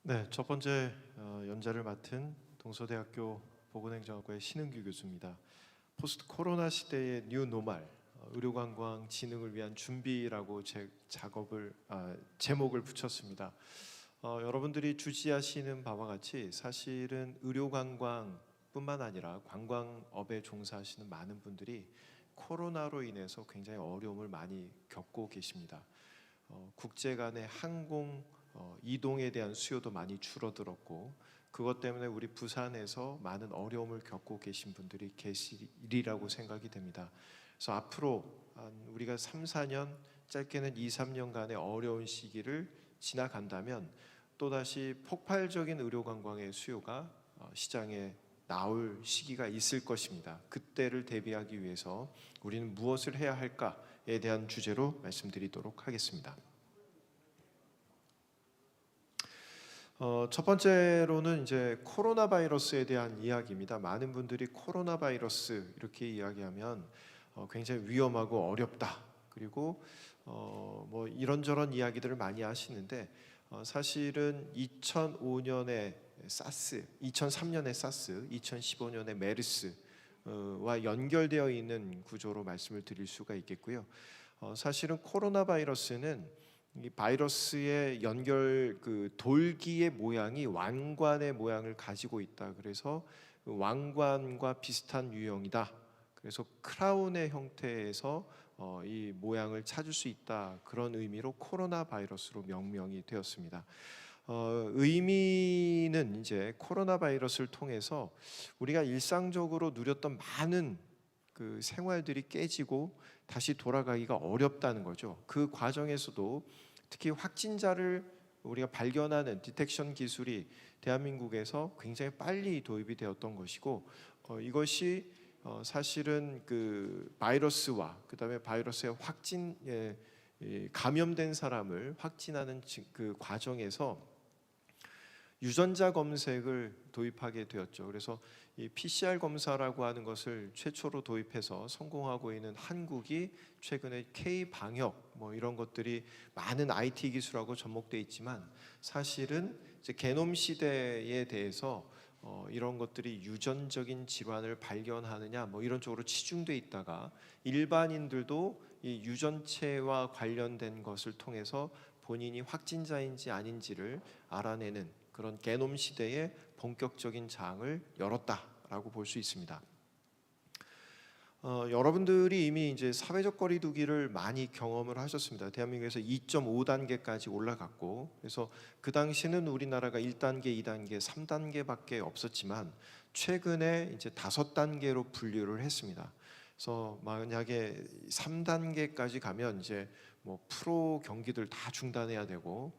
네, 첫 번째 연자를 맡은 동서대학교 보건행정학과의 신은규 교수입니다. 포스트 코로나 시대의 뉴 노멀, 의료관광 진흥을 위한 준비라고 제목을 붙였습니다. 여러분들이 주지하시는 바와 같이 사실은 의료관광뿐만 아니라 관광업에 종사하시는 많은 분들이 코로나로 인해서 굉장히 어려움을 많이 겪고 계십니다. 국제 간의 항공 이동에 대한 수요도 많이 줄어들었고, 그것 때문에 우리 부산에서 많은 어려움을 겪고 계신 분들이 계시리라고 생각이 됩니다. 그래서 앞으로 우리가 3, 4년, 짧게는 2, 3년간의 어려운 시기를 지나간다면 또다시 폭발적인 의료관광의 수요가 시장에 나올 시기가 있을 것입니다. 그때를 대비하기 위해서 우리는 무엇을 해야 할까에 대한 주제로 말씀드리도록 하겠습니다. 첫 번째로는 이제 코로나 바이러스에 대한 이야기입니다. 많은 분들이 코로나 바이러스 이렇게 이야기하면 굉장히 위험하고 어렵다. 그리고 뭐 이런저런 이야기들을 많이 하시는데 사실은 2005년에 사스, 2003년에 사스, 2015년에 메르스와 연결되어 있는 구조로 말씀을 드릴 수가 있겠고요. 사실은 코로나 바이러스는 이 바이러스의 연결 돌기의 모양이 왕관의 모양을 가지고 있다. 그래서 왕관과 비슷한 유형이다. 그래서 크라운의 형태에서 이 모양을 찾을 수 있다. 그런 의미로 코로나 바이러스로 명명이 되었습니다. 의미는 이제 코로나 바이러스를 통해서 우리가 일상적으로 누렸던 많은 그 생활들이 깨지고 다시 돌아가기가 어렵다는 거죠. 그 과정에서도 특히 확진자를 우리가 발견하는 디텍션 기술이 대한민국에서 굉장히 빨리 도입이 되었던 것이고, 이것이 사실은 그 바이러스와 그다음에 바이러스의 감염된 사람을 확진하는 그 과정에서 유전자 검색을 도입하게 되었죠. 그래서 이 PCR 검사라고 하는 것을 최초로 도입해서 성공하고 있는 한국이 최근에 K 방역 뭐 이런 것들이 많은 IT 기술하고 접목되어 있지만, 사실은 이제 게놈 시대에 대해서 이런 것들이 유전적인 질환을 발견하느냐 뭐 이런 쪽으로 치중돼 있다가 일반인들도 이 유전체와 관련된 것을 통해서 본인이 확진자인지 아닌지를 알아내는 그런 게놈 시대의 본격적인 장을 열었다라고 볼 수 있습니다. 여러분들이 이미 이제 사회적 거리두기를 많이 경험을 하셨습니다. 대한민국에서 2.5단계까지 올라갔고, 그래서 그 당시는 우리나라가 1단계, 2단계, 3단계밖에 없었지만 최근에 이제 5단계로 분류를 했습니다. 그래서 만약에 3단계까지 가면 이제 뭐 프로 경기들 다 중단해야 되고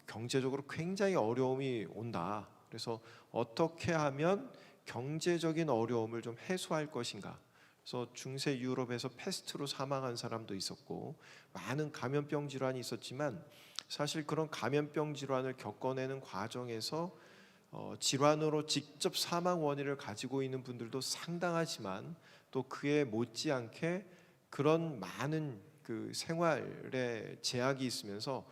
경제적으로 굉장히 어려움이 온다. 그래서 어떻게 하면 경제적인 어려움을 좀 해소할 것인가. 그래서 중세 유럽에서 패스트로 사망한 사람도 있었고 많은 감염병 질환이 있었지만, 사실 그런 감염병 질환을 겪어내는 과정에서 질환으로 직접 사망 원인을 가지고 있는 분들도 상당하지만, 또 그에 못지않게 그런 많은 그 생활에 제약이 있으면서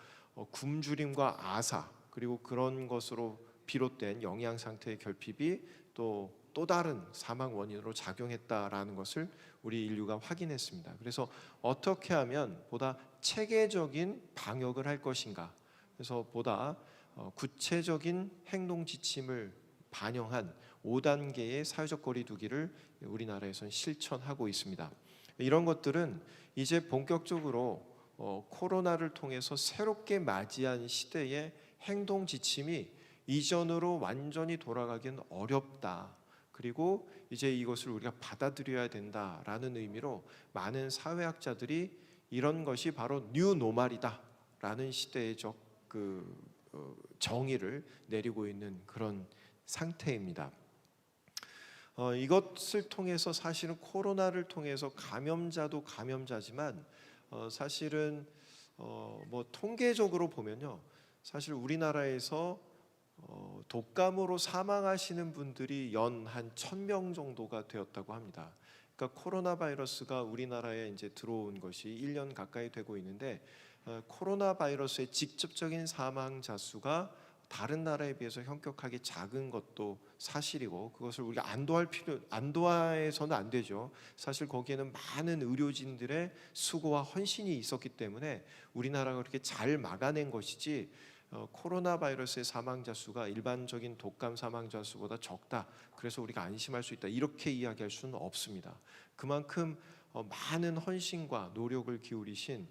굶주림과 아사, 그리고 그런 것으로 비롯된 영양 상태의 결핍이 또 다른 사망 원인으로 작용했다라는 것을 우리 인류가 확인했습니다. 그래서 어떻게 하면 보다 체계적인 방역을 할 것인가, 그래서 보다 구체적인 행동 지침을 반영한 5단계의 사회적 거리두기를 우리나라에서는 실천하고 있습니다. 이런 것들은 이제 본격적으로 코로나를 통해서 새롭게 맞이한 시대의 행동 지침이 이전으로 완전히 돌아가기는 어렵다. 그리고 이제 이것을 우리가 받아들여야 된다라는 의미로 많은 사회학자들이 이런 것이 바로 뉴 노멀이다라는 시대적 정의를 내리고 있는 그런 상태입니다. 이것을 통해서 사실은 코로나를 통해서 감염자도 감염자지만 사실은 뭐 통계적으로 보면요, 사실 우리나라에서 독감으로 사망하시는 분들이 연 한 1,000명 정도가 되었다고 합니다. 그러니까 코로나 바이러스가 우리나라에 이제 들어온 것이 1년 가까이 되고 있는데 코로나 바이러스의 직접적인 사망자 수가 다른 나라에 비해서 현격하게 작은 것도 사실이고, 그것을 우리가 안도해서는 안 되죠. 사실 거기에는 많은 의료진들의 수고와 헌신이 있었기 때문에 우리나라가 그렇게 잘 막아낸 것이지, 코로나 바이러스의 사망자 수가 일반적인 독감 사망자 수보다 적다, 그래서 우리가 안심할 수 있다, 이렇게 이야기할 수는 없습니다. 그만큼 많은 헌신과 노력을 기울이신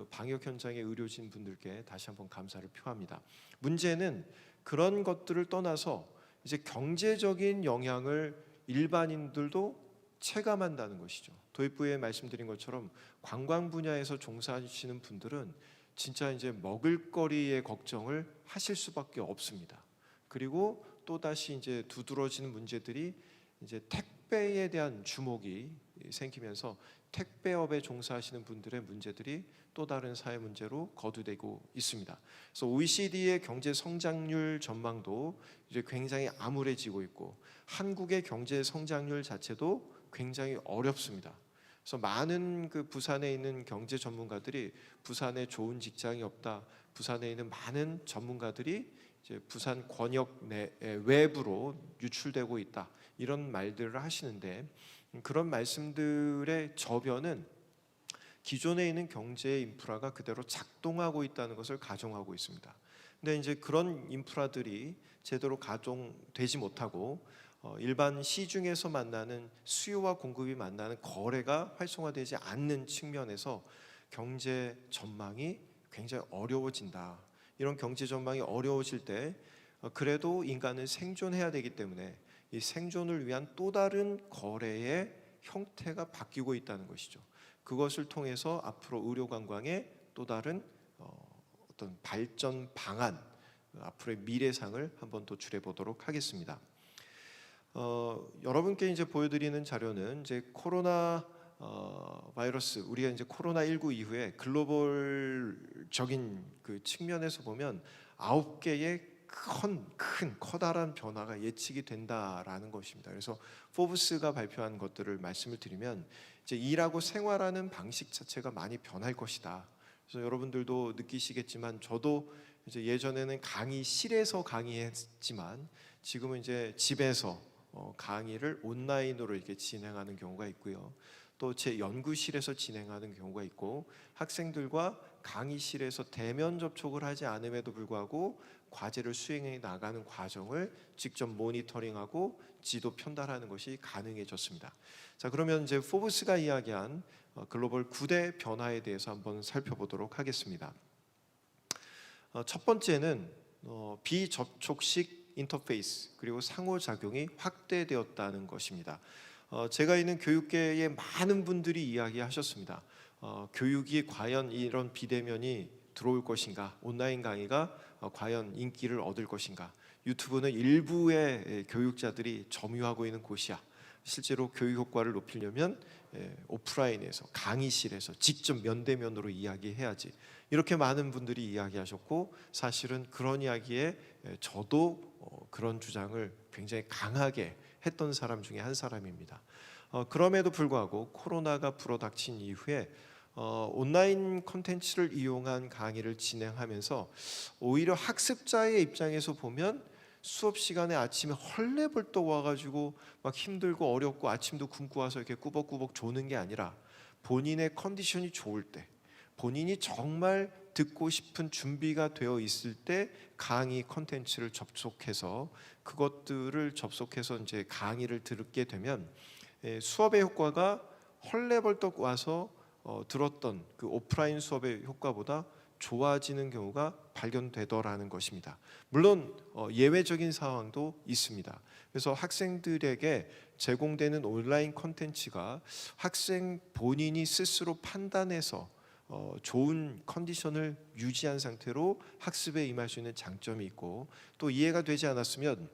방역 현장의 의료진 분들께 다시 한번 감사를 표합니다. 문제는 그런 것들을 떠나서 이제 경제적인 영향을 일반인들도 체감한다는 것이죠. 도입부에 말씀드린 것처럼 관광 분야에서 종사하시는 분들은 진짜 이제 먹을거리의 걱정을 하실 수밖에 없습니다. 그리고 또 다시 이제 두드러지는 문제들이 이제 택배에 대한 주목이 생기면서 택배업에 종사하시는 분들의 문제들이 또 다른 사회 문제로 거두되고 있습니다. 그래서 OECD의 경제 성장률 전망도 이제 굉장히 암울해지고 있고, 한국의 경제 성장률 자체도 굉장히 어렵습니다. 그래서 많은 그 부산에 있는 경제 전문가들이 부산에 좋은 직장이 없다, 부산에 있는 많은 전문가들이 이제 부산 권역 외부로 유출되고 있다, 이런 말들을 하시는데, 그런 말씀들의 저변은 기존에 있는 경제 인프라가 그대로 작동하고 있다는 것을 가정하고 있습니다. 근데 이제 그런 인프라들이 제대로 가동되지 못하고 일반 시중에서 만나는 수요와 공급이 만나는 거래가 활성화되지 않는 측면에서 경제 전망이 굉장히 어려워진다. 이런 경제 전망이 어려워질 때 그래도 인간은 생존해야 되기 때문에 이 생존을 위한 또 다른 거래의 형태가 바뀌고 있다는 것이죠. 그것을 통해서 앞으로 의료 관광의 또 다른 어떤 발전 방안, 앞으로의 미래상을 한번 도출해 보도록 하겠습니다. 여러분께 이제 보여드리는 자료는 이제 코로나 바이러스, 우리가 이제 코로나19 이후에 글로벌적인 그 측면에서 보면 9개의 커다란 변화가 예측이 된다라는 것입니다. 그래서 포브스가 발표한 것들을 말씀을 드리면, 이제 일하고 생활하는 방식 자체가 많이 변할 것이다. 그래서 여러분들도 느끼시겠지만, 저도 이제 예전에는 강의실에서 강의했지만 지금은 이제 집에서 강의를 온라인으로 이렇게 진행하는 경우가 있고요. 또 제 연구실에서 진행하는 경우가 있고, 학생들과 강의실에서 대면 접촉을 하지 않음에도 불구하고 과제를 수행해 나가는 과정을 직접 모니터링하고 지도 편달하는 것이 가능해졌습니다. 자, 그러면 이제 포브스가 이야기한 글로벌 9대 변화에 대해서 한번 살펴보도록 하겠습니다. 첫 번째는 비접촉식 인터페이스, 그리고 상호작용이 확대되었다는 것입니다. 제가 있는 교육계의 많은 분들이 이야기하셨습니다. 교육이 과연 이런 비대면이 들어올 것인가, 온라인 강의가 과연 인기를 얻을 것인가, 유튜브는 일부의 교육자들이 점유하고 있는 곳이야, 실제로 교육 효과를 높이려면 오프라인에서 강의실에서 직접 면대면으로 이야기해야지, 이렇게 많은 분들이 이야기하셨고, 사실은 그런 이야기에 저도 그런 주장을 굉장히 강하게 했던 사람 중에 한 사람입니다. 그럼에도 불구하고 코로나가 불어닥친 이후에 온라인 콘텐츠를 이용한 강의를 진행하면서 오히려 학습자의 입장에서 보면 수업 시간에 아침에 헐레벌떡 와가지고 막 힘들고 어렵고 아침도 굶고 와서 이렇게 꾸벅꾸벅 조는 게 아니라, 본인의 컨디션이 좋을 때, 본인이 정말 듣고 싶은 준비가 되어 있을 때 강의 콘텐츠를 접속해서 그것들을 접속해서 이제 강의를 듣게 되면 수업의 효과가 헐레벌떡 와서 들었던 그 오프라인 수업의 효과보다 좋아지는 경우가 발견되더라는 것입니다. 물론 예외적인 상황도 있습니다. 그래서 학생들에게 제공되는 온라인 콘텐츠가 학생 본인이 스스로 판단해서 좋은 컨디션을 유지한 상태로 학습에 임할 수 있는 장점이 있고, 또 이해가 되지 않았으면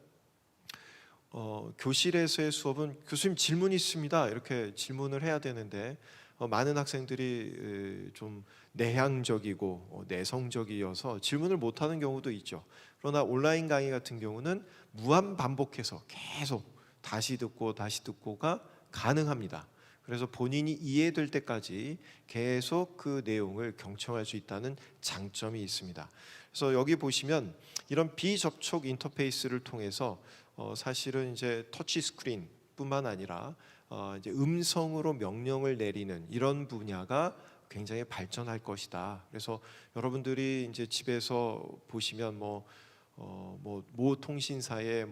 교실에서의 수업은 교수님 질문 있습니다, 이렇게 질문을 해야 되는데 많은 학생들이 좀 내향적이고 내성적이어서 질문을 못하는 경우도 있죠. 그러나 온라인 강의 같은 경우는 무한 반복해서 계속 다시 듣고 다시 듣고가 가능합니다. 그래서 본인이 이해될 때까지 계속 그 내용을 경청할 수 있다는 장점이 있습니다. 그래서 여기 보시면 이런 비접촉 인터페이스를 통해서 사실은 이제 터치 스크린뿐만 아니라 이제 음성으로 명령을 내리는 이런 분야가 굉장히 발전할 것이다. 그래서 여러분들이 이제 집에서 보시면 모 통신사의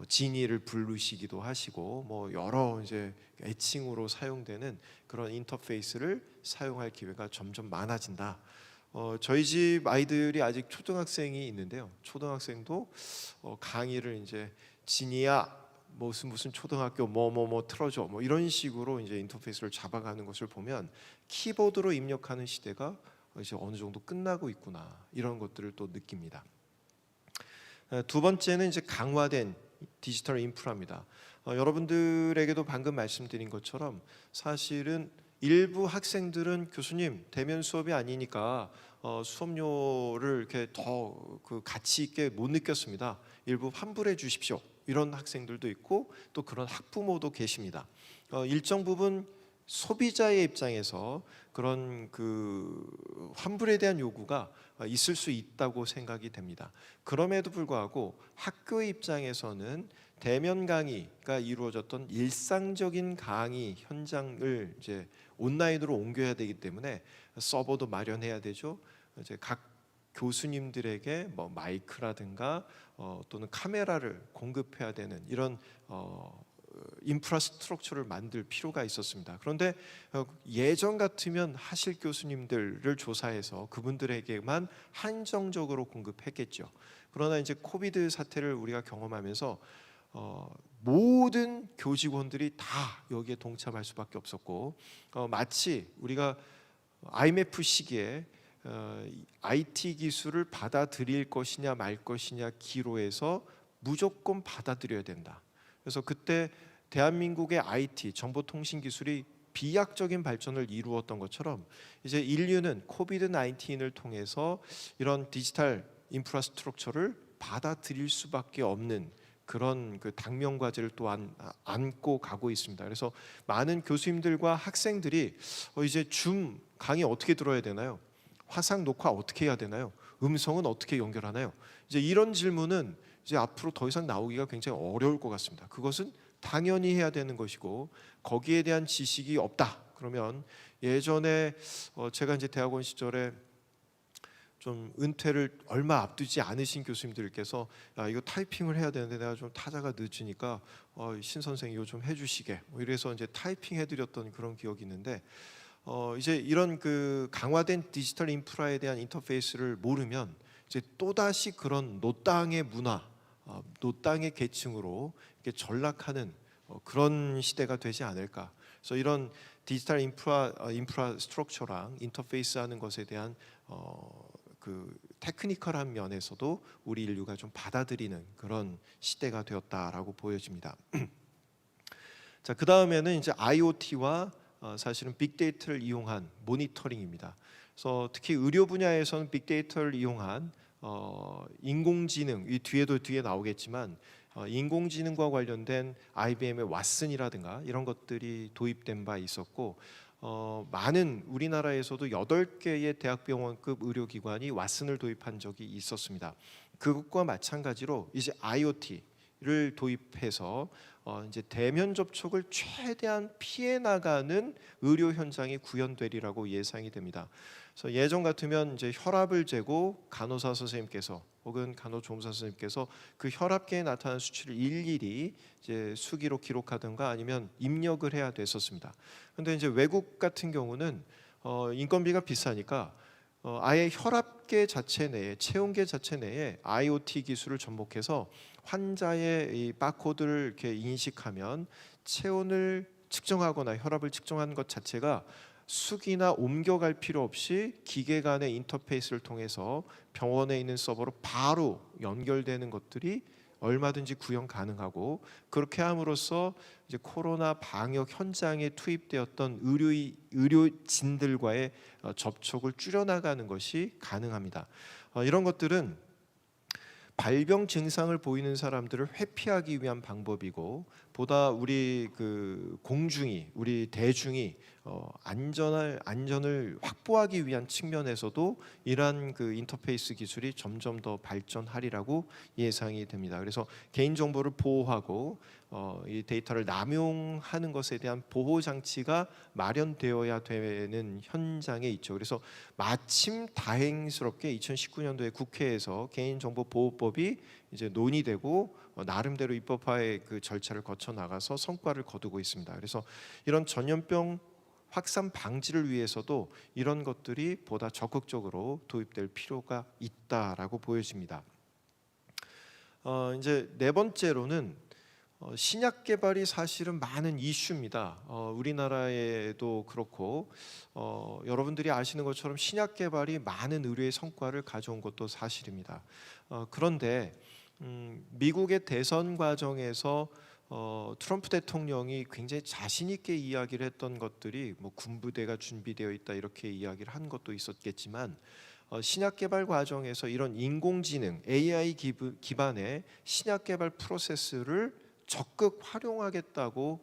지니를 부르시기도 하시고 여러 이제 애칭으로 사용되는 그런 인터페이스를 사용할 기회가 점점 많아진다. 저희 집 아이들이 아직 초등학생이 있는데요. 초등학생도 강의를 이제 지니야 무슨 초등학교 뭐 틀어줘 이런 식으로 이제 인터페이스를 잡아가는 것을 보면 키보드로 입력하는 시대가 이제 어느 정도 끝나고 있구나 이런 것들을 또 느낍니다. 두 번째는 이제 강화된 디지털 인프라입니다. 여러분들에게도 방금 말씀드린 것처럼 사실은 일부 학생들은 교수님 대면 수업이 아니니까 수업료를 이렇게 더 그 가치 있게 못 느꼈습니다. 일부 환불해 주십시오. 이런 학생들도 있고 또 그런 학부모도 계십니다. 일정 부분 소비자의 입장에서 그런 그 환불에 대한 요구가 있을 수 있다고 생각이 됩니다. 그럼에도 불구하고 학교의 입장에서는 대면 강의가 이루어졌던 일상적인 강의 현장을 이제 온라인으로 옮겨야 되기 때문에 서버도 마련해야 되죠. 이제 각 교수님들에게 마이크라든가 또는 카메라를 공급해야 되는 이런 인프라스트럭처를 만들 필요가 있었습니다. 그런데 예전 같으면 하실 교수님들을 조사해서 그분들에게만 한정적으로 공급했겠죠. 그러나 이제 코비드 사태를 우리가 경험하면서 모든 교직원들이 다 여기에 동참할 수밖에 없었고 마치 우리가 IMF 시기에 IT 기술을 받아들일 것이냐 말 것이냐 기로에서 무조건 받아들여야 된다. 그래서 그때 대한민국의 IT 정보통신 기술이 비약적인 발전을 이루었던 것처럼 이제 인류는 코비드 19을 통해서 이런 디지털 인프라스트럭처를 받아들일 수밖에 없는 그런 그 당면 과제를 또한 안고 가고 있습니다. 그래서 많은 교수님들과 학생들이 이제 줌 강의 어떻게 들어야 되나요? 화상 녹화 어떻게 해야 되나요? 음성은 어떻게 연결하나요? 이제 이런 질문은 이제 앞으로 더 이상 나오기가 굉장히 어려울 것 같습니다. 그것은 당연히 해야 되는 것이고 거기에 대한 지식이 없다. 그러면 예전에 제가 이제 대학원 시절에 좀 은퇴를 얼마 앞두지 않으신 교수님들께서 이거 타이핑을 해야 되는데 내가 좀 타자가 늦으니까 신 선생이 이거 좀 해주시게 이래서 이제 타이핑 해드렸던 그런 기억이 있는데 이제 이런 그 강화된 디지털 인프라에 대한 인터페이스를 모르면 이제 또 다시 그런 노땅의 문화, 노땅의 계층으로 이렇게 전락하는 그런 시대가 되지 않을까. 그래서 이런 디지털 인프라 스트럭처랑 인터페이스하는 것에 대한 그 테크니컬한 면에서도 우리 인류가 좀 받아들이는 그런 시대가 되었다라고 보여집니다. 자, 그 다음에는 이제 IoT와 사실은 빅데이터를 이용한 모니터링입니다. 그래서 특히 의료 분야에서는 빅데이터를 이용한 인공지능, 이 뒤에 나오겠지만 인공지능과 관련된 IBM의 왓슨이라든가 이런 것들이 도입된 바 있었고 많은 우리나라에서도 8개의 대학병원급 의료기관이 왓슨을 도입한 적이 있었습니다. 그것과 마찬가지로 이제 IoT를 도입해서 이제 대면 접촉을 최대한 피해 나가는 의료 현장이 구현되리라고 예상이 됩니다. 그래서 예전 같으면 이제 혈압을 재고 간호사 선생님께서 혹은 간호조무사 선생님께서 그 혈압계에 나타난 수치를 일일이 이제 수기로 기록하든가 아니면 입력을 해야 됐었습니다. 그런데 이제 외국 같은 경우는 인건비가 비싸니까 아예 혈압계 자체 내에 체온계 자체 내에 IoT 기술을 접목해서 환자의 이 바코드를 이렇게 인식하면 체온을 측정하거나 혈압을 측정하는 것 자체가 수기나 옮겨갈 필요 없이 기계 간의 인터페이스를 통해서 병원에 있는 서버로 바로 연결되는 것들이 얼마든지 구현 가능하고 그렇게 함으로써 이제 코로나 방역 현장에 투입되었던 의료진들과의 접촉을 줄여나가는 것이 가능합니다. 이런 것들은 발병 증상을 보이는 사람들을 회피하기 위한 방법이고 보다 우리 그 공중이, 우리 대중이 안전을 확보하기 위한 측면에서도 이러한 그 인터페이스 기술이 점점 더 발전하리라고 예상이 됩니다. 그래서 개인 정보를 보호하고 이 데이터를 남용하는 것에 대한 보호 장치가 마련되어야 되는 현장에 있죠. 그래서 마침 다행스럽게 2019년도에 국회에서 개인정보보호법이 이제 논의되고 나름대로 입법화의 그 절차를 거쳐 나가서 성과를 거두고 있습니다. 그래서 이런 전염병 확산 방지를 위해서도 이런 것들이 보다 적극적으로 도입될 필요가 있다라고 보여집니다. 이제 네 번째로는 신약 개발이 사실은 많은 이슈입니다. 우리나라에도 그렇고 여러분들이 아시는 것처럼 신약 개발이 많은 의료의 성과를 가져온 것도 사실입니다. 그런데 미국의 대선 과정에서 트럼프 대통령이 굉장히 자신 있게 이야기를 했던 것들이 뭐 군부대가 준비되어 있다 이렇게 이야기를 한 것도 있었겠지만 신약 개발 과정에서 이런 인공지능 AI 기반의 신약 개발 프로세스를 적극 활용하겠다고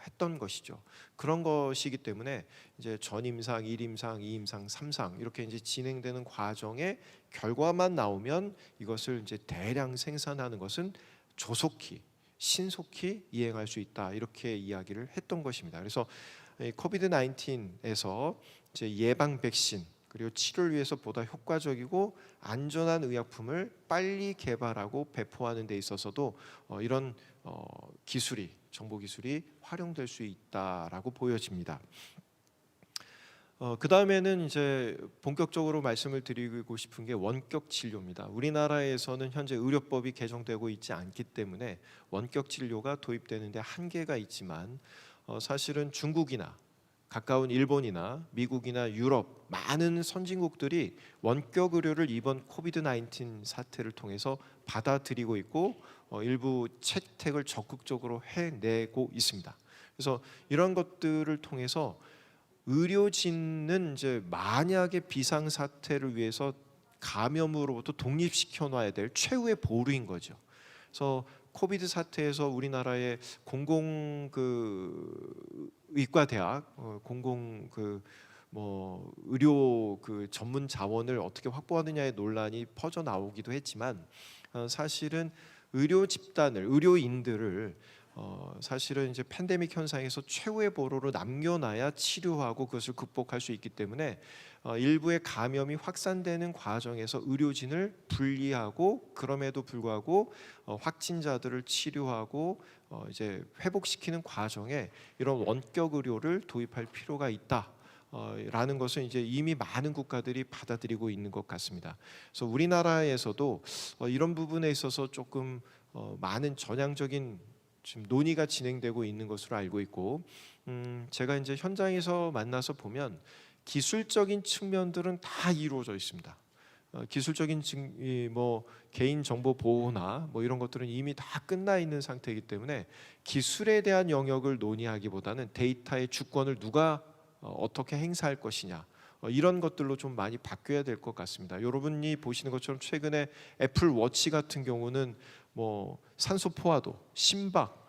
했던 것이죠. 그런 것이기 때문에 이제 전임상, 1임상, 2임상, 3상 이렇게 이제 진행되는 과정에 결과만 나오면 이것을 이제 대량 생산하는 것은 조속히 신속히 이행할 수 있다 이렇게 이야기를 했던 것입니다. 그래서 코비드 19에서 이제 예방 백신 그리고 치료를 위해서 보다 효과적이고 안전한 의약품을 빨리 개발하고 배포하는 데 있어서도 이런 기술이 정보 기술이 활용될 수 있다라고 보여집니다. 그 다음에는 이제 본격적으로 말씀을 드리고 싶은 게 원격 진료입니다. 우리나라에서는 현재 의료법이 개정되고 있지 않기 때문에 원격 진료가 도입되는데 한계가 있지만 사실은 중국이나 가까운 일본이나 미국이나 유럽 많은 선진국들이 원격 의료를 이번 코비드 19 사태를 통해서 받아들이고 있고 일부 채택을 적극적으로 해내고 있습니다. 그래서 이런 것들을 통해서 의료진은 이제 만약에 비상 사태를 위해서 감염으로부터 독립시켜 놔야 될 최후의 보루인 거죠. 그래서 코비드 사태에서 우리나라의 공공 의과대학, 공공 의료 전문 자원을 어떻게 확보하느냐의 논란이 퍼져 나오기도 했지만 사실은 의료 집단을, 의료인들을 사실은 이제 팬데믹 현상에서 최후의 보루로 남겨놔야 치료하고 그것을 극복할 수 있기 때문에 일부의 감염이 확산되는 과정에서 의료진을 분리하고 그럼에도 불구하고 확진자들을 치료하고 이제 회복시키는 과정에 이런 원격 의료를 도입할 필요가 있다. 라는 것은 이제 이미 많은 국가들이 받아들이고 있는 것 같습니다. 그래서 우리나라에서도 이런 부분에 있어서 조금 많은 전향적인 지금 논의가 진행되고 있는 것으로 알고 있고, 제가 이제 현장에서 만나서 보면 기술적인 측면들은 다 이루어져 있습니다. 기술적인 뭐 개인 정보 보호나 뭐 이런 것들은 이미 다 끝나 있는 상태이기 때문에 기술에 대한 영역을 논의하기보다는 데이터의 주권을 누가 어떻게 행사할 것이냐 이런 것들로 좀 많이 바뀌어야 될 것 같습니다. 여러분이 보시는 것처럼 최근에 애플 워치 같은 경우는 뭐 산소 포화도, 심박,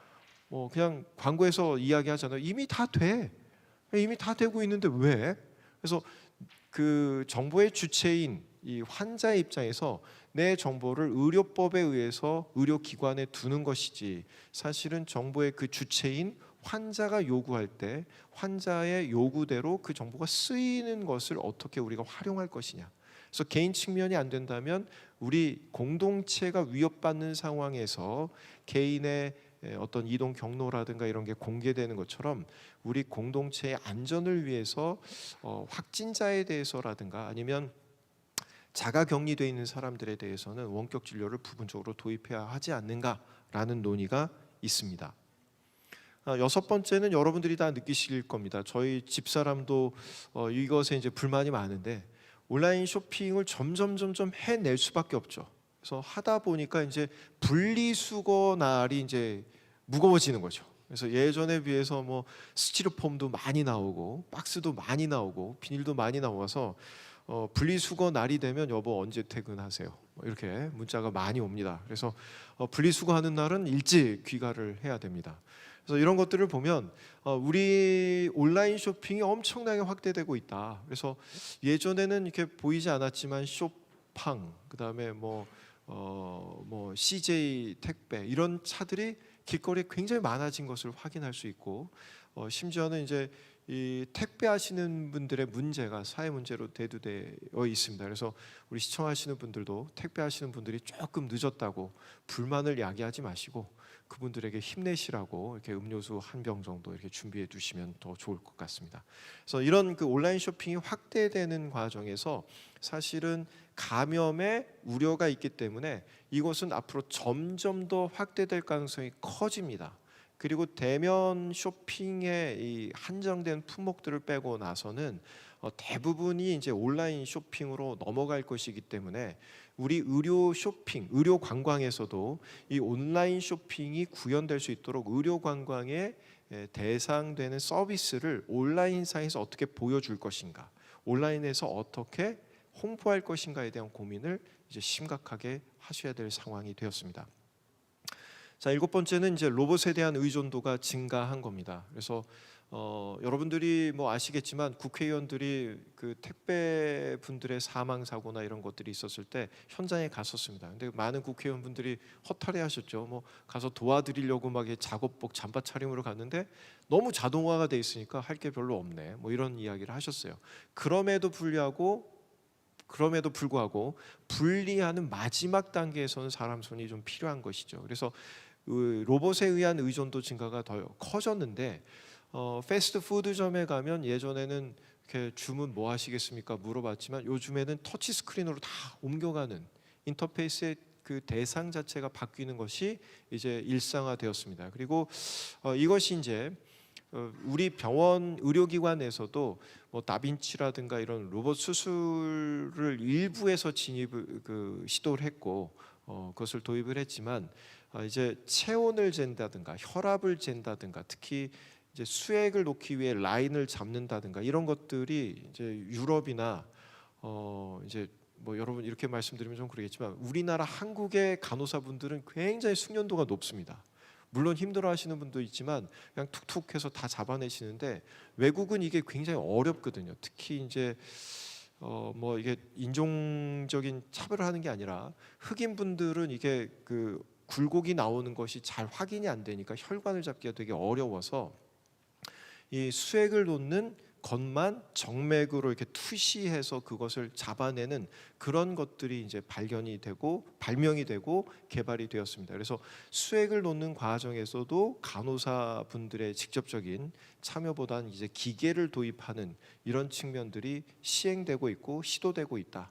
뭐 그냥 광고에서 이야기하잖아요. 이미 다 돼. 이미 다 되고 있는데 왜? 그래서 그 정보의 주체인 이 환자의 입장에서 내 정보를 의료법에 의해서 의료기관에 두는 것이지 사실은 정보의 그 주체인 환자가 요구할 때 환자의 요구대로 그 정보가 쓰이는 것을 어떻게 우리가 활용할 것이냐. 그래서 개인 측면이 안 된다면 우리 공동체가 위협받는 상황에서 개인의 어떤 이동 경로라든가 이런 게 공개되는 것처럼 우리 공동체의 안전을 위해서 확진자에 대해서라든가 아니면 자가격리되어 있는 사람들에 대해서는 원격 진료를 부분적으로 도입해야 하지 않는가라는 논의가 있습니다. 여섯 번째는 여러분들이 다 느끼실 겁니다. 저희 집사람도 이것에 이제 불만이 많은데 온라인 쇼핑을 점점 해낼 수밖에 없죠. 그래서 하다 보니까 이제 분리수거 날이 이제 무거워지는 거죠. 그래서 예전에 비해서 뭐 스티로폼도 많이 나오고 박스도 많이 나오고 비닐도 많이 나와서 분리수거 날이 되면 여보 언제 퇴근하세요? 뭐 이렇게 문자가 많이 옵니다. 그래서 분리수거하는 날은 일찍 귀가를 해야 됩니다. 그래서 이런 것들을 보면 우리 온라인 쇼핑이 엄청나게 확대되고 있다. 그래서 예전에는 이렇게 보이지 않았지만 쇼팡, 그다음에 뭐 CJ 택배 이런 차들이 길거리에 굉장히 많아진 것을 확인할 수 있고, 심지어는 이제 이 택배하시는 분들의 문제가 사회 문제로 대두되어 있습니다. 그래서 우리 시청하시는 분들도 택배하시는 분들이 조금 늦었다고 불만을 야기하지 마시고 그분들에게 힘내시라고 이렇게 음료수 한 병 정도 이렇게 준비해 두시면 더 좋을 것 같습니다. 그래서 이런 그 온라인 쇼핑이 확대되는 과정에서 사실은 감염의 우려가 있기 때문에 이것은 앞으로 점점 더 확대될 가능성이 커집니다. 그리고 대면 쇼핑의 이 한정된 품목들을 빼고 나서는 대부분이 이제 온라인 쇼핑으로 넘어갈 것이기 때문에 우리 의료 쇼핑, 의료 관광에서도 이 온라인 쇼핑이 구현될 수 있도록 의료 관광의 대상되는 서비스를 온라인상에서 어떻게 보여줄 것인가, 온라인에서 어떻게 홍보할 것인가에 대한 고민을 이제 심각하게 하셔야 될 상황이 되었습니다. 자, 7번째는 이제 로봇에 대한 의존도가 증가한 겁니다. 그래서 여러분들이 뭐 아시겠지만 국회의원들이 그 택배 분들의 사망 사고나 이런 것들이 있었을 때 현장에 갔었습니다. 근데 많은 국회의원분들이 허탈해하셨죠. 뭐 가서 도와드리려고 막 작업복 잠바 차림으로 갔는데 너무 자동화가 돼 있으니까 할 게 별로 없네. 뭐 이런 이야기를 하셨어요. 그럼에도 불구하고 분리하는 마지막 단계에서는 사람 손이 좀 필요한 것이죠. 그래서 로봇에 의한 의존도 증가가 더 커졌는데 패스트푸드점에 가면 예전에는 이렇게 주문 뭐 하시겠습니까 물어봤지만 요즘에는 터치 스크린으로 다 옮겨가는 인터페이스의 그 대상 자체가 바뀌는 것이 이제 일상화되었습니다. 그리고 이것이 이제 우리 병원 의료기관에서도 뭐 다빈치라든가 이런 로봇 수술을 일부에서 시도를 했고 그것을 도입을 했지만 이제 체온을 잰다든가 혈압을 잰다든가 특히 이제 수액을 놓기 위해 라인을 잡는다든가 이런 것들이 이제 유럽이나 이제 뭐 여러분 이렇게 말씀드리면 좀 그러겠지만 우리나라 한국의 간호사분들은 굉장히 숙련도가 높습니다. 물론 힘들어하시는 분도 있지만 그냥 툭툭해서 다 잡아내시는데 외국은 이게 굉장히 어렵거든요. 특히 이제 뭐 이게 인종적인 차별을 하는 게 아니라 흑인 분들은 이게 그 굴곡이 나오는 것이 잘 확인이 안 되니까 혈관을 잡기가 되게 어려워서 이 수액을 놓는 것만 정맥으로 이렇게 투시해서 그것을 잡아내는 그런 것들이 이제 발명이 되고 개발이 되었습니다. 그래서 수액을 놓는 과정에서도 간호사 분들의 직접적인 참여보다는 이제 기계를 도입하는 이런 측면들이 시행되고 있고 시도되고 있다.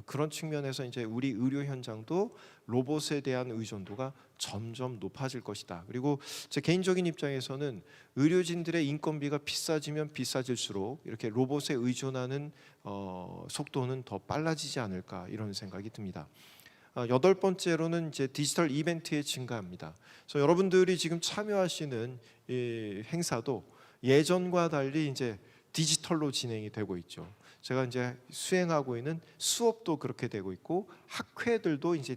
그런 측면에서 이제 우리 의료 현장도 로봇에 대한 의존도가 점점 높아질 것이다. 그리고 제 개인적인 입장에서는 의료진들의 인건비가 비싸지면 비싸질수록 이렇게 로봇에 의존하는 속도는 더 빨라지지 않을까 이런 생각이 듭니다. 8번째로는 이제 디지털 이벤트의 증가입니다. 그래서 여러분들이 지금 참여하시는 이 행사도 예전과 달리 이제 디지털로 진행이 되고 있죠. 제가 이제 수행하고 있는 수업도 그렇게 되고 있고 학회들도 이제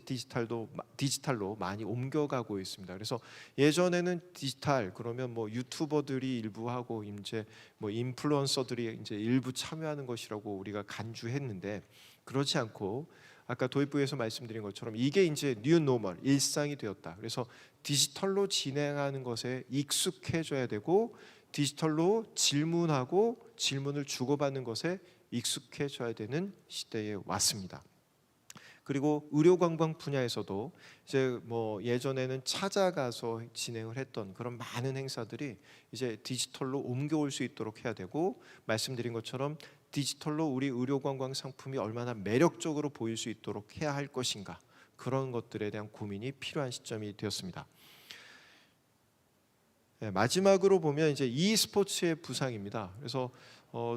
디지털로 많이 옮겨가고 있습니다. 그래서 예전에는 디지털 그러면 뭐 유튜버들이 일부 하고 이제 뭐 인플루언서들이 이제 일부 참여하는 것이라고 우리가 간주했는데 그렇지 않고 아까 도입부에서 말씀드린 것처럼 이게 이제 뉴 노멀 일상이 되었다. 그래서 디지털로 진행하는 것에 익숙해져야 되고 디지털로 질문하고 질문을 주고받는 것에 익숙해져야 되는 시대에 왔습니다. 그리고 의료관광 분야에서도 이제 뭐 예전에는 찾아가서 진행을 했던 그런 많은 행사들이 이제 디지털로 옮겨올 수 있도록 해야 되고 말씀드린 것처럼 디지털로 우리 의료관광 상품이 얼마나 매력적으로 보일 수 있도록 해야 할 것인가 그런 것들에 대한 고민이 필요한 시점이 되었습니다. 마지막으로 보면 이제 e스포츠의 부상입니다. 그래서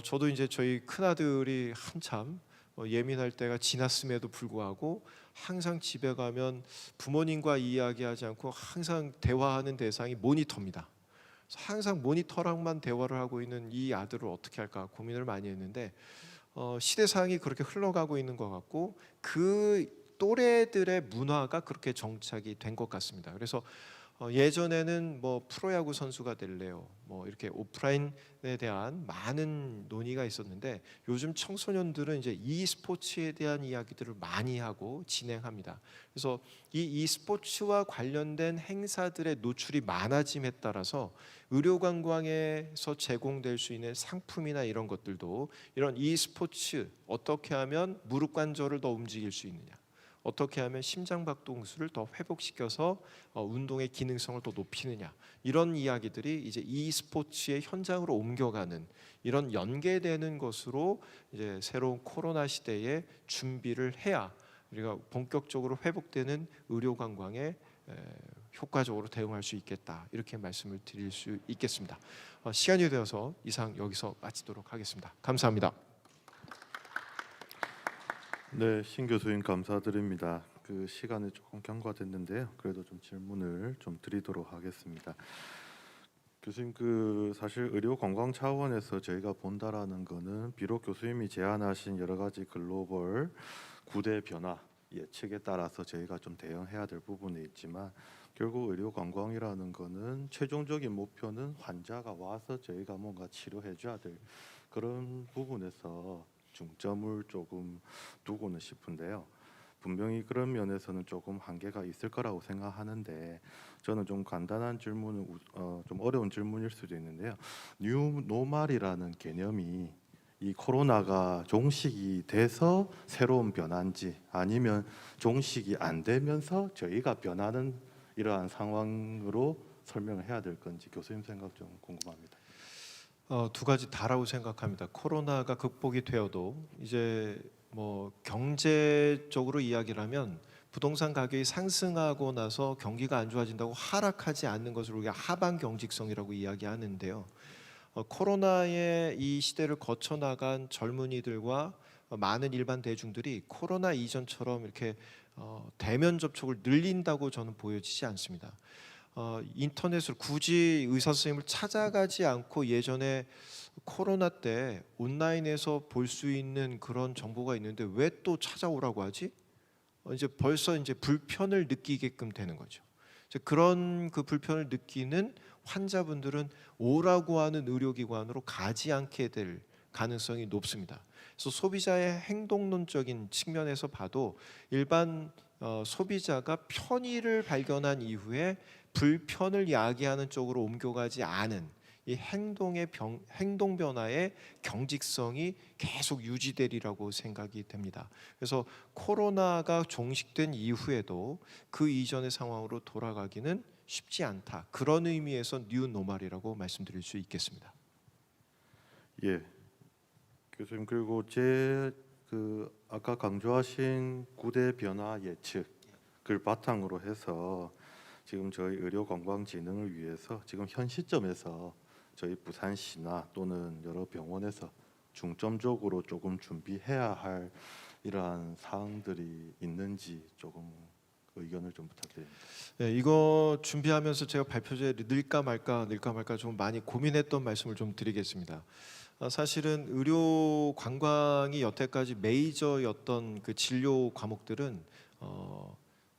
저도 이제 저희 큰 아들이 한참 예민할 때가 지났음에도 불구하고 항상 집에 가면 부모님과 이야기하지 않고 항상 대화하는 대상이 모니터입니다. 그래서 항상 모니터랑만 대화를 하고 있는 이 아들을 어떻게 할까 고민을 많이 했는데 시대상이 그렇게 흘러가고 있는 것 같고 그 또래들의 문화가 그렇게 정착이 된 것 같습니다. 그래서 예전에는 뭐 프로야구 선수가 될래요, 뭐 이렇게 오프라인에 대한 많은 논의가 있었는데 요즘 청소년들은 이제 e스포츠에 대한 이야기들을 많이 하고 진행합니다. 그래서 이 e스포츠와 관련된 행사들의 노출이 많아짐에 따라서 의료 관광에서 제공될 수 있는 상품이나 이런 것들도 이런 e스포츠, 어떻게 하면 무릎 관절을 더 움직일 수 있느냐, 어떻게 하면 심장박동수를 더 회복시켜서 운동의 기능성을 더 높이느냐, 이런 이야기들이 이제 e스포츠의 현장으로 옮겨가는, 이런 연계되는 것으로 이제 새로운 코로나 시대에 준비를 해야 우리가 본격적으로 회복되는 의료 관광에 효과적으로 대응할 수 있겠다, 이렇게 말씀을 드릴 수 있겠습니다. 시간이 되어서 이상 여기서 마치도록 하겠습니다. 감사합니다. 네, 신 교수님 감사드립니다. 그 시간이 조금 경과됐는데요. 그래도 좀 질문을 좀 드리도록 하겠습니다. 교수님, 그 사실 의료 관광 차원에서 저희가 본다라는 거는 비록 교수님이 제안하신 여러 가지 글로벌 구대 변화 예측에 따라서 저희가 좀 대응해야 될 부분이 있지만, 결국 의료 관광이라는 거는 최종적인 목표는 환자가 와서 저희가 뭔가 치료해 줘야 될 그런 부분에서 중점을 조금 두고는 싶은데요. 분명히 그런 면에서는 조금 한계가 있을 거라고 생각하는데, 저는 좀 간단한 질문은 좀 어려운 질문일 수도 있는데요. 뉴 노멀이라는 개념이 이 코로나가 종식이 돼서 새로운 변화인지, 아니면 종식이 안 되면서 저희가 변하는 이러한 상황으로 설명을 해야 될 건지 교수님 생각 좀 궁금합니다. 두 가지 다라고 생각합니다. 코로나가 극복이 되어도 이제 뭐 경제적으로 이야기를 하면 부동산 가격이 상승하고 나서 경기가 안 좋아진다고 하락하지 않는 것을 우리가 하방 경직성이라고 이야기하는데요. 코로나의 이 시대를 거쳐 나간 젊은이들과 많은 일반 대중들이 코로나 이전처럼 이렇게 대면 접촉을 늘린다고 저는 보여지지 않습니다. 인터넷으로 굳이 의사 선생님을 찾아가지 않고 예전에 코로나 때 온라인에서 볼 수 있는 그런 정보가 있는데 왜 또 찾아오라고 하지? 이제 벌써 이제 불편을 느끼게끔 되는 거죠. 이제 그런 그 불편을 느끼는 환자분들은 오라고 하는 의료기관으로 가지 않게 될 가능성이 높습니다. 그래서 소비자의 행동론적인 측면에서 봐도 일반 소비자가 편의를 발견한 이후에 불편을 야기하는 쪽으로 옮겨가지 않은 이 행동 변화의 경직성이 계속 유지되리라고 생각이 됩니다. 그래서 코로나가 종식된 이후에도 그 이전의 상황으로 돌아가기는 쉽지 않다. 그런 의미에서 뉴 노멀이라고 말씀드릴 수 있겠습니다. 예, 교수님, 그리고 제 그 아까 강조하신 구대 변화 예측을 바탕으로 해서 지금 저희 의료관광진흥을 위해서 지금 현 시점에서 저희 부산시나 또는 여러 병원에서 중점적으로 조금 준비해야 할 이러한 사항들이 있는지 조금 의견을 좀 부탁드립니다. 네, 이거 준비하면서 제가 발표제에 넣을까 말까 좀 많이 고민했던 말씀을 좀 드리겠습니다. 사실은 의료 관광이 여태까지 메이저였던 그 진료 과목들은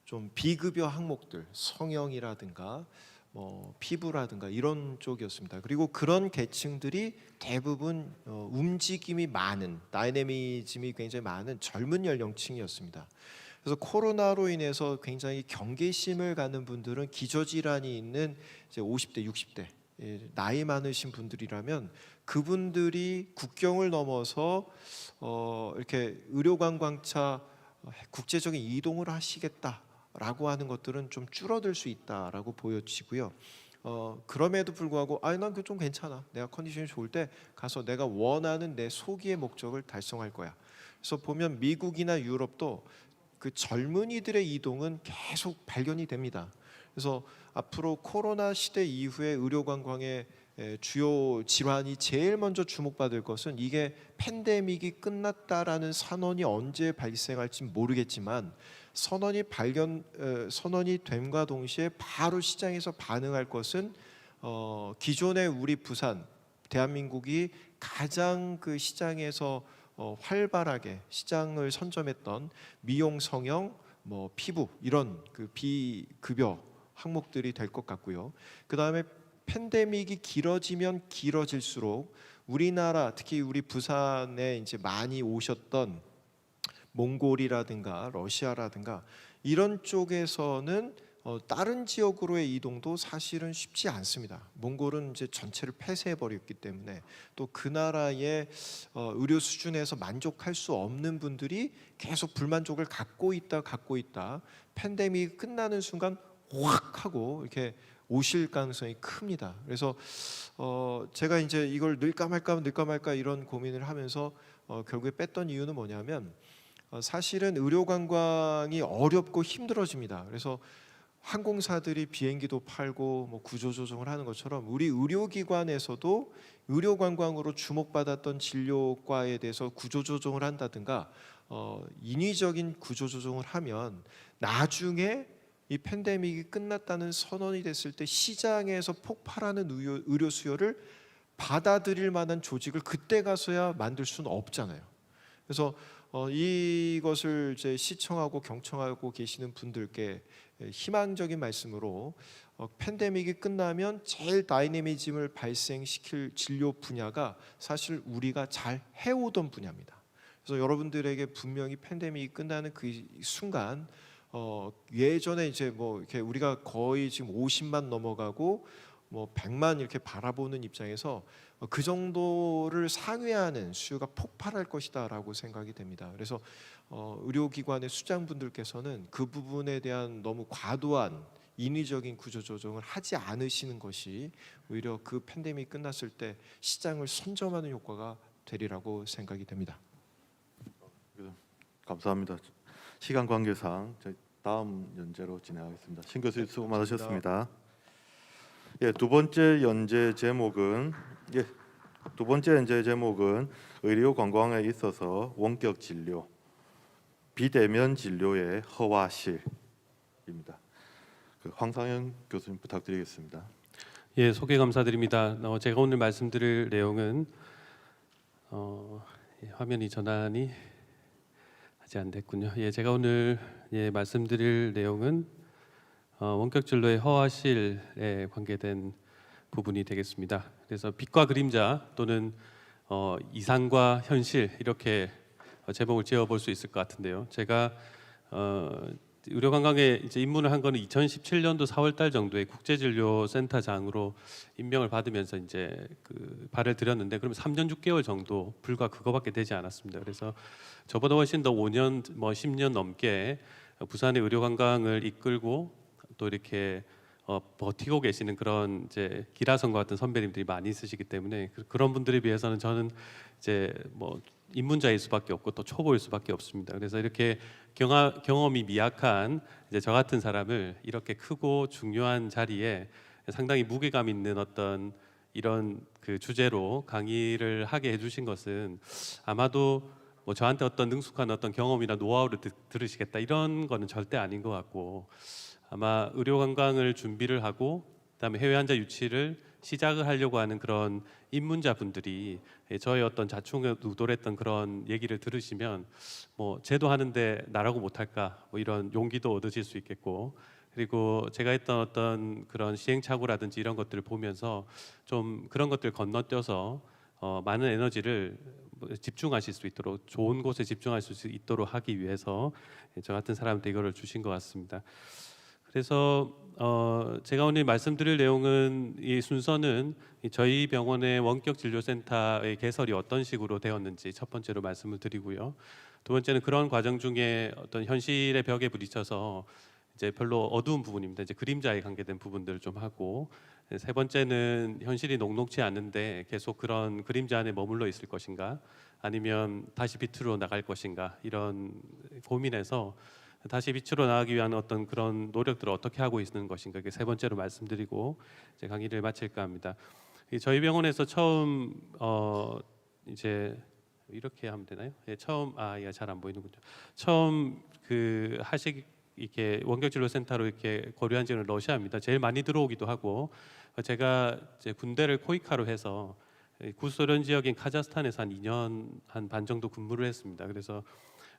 좀 비급여 항목들, 성형이라든가 뭐 피부라든가 이런 쪽이었습니다. 그리고 그런 계층들이 대부분 움직임이 많은, 다이내미즘이 굉장히 많은 젊은 연령층이었습니다. 그래서 코로나로 인해서 굉장히 경계심을 갖는 분들은 기저질환이 있는 이제 50대, 60대 나이 많으신 분들이라면 그분들이 국경을 넘어서 이렇게 의료관광차 국제적인 이동을 하시겠다라고 하는 것들은 좀 줄어들 수 있다라고 보여지고요. 그럼에도 불구하고 난 그 좀 괜찮아. 내가 컨디션이 좋을 때 가서 내가 원하는 내 소기의 목적을 달성할 거야. 그래서 보면 미국이나 유럽도 그 젊은이들의 이동은 계속 발견이 됩니다. 그래서 앞으로 코로나 시대 이후에 의료관광의 주요 질환이 제일 먼저 주목받을 것은 이게 팬데믹이 끝났다라는 선언이 언제 발생할지 모르겠지만 선언이 됨과 동시에 바로 시장에서 반응할 것은 기존의 우리 부산 대한민국이 가장 그 시장에서 활발하게 시장을 선점했던 미용, 성형, 뭐 피부 이런 그 비급여 항목들이 될 것 같고요. 그 다음에 팬데믹이 길어지면 길어질수록 우리나라 특히 우리 부산에 이제 많이 오셨던 몽골이라든가 러시아라든가 이런 쪽에서는 다른 지역으로의 이동도 사실은 쉽지 않습니다. 몽골은 이제 전체를 폐쇄해 버렸기 때문에 또 그 나라의 의료 수준에서 만족할 수 없는 분들이 계속 불만족을 갖고 있다. 팬데믹이 끝나는 순간 확 하고 이렇게 오실 가능성이 큽니다. 그래서 제가 이제 이걸 넣을까 말까 이런 고민을 하면서 결국에 뺐던 이유는 뭐냐면 사실은 의료 관광이 어렵고 힘들어집니다. 그래서 항공사들이 비행기도 팔고 뭐 구조조정을 하는 것처럼 우리 의료기관에서도 의료 관광으로 주목받았던 진료과에 대해서 구조조정을 한다든가 인위적인 구조조정을 하면 나중에 이 팬데믹이 끝났다는 선언이 됐을 때 시장에서 폭발하는 의료 수요를 받아들일 만한 조직을 그때 가서야 만들 수는 없잖아요. 그래서 이것을 이제 시청하고 경청하고 계시는 분들께 희망적인 말씀으로 팬데믹이 끝나면 제일 다이내미즘을 발생시킬 진료 분야가 사실 우리가 잘 해오던 분야입니다. 그래서 여러분들에게 분명히 팬데믹이 끝나는 그 순간 예전에 이제 뭐 이렇게 우리가 거의 지금 50만 넘어가고 뭐 100만 이렇게 바라보는 입장에서 그 정도를 상회하는 수요가 폭발할 것이다라고 생각이 됩니다. 그래서 의료기관의 수장분들께서는 그 부분에 대한 너무 과도한 인위적인 구조조정을 하지 않으시는 것이 오히려 그 팬데믹이 끝났을 때 시장을 선점하는 효과가 되리라고 생각이 됩니다. 감사합니다. 시간 관계상 저희 다음 연재로 진행하겠습니다. 신 교수님 수고 많으셨습니다. 두 번째 연재 제목은 의료 관광에 있어서 원격 진료, 비대면 진료의 허와실입니다. 황상현 교수님 부탁드리겠습니다. 예, 소개 감사드립니다. 제가 오늘 말씀드릴 내용은 화면이 전환이 아직 안 됐군요. 예, 제가 오늘 말씀드릴 내용은 원격 진로의 허와실에 관계된 부분이 되겠습니다. 그래서 빛과 그림자 또는 이상과 현실 이렇게 제목을 지어볼 수 있을 것 같은데요. 제가 의료 관광에 이제 입문을 한 거는 2017년도 4월달 정도에 국제진료센터장으로 임명을 받으면서 이제 그 발을 들였는데 그러면 3년 6개월 정도 불과 그거밖에 되지 않았습니다. 그래서 저보다 훨씬 더 5년 뭐 10년 넘게 부산의 의료 관광을 이끌고 또 이렇게 버티고 계시는 그런 이제 기라성과 같은 선배님들이 많이 있으시기 때문에 그런 분들에 비해서는 저는 이제 뭐 입문자일 수밖에 없고 또 초보일 수밖에 없습니다. 그래서 이렇게 경험이 미약한 이제 저 같은 사람을 이렇게 크고 중요한 자리에 상당히 무게감 있는 어떤 이런 그 주제로 강의를 하게 해주신 것은 아마도 뭐 저한테 어떤 능숙한 어떤 경험이나 노하우를 들으시겠다 이런 거는 절대 아닌 것 같고 아마 의료 관광을 준비를 하고 그다음에 해외 환자 유치를 시작을 하려고 하는 그런 입문자분들이 저의 어떤 자충에 우돌했던 그런 얘기를 들으시면 뭐 쟤도 하는데 나라고 못할까 뭐 이런 용기도 얻으실 수 있겠고 그리고 제가 했던 어떤 그런 시행착오라든지 이런 것들을 보면서 좀 그런 것들 건너뛰어서 많은 에너지를 집중하실 수 있도록 좋은 곳에 집중하실 수 있도록 하기 위해서 저 같은 사람한테 이거를 주신 것 같습니다. 그래서 제가 오늘 말씀드릴 내용은 이 순서는 저희 병원의 원격 진료센터의 개설이 어떤 식으로 되었는지 첫 번째로 말씀을 드리고요. 두 번째는 그런 과정 중에 어떤 현실의 벽에 부딪혀서 이제 별로 어두운 부분입니다. 이제 그림자에 관계된 부분들을 좀 하고 세 번째는 현실이 녹록지 않은데 계속 그런 그림자 안에 머물러 있을 것인가 아니면 다시 빛으로 나갈 것인가 이런 고민에서 다시 빛으로 나가기 위한 어떤 그런 노력들을 어떻게 하고 있는 것인가 세 번째로 말씀드리고 이제 강의를 마칠까 합니다. 저희 병원에서 처음 이제 이렇게 하면 되나요? 예, 처음 잘 안 보이는군요. 처음 그 이렇게 원격진료센터로 이렇게 거류한 지는 러시아입니다. 제일 많이 들어오기도 하고 제가 이제 군대를 코이카로 해서 구소련 지역인 카자흐스탄에서 한 2년 한 반 정도 근무를 했습니다. 그래서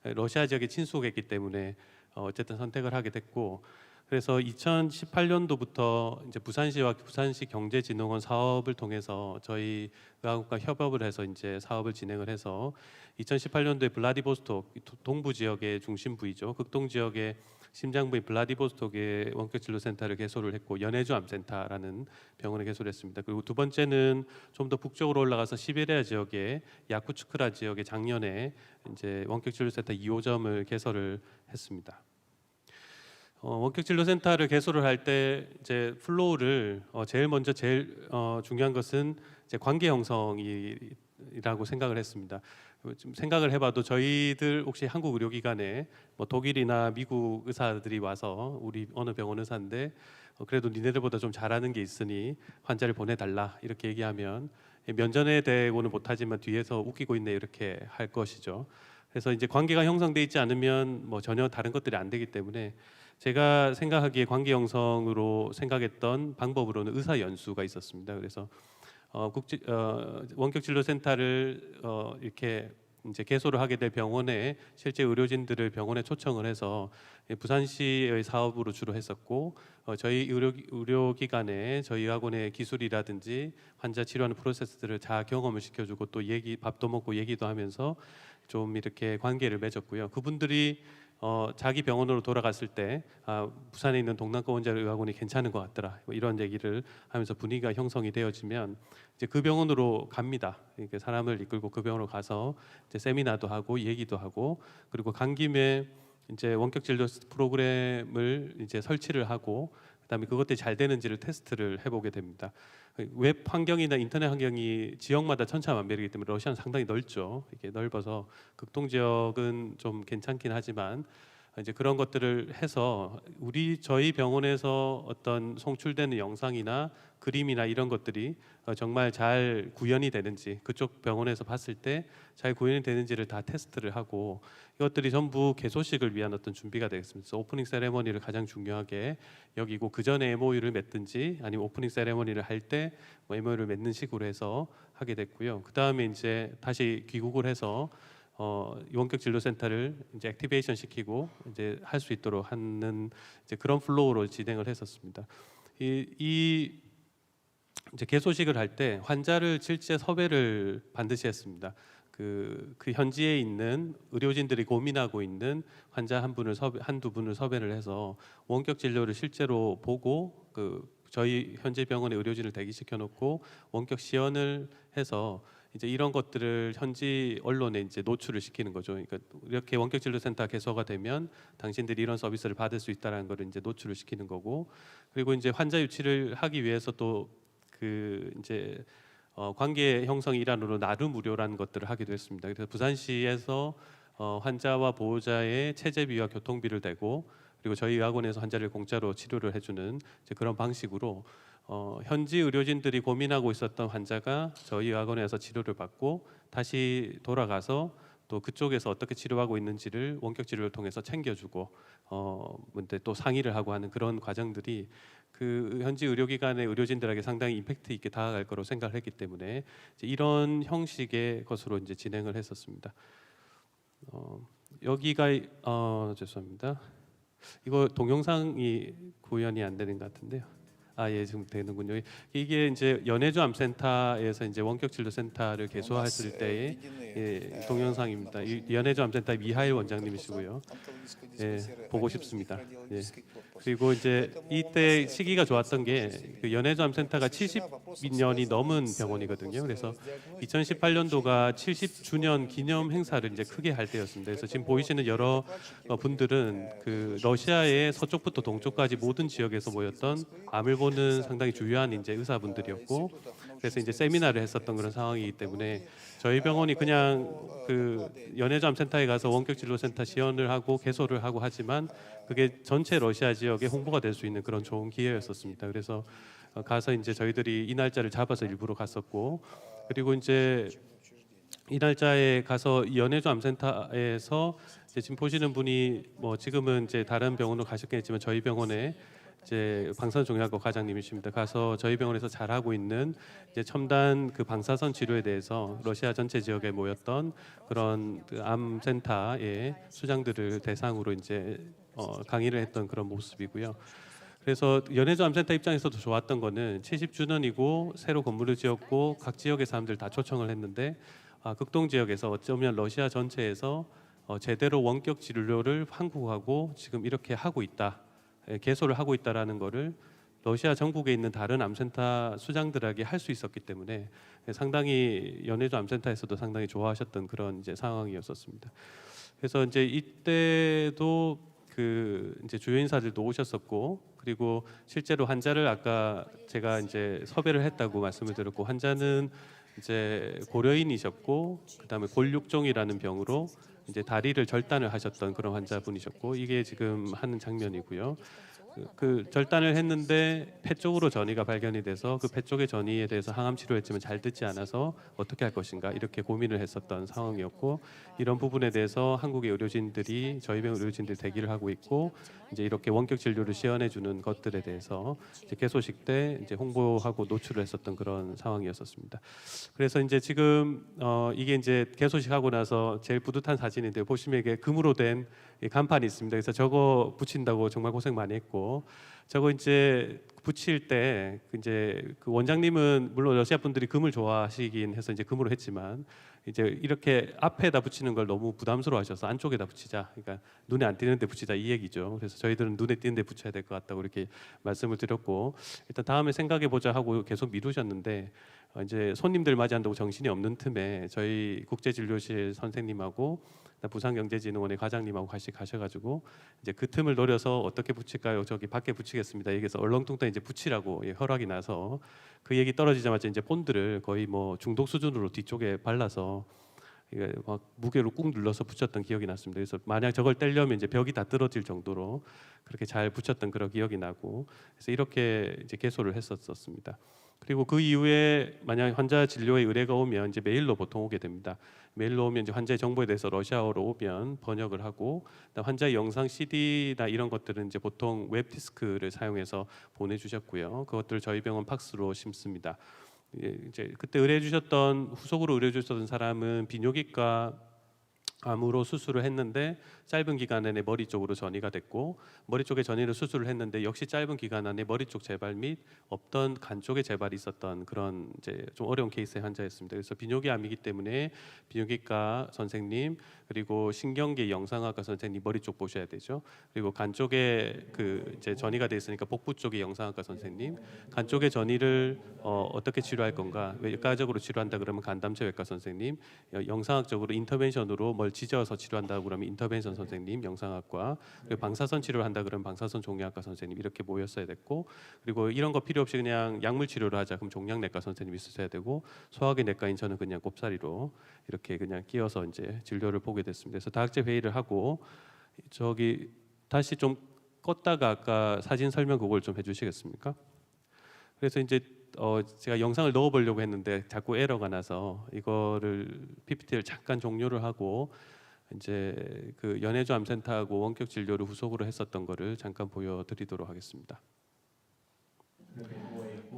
러시아 지역에 친숙했기 때문에 어쨌든 선택을 하게 됐고, 그래서 2018년도부터 이제 부산시와 부산시 경제진흥원 사업을 통해서 저희 의학과 협업을 해서 이제 사업을 진행을 해서 2018년도에 블라디보스톡 동부 지역의 중심부이죠. 극동 지역의 심장부인 블라디보스톡에 원격진료센터를 개소를 했고, 연해주 암센터라는 병원을 개소를 했습니다. 그리고 두 번째는 좀 더 북쪽으로 올라가서 시베리아 지역의 야쿠츠크라 지역에 작년에 이제 원격진료센터 2호점을 개설을 했습니다. 원격진료센터를 개소를 할 때 이제 플로우를 제일 중요한 것은 이제 관계 형성이라고 생각을 했습니다. 좀 생각을 해봐도 저희들 혹시 한국 의료기관에 뭐 독일이나 미국 의사들이 와서 우리 어느 병원 의사인데 그래도 니네들보다 좀 잘하는 게 있으니 환자를 보내달라 이렇게 얘기하면 면전에 대고는 못하지만 뒤에서 웃기고 있네 이렇게 할 것이죠. 그래서 이제 관계가 형성돼 있지 않으면 뭐 전혀 다른 것들이 안 되기 때문에 제가 생각하기에 관계 형성으로 생각했던 방법으로는 의사 연수가 있었습니다. 그래서 원격진료센터를 이렇게 이제 개소를 하게 될 병원에 실제 의료진들을 병원에 초청을 해서 부산시의 사업으로 주로 했었고, 저희 의료기관에 저희 의학원의 기술이라든지 환자 치료하는 프로세스들을 다 경험을 시켜주고 또 밥도 먹고 얘기도 하면서 좀 이렇게 관계를 맺었고요. 그분들이 자기 병원으로 돌아갔을 때 부산에 있는 동남권 원자의학원이 괜찮은 것 같더라, 뭐 이런 얘기를 하면서 분위기가 형성이 되어지면 이제 그 병원으로 갑니다. 이렇게 사람을 이끌고 그 병원으로 가서 이제 세미나도 하고 얘기도 하고, 그리고 간 김에 이제 원격 진료 프로그램을 이제 설치를 하고 그다음에 그것들이 잘 되는지를 테스트를 해보게 됩니다. 웹 환경이나 인터넷 환경이 지역마다 천차만별이기 때문에 러시아는 상당히 넓죠. 이게 넓어서 극동 지역은 좀 괜찮긴 하지만 이제 그런 것들을 해서 저희 병원에서 어떤 송출되는 영상이나 그림이나 이런 것들이 정말 잘 구현이 되는지, 그쪽 병원에서 봤을 때 잘 구현이 되는지를 다 테스트를 하고, 이것들이 전부 개소식을 위한 어떤 준비가 되겠습니다. 그래서 오프닝 세레머니를 가장 중요하게 여기고, 그 전에 MOU를 맺든지 아니면 오프닝 세레머니를 할 때 뭐 MOU를 맺는 식으로 해서 하게 됐고요. 그 다음에 이제 다시 귀국을 해서 원격 진료센터를 이제 액티베이션 시키고 이제 할 수 있도록 하는 이제 그런 플로우로 진행을 했었습니다. 이 이제 개소식을 할 때 환자를 실제 섭외를 반드시 했습니다. 그 현지에 있는 의료진들이 고민하고 있는 환자 한두 분을 섭외를 해서 원격 진료를 실제로 보고 저희 현재 병원의 의료진을 대기시켜 놓고 원격 시연을 해서 이제 이런 것들을 현지 언론에 이제 노출을 시키는 거죠. 그러니까 이렇게 원격 진료센터 개소가 되면 당신들이 이런 서비스를 받을 수 있다라는 것을 이제 노출을 시키는 거고, 그리고 이제 환자 유치를 하기 위해서 또 이제 관계 형성 일환으로 나름 무료라는 것들을 하기도 했습니다. 그래서 부산시에서 환자와 보호자의 체재비와 교통비를 대고, 그리고 저희 의학원에서 환자를 공짜로 치료를 해주는 이제 그런 방식으로 현지 의료진들이 고민하고 있었던 환자가 저희 의학원에서 치료를 받고 다시 돌아가서 또 그쪽에서 어떻게 치료하고 있는지를 원격 치료를 통해서 챙겨주고 근데 또 상의를 하고 하는 그런 과정들이 그 현지 의료기관의 의료진들에게 상당히 임팩트 있게 다가갈 거로 생각을 했기 때문에 이제 이런 형식의 것으로 이제 진행을 했었습니다. 여기가 죄송합니다. 이거 동영상이 구현이 안 되는 것 같은데요. 예, 지금 되는군요. 이게 이제 연해주 암센터에서 이제 원격 진료 센터를 개소했을 때의 동영상입니다. 연해주 암센터의 미하일 원장님이시고요. 보고 싶습니다. 그리고 이제 이때 시기가 좋았던 게 그 연해주 암센터가 70년이 넘은 병원이거든요. 그래서 2018년도가 70주년 기념 행사를 이제 크게 할 때였습니다. 그래서 지금 보이시는 여러 분들은 그 러시아의 서쪽부터 동쪽까지 모든 지역에서 모였던 암을 보는 상당히 주요한 이제 의사분들이었고, 그래서 이제 세미나를 했었던 그런 상황이기 때문에 저희 병원이 그냥 그 연해주 암센터에 가서 원격 진료센터 시연을 하고 개소를 하고 하지만 그게 전체 러시아 지역에 홍보가 될 수 있는 그런 좋은 기회였었습니다. 그래서 가서 이제 저희들이 이 날짜를 잡아서 일부러 갔었고, 그리고 이제 이 날짜에 가서 연해주 암센터에서 이제 지금 보시는 분이 뭐 지금은 이제 다른 병원으로 가셨겠지만 저희 병원에 이제 방사선종양학과 과장님이십니다. 가서 저희 병원에서 잘하고 있는 이제 첨단 그 방사선 치료에 대해서 러시아 전체 지역에 모였던 그런 그 암센터의 수장들을 대상으로 이제 강의를 했던 그런 모습이고요. 그래서 연해조 암센터 입장에서도 좋았던 거는 70주년이고 새로 건물을 지었고 각 지역의 사람들 다 초청을 했는데 극동 지역에서 어쩌면 러시아 전체에서 제대로 원격 진료를 한국하고 지금 이렇게 하고 있다, 개소를 하고 있다라는 거를 러시아 전국에 있는 다른 암센터 수장들에게 할 수 있었기 때문에 상당히 연해조 암센터에서도 상당히 좋아하셨던 그런 이제 상황이었었습니다. 그래서 이제 이때도 그 이제 주요 인사들도 오셨었고, 그리고 실제로 환자를 아까 제가 이제 섭외를 했다고 말씀을 드렸고, 환자는 이제 고려인이셨고 그다음에 골육종이라는 병으로 이제 다리를 절단을 하셨던 그런 환자분이셨고, 이게 지금 하는 장면이고요. 그 절단을 했는데 폐 쪽으로 전이가 발견이 돼서 그 폐 쪽의 전이에 대해서 항암 치료했지만 잘 듣지 않아서 어떻게 할 것인가 이렇게 고민을 했었던 상황이었고, 이런 부분에 대해서 한국의 의료진들이 저희 병 의료진들이 대기를 하고 있고, 이제 이렇게 원격 진료를 시연해 주는 것들에 대해서 이제 개소식 때 이제 홍보하고 노출을 했었던 그런 상황이었었습니다. 그래서 이제 지금 이게 이제 개소식 하고 나서 제일 뿌듯한 사진인데, 보시면 이게 금으로 된 이 간판이 있습니다. 그래서 저거 붙인다고 정말 고생 많이 했고, 저거 이제 붙일 때 이제 그 원장님은 물론 러시아 분들이 금을 좋아하시긴 해서 이제 금으로 했지만, 이제 이렇게 앞에다 붙이는 걸 너무 부담스러워하셔서 안쪽에다 붙이자, 그러니까 눈에 안 띄는 데 붙이자 이 얘기죠. 그래서 저희들은 눈에 띄는 데 붙여야 될 것 같다고 이렇게 말씀을 드렸고, 일단 다음에 생각해 보자 하고 계속 미루셨는데 이제 손님들 맞이한다고 정신이 없는 틈에 저희 국제진료실 선생님하고 부산경제진흥원의 과장님하고 같이 가셔가지고 이제 그 틈을 노려서 어떻게 붙일까요? 저기 밖에 붙이겠습니다. 얘기해서 얼렁뚱땅 이제 붙이라고 허락이 나서, 그 얘기 떨어지자마자 이제 본드를 거의 뭐 중독 수준으로 뒤쪽에 발라서 이게 막 무게로 꾹 눌러서 붙였던 기억이 났습니다. 그래서 만약 저걸 떼려면 이제 벽이 다 떨어질 정도로 그렇게 잘 붙였던 그런 기억이 나고, 그래서 이렇게 이제 개소를 했었습니다. 그리고 그 이후에 만약 환자 진료에 의뢰가 오면 이제 메일로 보통 오게 됩니다. 메일로 오면 이제 환자의 정보에 대해서 러시아어로 오면 번역을 하고, 환자의 영상 CD나 이런 것들은 이제 보통 웹디스크를 사용해서 보내주셨고요. 그것들을 저희 병원 팍스로 심습니다. 이제 그때 의뢰해 주셨던, 후속으로 의뢰해 주셨던 사람은 비뇨기과 암으로 수술을 했는데 짧은 기간 안에 머리 쪽으로 전이가 됐고, 머리 쪽에 전이를 수술을 했는데 역시 짧은 기간 안에 머리 쪽 재발 및 없던 간 쪽에 재발이 있었던 그런 이제 좀 어려운 케이스의 환자였습니다. 그래서 비뇨기 암이기 때문에 비뇨기과 선생님, 그리고 신경계 영상학과 선생님 머리 쪽 보셔야 되죠. 그리고 간 쪽에 그 이제 전이가 돼 있으니까 복부 쪽의 영상학과 선생님, 간 쪽의 전이를 어떻게 치료할 건가, 외과적으로 치료한다 그러면 간담체 외과 선생님, 영상학적으로 인터벤션으로 뭘 지져서 치료한다 그러면 인터벤션 선생님 영상학과, 그리고 방사선 치료를 한다 그러면 방사선 종양학과 선생님, 이렇게 모였어야 됐고, 그리고 이런 거 필요 없이 그냥 약물 치료를 하자 그럼 종양내과 선생님이 있으셔야 되고, 소화기 내과인 저는 그냥 곱사리로 이렇게 그냥 끼워서 이제 진료를 보게 됐습니다. 그래서 다학제 회의를 하고, 저기 다시 좀 껐다가 아까 사진 설명 그걸 좀 해주시겠습니까? 그래서 이제 제가 영상을 넣어보려고 했는데 자꾸 에러가 나서 이거를 PPT를 잠깐 종료를 하고, 이제 그 연해조 암센터하고 원격 진료를 후속으로 했었던 거를 잠깐 보여드리도록 하겠습니다.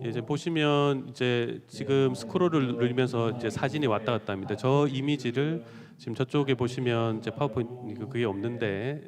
이제 보시면 이제 지금 스크롤을 누르면서 이제 사진이 왔다 갔다 합니다. 저 이미지를 지금 저쪽에 보시면 이제 파워포인트 그게 없는데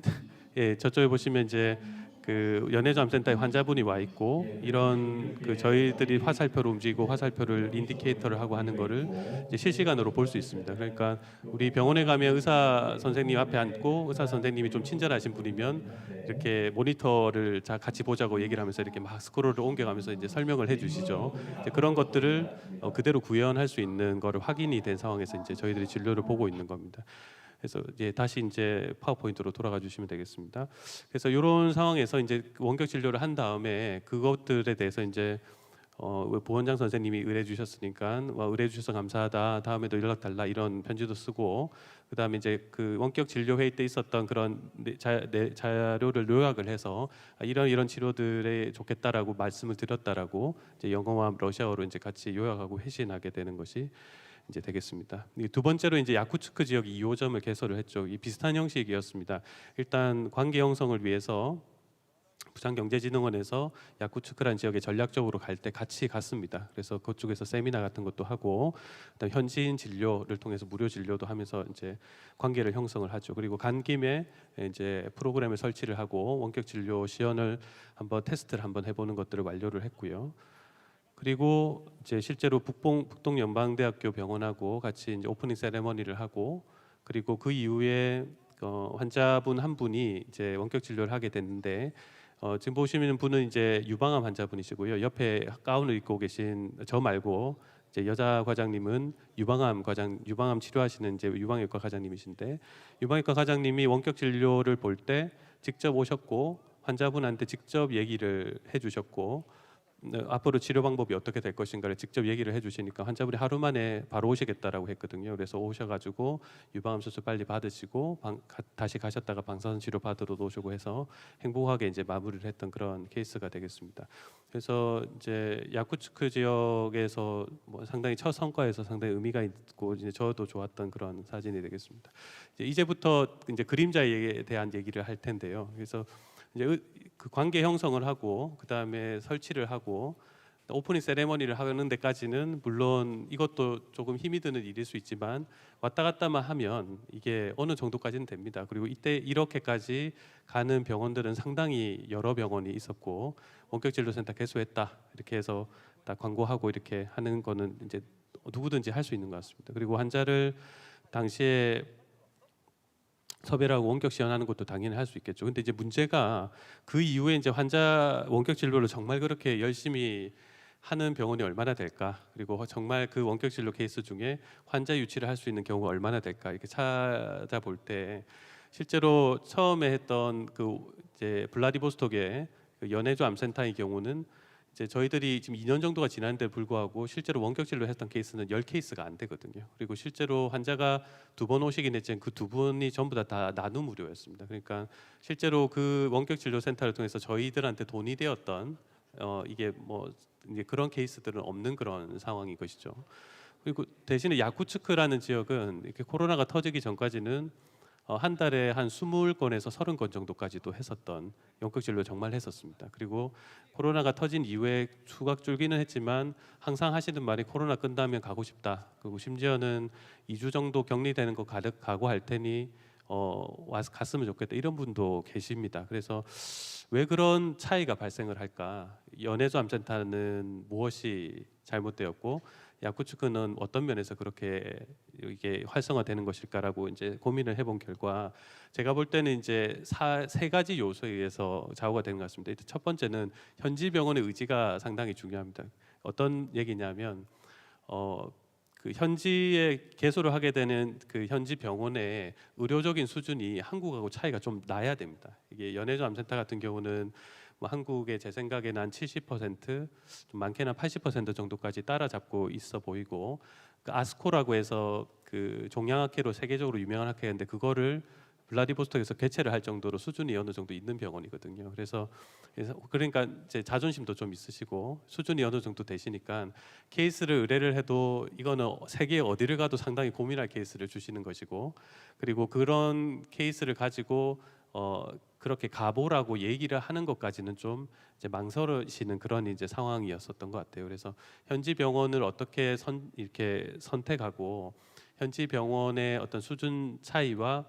예, 저쪽에 보시면 이제 그 연해조 암센터에 환자분이 와 있고, 이런 그 저희들이 화살표로 움직이고 화살표를 인디케이터를 하고 하는 거를 이제 실시간으로 볼 수 있습니다. 그러니까 우리 병원에 가면 의사 선생님 앞에 앉고 의사 선생님이 좀 친절하신 분이면 이렇게 모니터를 같이 보자고 얘기를 하면서 이렇게 막 스크롤을 옮겨가면서 이제 설명을 해주시죠. 이제 그런 것들을 그대로 구현할 수 있는 거를 확인이 된 상황에서 이제 저희들이 진료를 보고 있는 겁니다. 그래서 이제 다시 이제 파워포인트로 돌아가 주시면 되겠습니다. 그래서 이런 상황에서 이제 원격 진료를 한 다음에 그것들에 대해서 이제 보원장 선생님이 의뢰 주셨으니까 의뢰 주셔서 감사하다, 다음에도 연락 달라, 이런 편지도 쓰고, 그다음에 이제 그 원격 진료 회의 때 있었던 그런 자료를 요약을 해서 이런 치료들에 좋겠다라고 말씀을 드렸다라고 이제 영어와 러시아어로 이제 같이 요약하고 회신하게 되는 것이 이제 되겠습니다. 두 번째로 이제 야쿠츠크 지역 2호점을 개설을 했죠. 이 비슷한 형식이었습니다. 일단 관계 형성을 위해서 부산경제진흥원에서 야쿠츠크라는 지역에 전략적으로 갈 때 같이 갔습니다. 그래서 그쪽에서 세미나 같은 것도 하고, 그다음 현지인 진료를 통해서 무료 진료도 하면서 이제 관계를 형성을 하죠. 그리고 간 김에 이제 프로그램을 설치를 하고 원격 진료 시연을 한번 테스트를 한번 해보는 것들을 완료를 했고요. 그리고 이제 실제로 북동 연방대학교 병원하고 같이 이제 오프닝 세레머니를 하고, 그리고 그 이후에 환자분 한 분이 이제 원격 진료를 하게 됐는데, 지금 보시는 분은 이제 유방암 환자분이시고요. 옆에 가운을 입고 계신 저 말고 이제 여자 과장님은 유방암 치료하시는 이제 유방외과 과장님이신데, 유방외과 과장님이 원격 진료를 볼 때 직접 오셨고 환자분한테 직접 얘기를 해주셨고, 앞으로 치료 방법이 어떻게 될 것인가를 직접 얘기를 해주시니까 환자분이 하루 만에 바로 오시겠다라고 했거든요. 그래서 오셔가지고 유방암 수술 빨리 받으시고 다시 가셨다가 방사선 치료 받으러 오시고 해서 행복하게 이제 마무리를 했던 그런 케이스가 되겠습니다. 그래서 이제 야쿠츠크 지역에서 뭐 상당히 첫 성과에서 상당히 의미가 있고 이제 저도 좋았던 그런 사진이 되겠습니다. 이제부터 이제 그림자에 대한 얘기를 할 텐데요. 그래서 이제 그 관계 형성을 하고 그 다음에 설치를 하고 오프닝 세레머니를 하는 데까지는 물론 이것도 조금 힘이 드는 일일 수 있지만 왔다 갔다만 하면 이게 어느 정도까지는 됩니다. 그리고 이때 이렇게까지 가는 병원들은 상당히 여러 병원이 있었고 원격진료센터 개소했다 이렇게 해서 다 광고하고 이렇게 하는 거는 이제 누구든지 할 수 있는 것 같습니다. 그리고 환자를 당시에 섭외를 하고 원격 시연하는 것도 당연히 할 수 있겠죠. 근데 이제 문제가 그 이후에 이제 환자 원격 진료를 정말 그렇게 열심히 하는 병원이 얼마나 될까? 그리고 정말 그 원격 진료 케이스 중에 환자 유치를 할 수 있는 경우가 얼마나 될까? 이렇게 찾아볼 때 실제로 처음에 했던 그 이제 블라디보스톡의 그 연해조 암센터의 경우는 이제 저희들이 지금 2년 정도가 지났는데 불구하고 실제로 원격 진료했던 케이스는 10케이스가 안 되거든요. 그리고 실제로 환자가 2번 오시긴 했지만 그 2분이 전부 다 나눔 의료였습니다. 그러니까 실제로 그 원격 진료 센터를 통해서 저희들한테 돈이 되었던 이게 뭐 이제 그런 케이스들은 없는 그런 상황인 것이죠. 그리고 대신에 야쿠츠크라는 지역은 이렇게 코로나가 터지기 전까지는 한 달에 한 20건에서 30건 정도까지도 했었던 원격 진료 정말 했었습니다. 그리고 코로나가 터진 이후에 수가 줄기는 했지만 항상 하시는 말이 코로나 끝나면 가고 싶다. 그리고 심지어는 2주 정도 격리되는 거 각오할 테니 와서 갔으면 좋겠다. 이런 분도 계십니다. 그래서 왜 그런 차이가 발생을 할까? 연해조 암센터는 무엇이 잘못되었고 야쿠츠크는 어떤 면에서 그렇게 이게 활성화되는 것일까라고 이제 고민을 해본 결과 제가 볼 때는 이제 세 가지 요소에 의해서 좌우가 되는 것 같습니다. 첫 번째는 현지 병원의 의지가 상당히 중요합니다. 어떤 얘기냐면 그 현지에 개소를 하게 되는 그 현지 병원의 의료적인 수준이 한국하고 차이가 좀 나야 됩니다. 이게 연해조 암센터 같은 경우는 뭐 한국의 제 생각에는 한 70%, 좀 많게는 80% 정도까지 따라잡고 있어 보이고 그 아스코라고 해서 그 종양학회로 세계적으로 유명한 학회인데 그거를 블라디보스톡에서 개최를 할 정도로 수준이 어느 정도 있는 병원이거든요. 그래서 그러니까 이제 자존심도 좀 있으시고 수준이 어느 정도 되시니까 케이스를 의뢰를 해도 이거는 세계 어디를 가도 상당히 고민할 케이스를 주시는 것이고 그리고 그런 케이스를 가지고 그렇게 가보라고 얘기를 하는 것까지는 좀 이제 망설이시는 그런 이제 상황이었었던 것 같아요. 그래서 현지 병원을 어떻게 이렇게 선택하고 현지 병원의 어떤 수준 차이와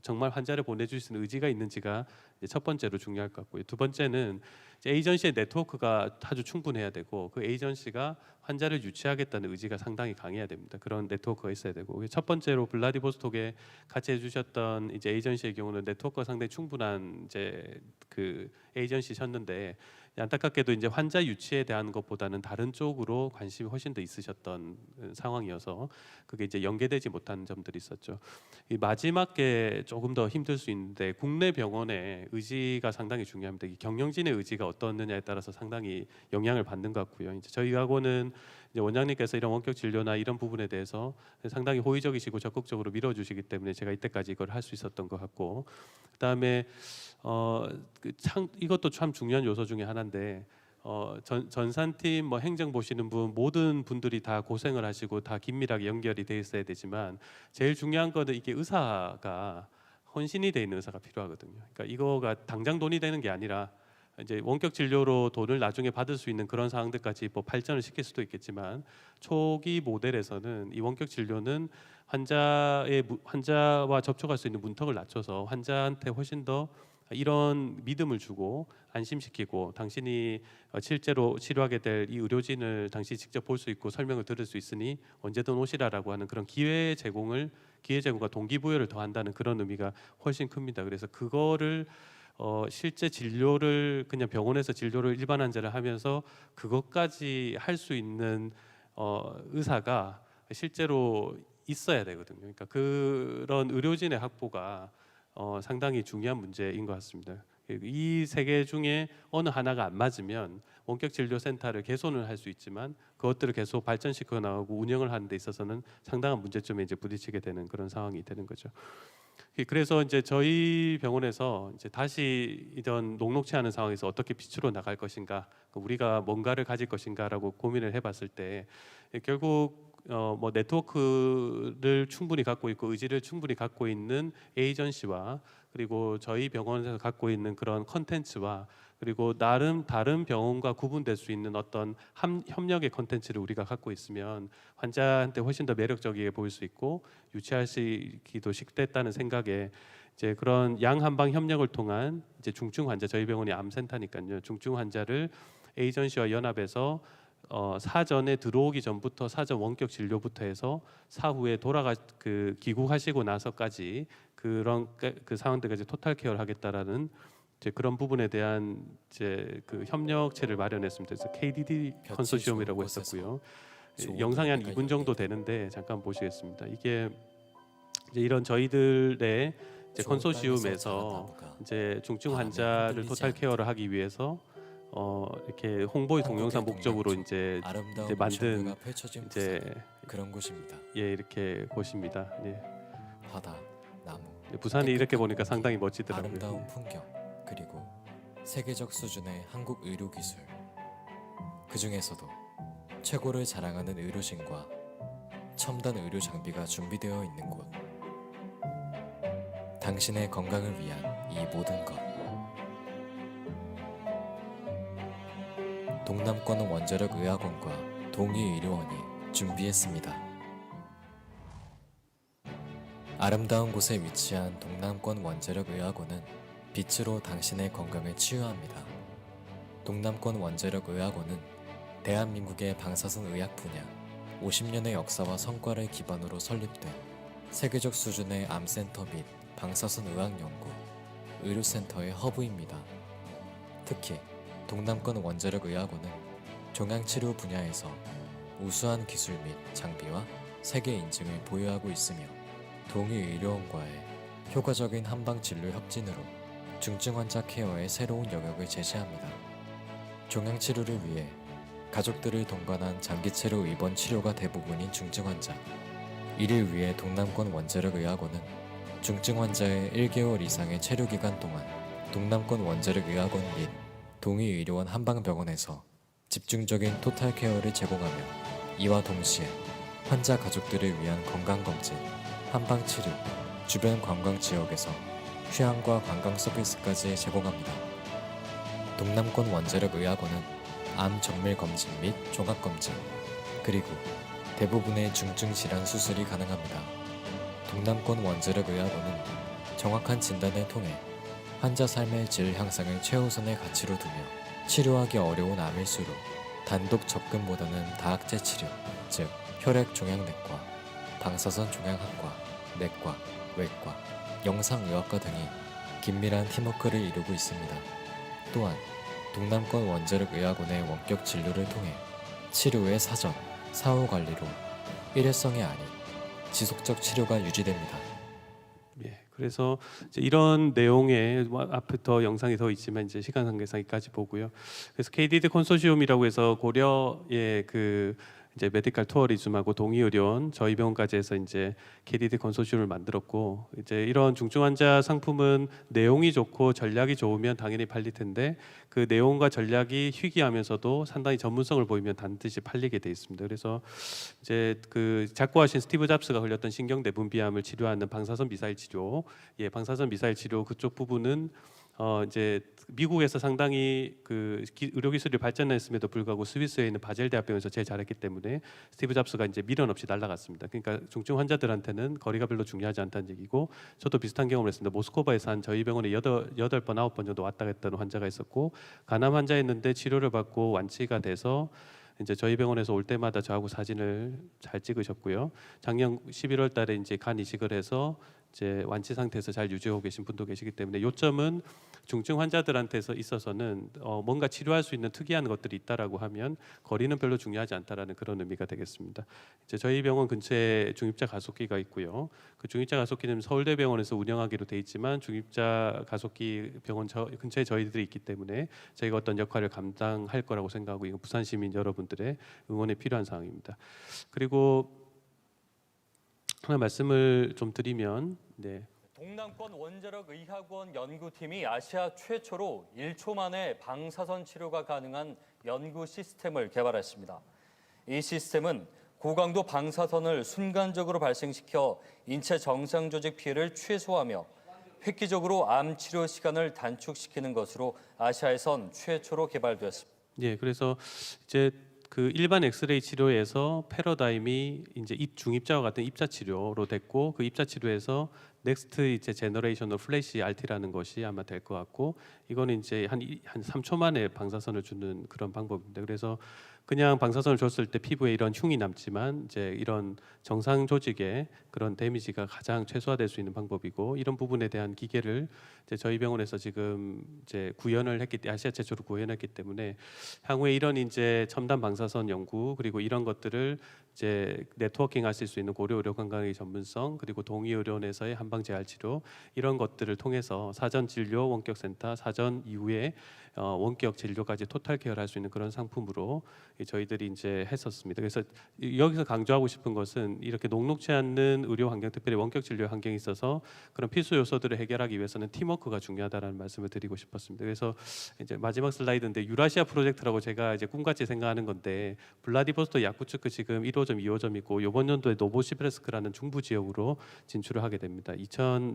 정말 환자를 보내줄 수 있는 의지가 있는지가 첫 번째로 중요할 것 같고요. 두 번째는 이제 에이전시의 네트워크가 아주 충분해야 되고 그 에이전시가 환자를 유치하겠다는 의지가 상당히 강해야 됩니다. 그런 네트워크가 있어야 되고 첫 번째로 블라디보스톡에 같이 해주셨던 이제 에이전시의 경우는 네트워크가 상당히 충분한 이제 그 에이전시셨는데 안타깝게도 이제 환자 유치에 대한 것보다는 다른 쪽으로 관심이 훨씬 더 있으셨던 상황이어서 그게 이제 연계되지 못한 점들이 있었죠. 이 마지막 게 조금 더 힘들 수 있는데 국내 병원의 의지가 상당히 중요합니다. 이 경영진의 의지가 어떻느냐에 따라서 상당히 영향을 받는 것 같고요. 이제 저희 학원은 이제 원장님께서 이런 원격 진료나 이런 부분에 대해서 상당히 호의적이시고 적극적으로 밀어주시기 때문에 제가 이때까지 이걸 할 수 있었던 것 같고 그다음에 이것도 참 중요한 요소 중에 하나인데 전산팀 뭐 행정 보시는 분 모든 분들이 다 고생을 하시고 다 긴밀하게 연결이 돼 있어야 되지만 제일 중요한 거는 이게 의사가 헌신이 돼 있는 의사가 필요하거든요. 그러니까 이거가 당장 돈이 되는 게 아니라 이제 원격 진료로 돈을 나중에 받을 수 있는 그런 상황들까지 뭐 발전을 시킬 수도 있겠지만 초기 모델에서는 이 원격 진료는 환자와 접촉할 수 있는 문턱을 낮춰서 환자한테 훨씬 더 이런 믿음을 주고 안심시키고 당신이 실제로 치료하게 될 이 의료진을 당신이 직접 볼 수 있고 설명을 들을 수 있으니 언제든 오시라라고 하는 그런 기회 제공과 동기부여를 더한다는 그런 의미가 훨씬 큽니다. 그래서 그거를 실제 진료를 그냥 병원에서 진료를 일반 환자를 하면서 그것까지 할 수 있는 의사가 실제로 있어야 되거든요. 그러니까 그런 의료진의 확보가 상당히 중요한 문제인 것 같습니다. 이 세 개 중에 어느 하나가 안 맞으면 원격 진료 센터를 개선을 할 수 있지만 그것들을 계속 발전시켜 나가고 운영을 하는 데 있어서는 상당한 문제점에 이제 부딪히게 되는 그런 상황이 되는 거죠. 그래서 이제 저희 병원에서 이제 다시 이런 녹록치 않은 상황에서 어떻게 빛으로 나갈 것인가, 우리가 뭔가를 가질 것인가라고 고민을 해봤을 때 결국 뭐 네트워크를 충분히 갖고 있고 의지를 충분히 갖고 있는 에이전시와 그리고 저희 병원에서 갖고 있는 그런 컨텐츠와 그리고 나름 다른 병원과 구분될 수 있는 어떤 협력의 컨텐츠를 우리가 갖고 있으면 환자한테 훨씬 더 매력적이게 보일 수 있고 유치하시기도 쉽겠다는 생각에 이제 그런 양한방 협력을 통한 이제 중증 환자, 저희 병원이 암센터니까요, 중증 환자를 에이전시와 연합해서 사전에 들어오기 전부터 사전 원격 진료부터 해서 사후에 귀국하시고 나서까지 그런 그 상황들까지 토탈 케어를 하겠다라는 이제 그런 부분에 대한 이제 그 협력체를 마련했습니다. 그래서 KDD 컨소시엄이라고 했었고요. 영상이 한 2분 정도 되는데 잠깐 보시겠습니다. 이게 이제 이런 저희들의 이제 컨소시엄에서 이제 중증 환자를 토탈 케어를 하기 위해서 이렇게 홍보의 동영상 목적으로 이제 만든 이제 그런 곳입니다. 예, 이렇게 곳입니다. 예. 바다, 나무, 부산이 이렇게 보니까 상당히 멋지더라고요. 아름다운 예. 풍경, 그리고 세계적 수준의 한국 의료 기술. 그 중에서도 최고를 자랑하는 의료진과 첨단 의료 장비가 준비되어 있는 곳. 당신의 건강을 위한 이 모든 것. 동남권 원자력 의학원과 동의의료원이 준비했습니다. 아름다운 곳에 위치한 동남권 원자력 의학원은 빛으로 당신의 건강을 치유합니다. 동남권 원자력 의학원은 대한민국의 방사선 의학 분야 50년의 역사와 성과를 기반으로 설립된 세계적 수준의 암센터 및 방사선 의학 연구, 의료센터의 허브입니다. 특히 동남권 원자력 의학원은 종양치료 분야에서 우수한 기술 및 장비와 세계 인증을 보유하고 있으며 동의의료원과의 효과적인 한방 진료 혁진으로 중증 환자 케어의 새로운 영역을 제시합니다. 종양치료를 위해 가족들을 동반한 장기치료 입원 치료가 대부분인 중증 환자. 이를 위해 동남권 원자력 의학원은 중증 환자의 1개월 이상의 체류 기간 동안 동남권 원자력 의학원 및 동의의료원 한방병원에서 집중적인 토탈 케어를 제공하며 이와 동시에 환자 가족들을 위한 건강검진, 한방치료, 주변 관광 지역에서 휴양과 관광 서비스까지 제공합니다. 동남권 원자력 의학원은 암 정밀 검진 및 종합 검진, 그리고 대부분의 중증 질환 수술이 가능합니다. 동남권 원자력 의학원은 정확한 진단을 통해 환자 삶의 질 향상을 최우선의 가치로 두며 치료하기 어려운 암일수록 단독 접근보다는 다학제 치료, 즉 혈액 종양내과, 방사선 종양학과, 내과, 외과, 영상의학과 등이 긴밀한 팀워크를 이루고 있습니다. 또한 동남권 원자력 의학원의 원격 진료를 통해 치료의 사전, 사후 관리로 일회성이 아닌 지속적 치료가 유지됩니다. 예, 그래서 이제 이런 내용에 앞에 더 영상이 더 있지만 이제 시간 관계상 여기까지 보고요. 그래서 KDD 컨소시엄이라고 해서 고려의 그 이제 메디컬 투어리즘하고 동의의료원 저희 병원까지 해서 이제 KDD 컨소시엄을 만들었고, 이제 이런 중증 환자 상품은 내용이 좋고 전략이 좋으면 당연히 팔릴 텐데 그 내용과 전략이 희귀하면서도 상당히 전문성을 보이면 반드시 팔리게 돼 있습니다. 그래서 이제 그 작고하신 스티브 잡스가 걸렸던 신경내분비암을 치료하는 방사선 미사일 치료, 방사선 미사일 치료 그쪽 부분은 이제 미국에서 상당히 의료 기술이 발전했음에도 불구하고 스위스에 있는 바젤 대학병원에서 제일 잘했기 때문에 스티브 잡스가 이제 미련 없이 날아갔습니다. 그러니까 중증 환자들한테는 거리가 별로 중요하지 않다는 얘기고, 저도 비슷한 경험을 했습니다. 모스크바에서 한 저희 병원에 8번 9번 정도 왔다 갔다 하는 환자가 있었고, 간암 환자였는데 치료를 받고 완치가 돼서 이제 저희 병원에서 올 때마다 저하고 사진을 잘 찍으셨고요. 작년 11월 달에 이제 간 이식을 해서 이제 완치 상태에서 잘 유지하고 계신 분도 계시기 때문에, 요점은 중증 환자들한테서 있어서는 뭔가 치료할 수 있는 특이한 것들이 있다라고 하면 거리는 별로 중요하지 않다라는 그런 의미가 되겠습니다. 이제 저희 병원 근처에 중입자 가속기가 있고요. 그 중입자 가속기는 서울대병원에서 운영하기로 돼 있지만, 중입자 가속기 병원 근처에 저희들이 있기 때문에 저희가 어떤 역할을 감당할 거라고 생각하고, 이건 부산 시민 여러분들의 응원이 필요한 사항입니다. 그리고 하나 말씀을 좀 드리면, 동남권 원자력 의학원 연구팀이 아시아 최초로 1초 만에 방사선 치료가 가능한 연구 시스템을 개발했습니다. 이 시스템은 고강도 방사선을 순간적으로 발생시켜 인체 정상 조직 피해를 최소화하며 획기적으로 암 치료 시간을 단축시키는 것으로 아시아에선 최초로 개발되었습니다. 그래서 이제 그 일반 엑스레이 치료에서 패러다임이 이제 중입자와 같은 입자 치료로 됐고, 그 입자 치료에서 넥스트 이제 제너레이션을 플래시 RT라는 것이 아마 될 것 같고, 이거는 이제 한 3초 만에 방사선을 주는 그런 방법입니다. 그래서 그냥 방사선을 줬을 때 피부에 이런 흉이 남지만, 이제 이런 정상 조직에 그런 데미지가 가장 최소화될 수 있는 방법이고, 이런 부분에 대한 기계를 이제 저희 병원에서 지금 이제 아시아 최초로 구현했기 때문에, 향후에 이런 이제 첨단 방사선 연구, 그리고 이런 것들을 이제 네트워킹 하실 수 있는 고려 의료 건강의 전문성, 그리고 동의 의료원에서의 한방 재활 치료, 이런 것들을 통해서 사전 진료 원격 센터, 사전 이후에 원격 진료까지 토탈 케어를 할 수 있는 그런 상품으로 저희들이 이제 했었습니다. 그래서 여기서 강조하고 싶은 것은, 이렇게 녹록지 않는 의료 환경, 특별히 원격 진료 환경에 있어서 그런 필수 요소들을 해결하기 위해서는 팀워크가 중요하다는 말씀을 드리고 싶었습니다. 그래서 이제 마지막 슬라이드인데, 유라시아 프로젝트라고 제가 이제 꿈같이 생각하는 건데, 블라디보스토크 야쿠츠크 지금 1호점, 2호점 있고, 이번 연도에 노보시베르스크라는 중부 지역으로 진출을 하게 됩니다.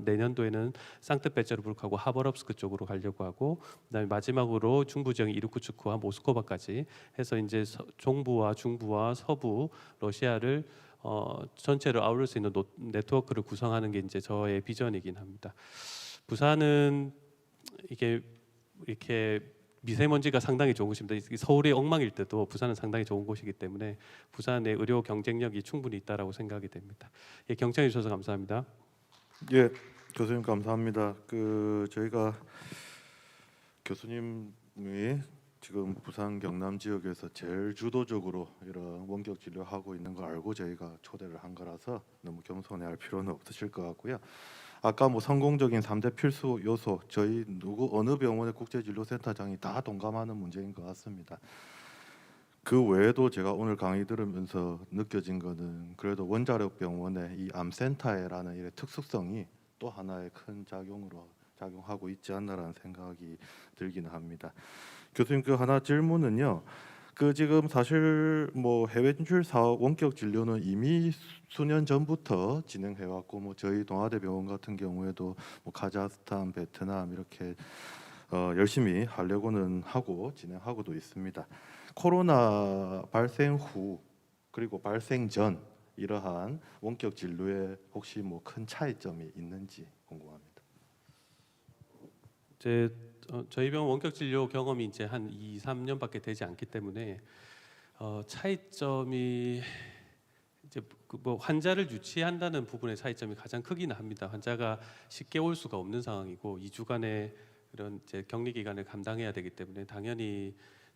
내년도에는 상트페테르부르크하고 하버럽스크 쪽으로 가려고 하고, 그다음에 마지막으로 중부 지역 이르쿠츠크와 모스크바까지 해서 이제中부와 중부와 서부 러시아를 전체를 아우를 수 있는 네트워크를 구성하는 게 이제 저의 비전이긴 합니다. 부산은 이렇게 미세먼지가 상당히 좋은 곳입니다. 서울이 엉망일 때도 부산은 상당히 좋은 곳이기 때문에 부산의 의료 경쟁력이 충분히 있다라고 생각이 됩니다. 경청해 주셔서 감사합니다. 교수님 감사합니다. 저희가 교수님이 지금 부산 경남 지역에서 제일 주도적으로 이런 원격 진료하고 있는 거 알고 저희가 초대를 한 거라서 너무 겸손해할 필요는 없으실 것 같고요. 아까 성공적인 3대 필수 요소, 저희 어느 병원의 국제진료센터장이 다 동감하는 문제인 것 같습니다. 그 외에도 제가 오늘 강의 들으면서 느껴진 거는, 그래도 원자력 병원의 이 암센터라는 이런 특수성이 또 하나의 큰 작용하고 있지 않나라는 생각이 들기는 합니다. 교수님, 하나 질문은요. 지금 사실 해외 진출 사업 원격 진료는 이미 수년 전부터 진행해 왔고, 저희 동아대병원 같은 경우에도 카자흐스탄, 베트남 이렇게 열심히 하려고는 하고 진행하고도 있습니다. 코로나 발생 후 그리고 발생 전 이러한 원격 진료에 혹시 큰 차이점이 있는지 궁금합니다. 저희 병원 원격 진료 경험이 이제 한 2-3년밖에 되지 않기 때문에 차이점이 이제 환자를 유치한다는 부분의 차이점이 가장 크기는 합니다. 환자가 쉽게 올 수가 없는 상황이고 2주간의 이런 이제 격리 기간을 감당해야 되기 때문에 당연히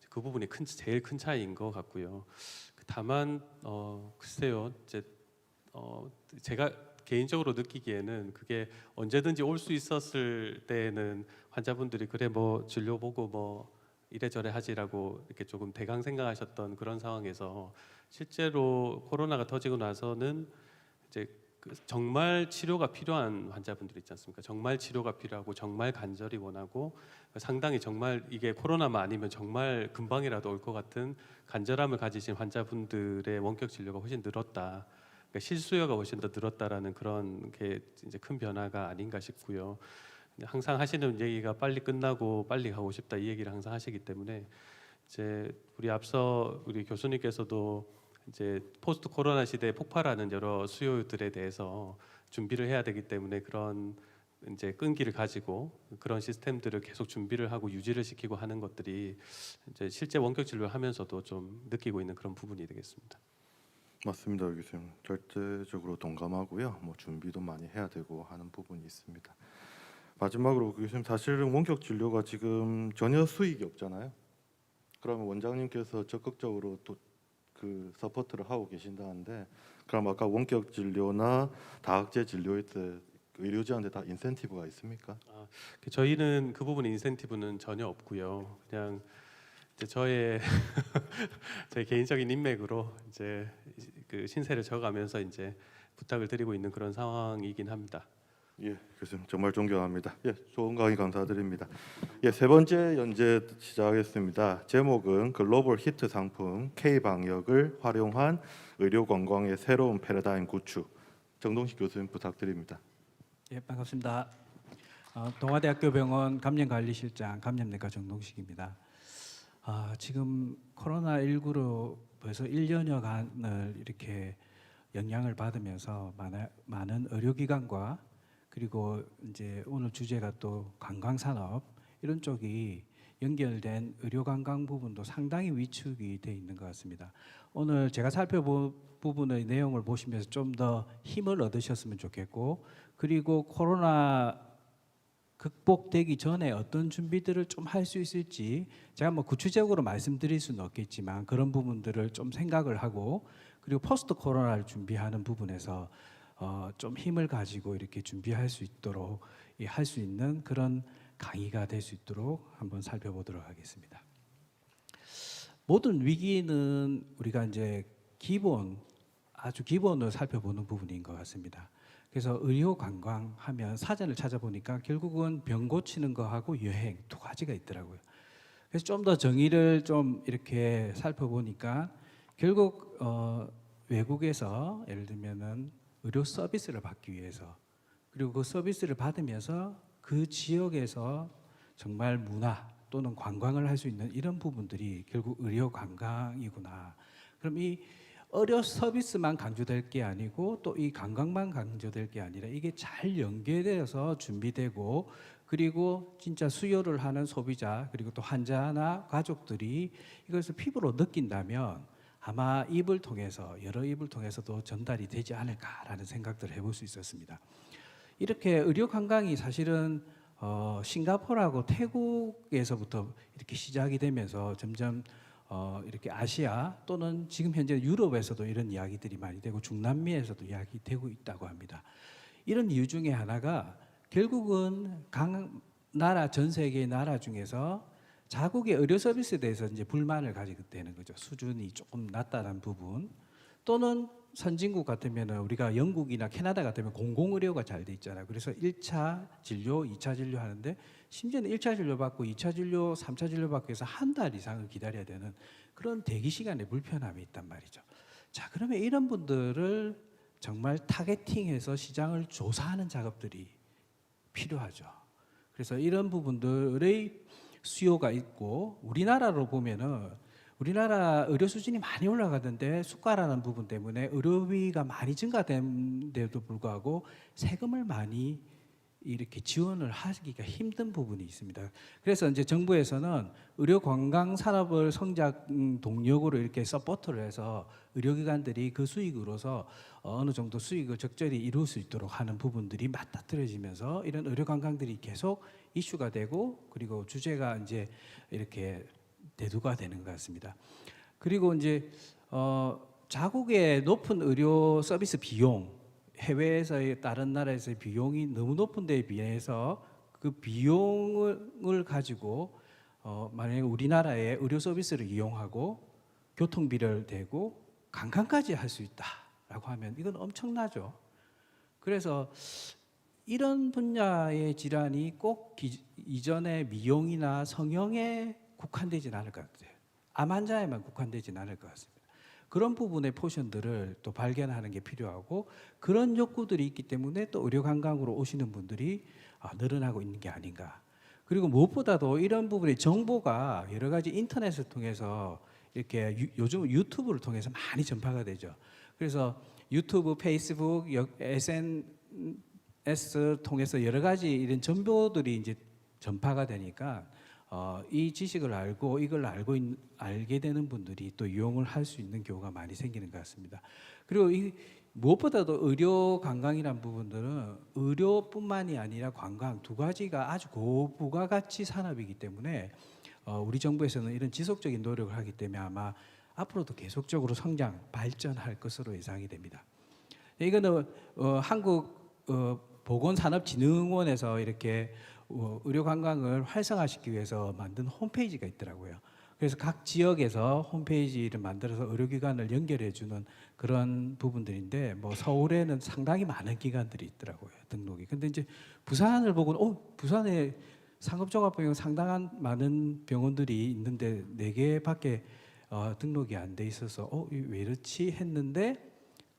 그 부분이 제일 큰 차이인 것 같고요. 다만 글쎄요, 제가 개인적으로 느끼기에는 그게 언제든지 올 수 있었을 때는 환자분들이 그래 진료 보고 이래저래 하지라고 이렇게 조금 대강 생각하셨던 그런 상황에서, 실제로 코로나가 터지고 나서는 이제 정말 치료가 필요한 환자분들 있지 않습니까? 정말 치료가 필요하고 정말 간절히 원하고, 상당히 정말 이게 코로나만 아니면 정말 금방이라도 올 것 같은 간절함을 가지신 환자분들의 원격 진료가 훨씬 늘었다. 실수요가 훨씬 더 늘었다라는 그런 게 이제 큰 변화가 아닌가 싶고요. 항상 하시는 얘기가 빨리 끝나고 빨리 가고 싶다 이 얘기를 항상 하시기 때문에 이제 우리 앞서 우리 교수님께서도 이제 포스트 코로나 시대에 폭발하는 여러 수요들에 대해서 준비를 해야 되기 때문에 그런 이제 끈기를 가지고 그런 시스템들을 계속 준비를 하고 유지를 시키고 하는 것들이 이제 실제 원격 진료를 하면서도 좀 느끼고 있는 그런 부분이 되겠습니다. 맞습니다, 교수님. 절대적으로 동감하고요. 뭐 준비도 많이 해야 되고 하는 부분이 있습니다. 마지막으로 교수님, 사실은 원격 진료가 지금 전혀 수익이 없잖아요. 그러면 원장님께서 적극적으로 또 그 서포트를 하고 계신다는데, 그럼 아까 원격 진료나 다학제 진료에 때 의료진한테 다 인센티브가 있습니까? 저희는 그 부분 인센티브는 전혀 없고요. 그냥 이제 저의 제 개인적인 인맥으로 이제 그 신세를 져가면서 이제 부탁을 드리고 있는 그런 상황이긴 합니다. 예, 교수님 정말 존경합니다. 예, 좋은 강의 감사드립니다. 예, 세 번째 연재 시작하겠습니다. 제목은 글로벌 히트 상품 K 방역을 활용한 의료 관광의 새로운 패러다임 구축. 정동식 교수님 부탁드립니다. 예, 반갑습니다. 동아대학교 병원 감염관리실장 감염내과 정동식입니다. 지금 코로나19로 벌써 1년여간을 이렇게 영향을 받으면서 많은 의료기관과 그리고 이제 오늘 주제가 또 관광산업 이런 쪽이 연결된 의료관광 부분도 상당히 위축이 돼 있는 것 같습니다. 오늘 제가 살펴본 부분의 내용을 보시면서 좀 더 힘을 얻으셨으면 좋겠고, 그리고 코로나 극복되기 전에 어떤 준비들을 좀 할 수 있을지 제가 뭐 구체적으로 말씀드릴 수는 없겠지만 그런 부분들을 좀 생각을 하고, 그리고 포스트 코로나를 준비하는 부분에서 좀 힘을 가지고 이렇게 준비할 수 있도록 할 수 있는 그런 강의가 될 수 있도록 한번 살펴보도록 하겠습니다. 모든 위기는 우리가 이제 아주 기본을 살펴보는 부분인 것 같습니다. 그래서 의료 관광 하면 사전을 찾아보니까 결국은 병 고치는 거하고 여행 두 가지가 있더라고요. 그래서 좀 더 정의를 좀 이렇게 살펴보니까 결국 외국에서 예를 들면은 의료 서비스를 받기 위해서, 그리고 그 서비스를 받으면서 그 지역에서 정말 문화 또는 관광을 할 수 있는 이런 부분들이 결국 의료 관광이구나. 그럼 이 의료 서비스만 강조될 게 아니고 또 이 관광만 강조될 게 아니라 이게 잘 연계되어서 준비되고, 그리고 진짜 수요를 하는 소비자 그리고 또 환자나 가족들이 이것을 피부로 느낀다면 아마 입을 통해서, 여러 입을 통해서도 전달이 되지 않을까라는 생각들을 해볼 수 있었습니다. 이렇게 의료 관광이 사실은 싱가포르하고 태국에서부터 이렇게 시작이 되면서 점점 이렇게 아시아 또는 지금 현재 유럽에서도 이런 이야기들이 많이 되고 중남미에서도 이야기되고 있다고 합니다. 이런 이유 중에 하나가 결국은 나라, 전 세계의 나라 중에서 자국의 의료 서비스에 대해서 이제 불만을 가지게 되는 거죠. 수준이 조금 낮다는 부분, 또는 선진국 같으면 우리가 영국이나 캐나다 같으면 공공의료가 잘 돼 있잖아요. 그래서 1차 진료, 2차 진료 하는데 심지어는 1차 진료 받고 2차 진료, 3차 진료 받기 위해서 한 달 이상을 기다려야 되는 그런 대기 시간의 불편함이 있단 말이죠. 자, 그러면 이런 분들을 정말 타겟팅해서 시장을 조사하는 작업들이 필요하죠. 그래서 이런 부분들의 수요가 있고, 우리나라로 보면은 우리나라 의료 수준이 많이 올라가던데 수가라는 부분 때문에 의료비가 많이 증가된데도 불구하고 세금을 많이 이렇게 지원을 하기가 힘든 부분이 있습니다. 그래서 이제 정부에서는 의료 관광 산업을 성장 동력으로 이렇게 서포트를 해서 의료기관들이 그 수익으로서 어느 정도 수익을 적절히 이룰 수 있도록 하는 부분들이 맞닥뜨려지면서 이런 의료 관광들이 계속 이슈가 되고, 그리고 주제가 이제 이렇게 대두가 되는 것 같습니다. 그리고 이제 자국의 높은 의료 서비스 비용, 해외에서의 다른 나라에서의 비용이 너무 높은 데에 비해서 그 비용을 가지고 만약에 우리나라의 의료 서비스를 이용하고 교통비를 대고 관광까지 할 수 있다라고 하면 이건 엄청나죠. 그래서 이런 분야의 질환이 꼭 이전의 미용이나 성형에 국한되진 않을 것 같아요. 암 환자에만 국한되진 않을 것 같습니다. 그런 부분의 포션들을 또 발견하는 게 필요하고, 그런 욕구들이 있기 때문에 또 의료 관광으로 오시는 분들이 늘어나고 있는 게 아닌가. 그리고 무엇보다도 이런 부분의 정보가 여러 가지 인터넷을 통해서 이렇게 요즘 유튜브를 통해서 많이 전파가 되죠. 그래서 유튜브, 페이스북, SNS 통해서 여러 가지 이런 정보들이 이제 전파가 되니까 이 지식을 알고 이걸 알게 되는 분들이 또 이용을 할 수 있는 경우가 많이 생기는 것 같습니다. 그리고 무엇보다도 의료 관광이란 부분들은 의료뿐만이 아니라 관광 두 가지가 아주 고부가가치 산업이기 때문에 우리 정부에서는 이런 지속적인 노력을 하기 때문에 아마 앞으로도 계속적으로 성장, 발전할 것으로 예상이 됩니다. 이거는 한국 보건산업진흥원에서 이렇게 의료 관광을 활성화시키기 위해서 만든 홈페이지가 있더라고요. 그래서 각 지역에서 홈페이지를 만들어서 의료기관을 연결해주는 그런 부분들인데, 뭐 서울에는 상당히 많은 기관들이 있더라고요, 등록이. 근데 이제 부산을 보고는 부산에 상급종합병원 상당한 많은 병원들이 있는데 4개밖에 등록이 안 돼 있어서 왜 이렇지 했는데,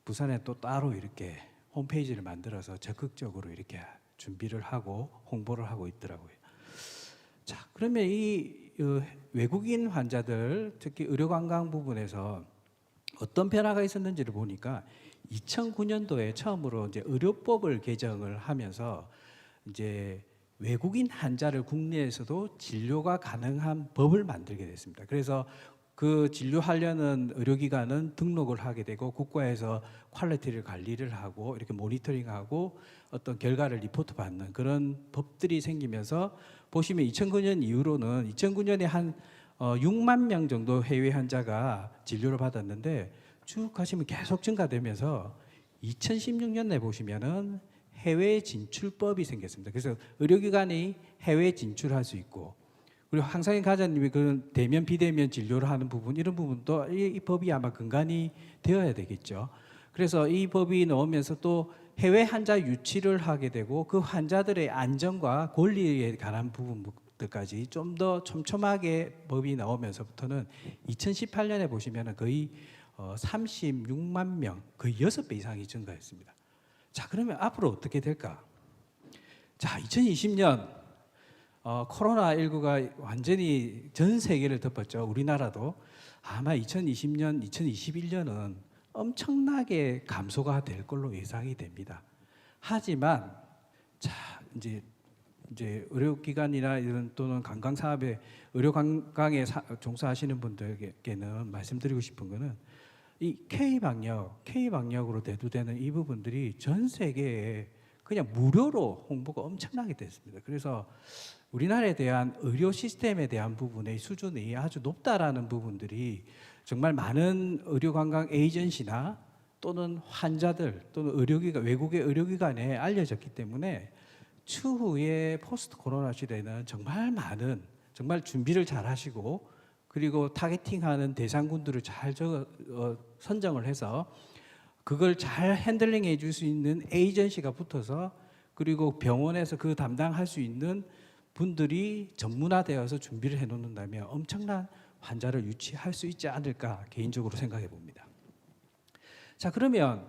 부산에 또 따로 이렇게 홈페이지를 만들어서 적극적으로 이렇게 준비를 하고 홍보를 하고 있더라고요. 자, 그러면 이 외국인 환자들, 특히 의료관광 부분에서 어떤 변화가 있었는지를 보니까 2009년도에 처음으로 이제 의료법을 개정을 하면서 이제 외국인 환자를 국내에서도 진료가 가능한 법을 만들게 됐습니다. 그래서 그 진료하려는 의료기관은 등록을 하게 되고 국가에서 퀄리티를 관리를 하고 이렇게 모니터링하고 어떤 결과를 리포트 받는 그런 법들이 생기면서 보시면 2009년 이후로는 2009년에 한 6만 명 정도 해외 환자가 진료를 받았는데 쭉 가시면 계속 증가되면서 2016년에 보시면은 해외 진출법이 생겼습니다. 그래서 의료기관이 해외 진출할 수 있고, 그리고 황상인 과장님이 그런 대면 비대면 진료를 하는 부분, 이런 부분도 이 법이 아마 근간이 되어야 되겠죠. 그래서 이 법이 나오면서 또 해외 환자 유치를 하게 되고 그 환자들의 안전과 권리에 관한 부분들까지 좀 더 촘촘하게 법이 나오면서부터는 2018년에 보시면 거의 36만 명, 거의 6배 이상이 증가했습니다. 자, 그러면 앞으로 어떻게 될까? 자, 2020년 코로나19가 완전히 전 세계를 덮었죠. 우리나라도 아마 2020년, 2021년은 엄청나게 감소가 될 걸로 예상이 됩니다. 하지만 자, 이제 의료기관이나 이런 또는 관광 사업에 의료 관광에 종사하시는 분들께는 말씀드리고 싶은 거는 이 K방역으로 대두되는 이 부분들이 전 세계에 그냥 무료로 홍보가 엄청나게 됐습니다. 그래서 우리나라에 대한 의료 시스템에 대한 부분의 수준이 아주 높다라는 부분들이 정말 많은 의료관광 에이전시나 또는 환자들 또는 외국의 의료기관에 알려졌기 때문에 추후에 포스트 코로나 시대에는 정말 준비를 잘 하시고, 그리고 타겟팅하는 대상군들을 잘 선정을 해서 그걸 잘 핸들링해 줄 수 있는 에이전시가 붙어서, 그리고 병원에서 그 담당할 수 있는 분들이 전문화되어서 준비를 해 놓는다면 엄청난 환자를 유치할 수 있지 않을까 개인적으로 생각해 봅니다. 자, 그러면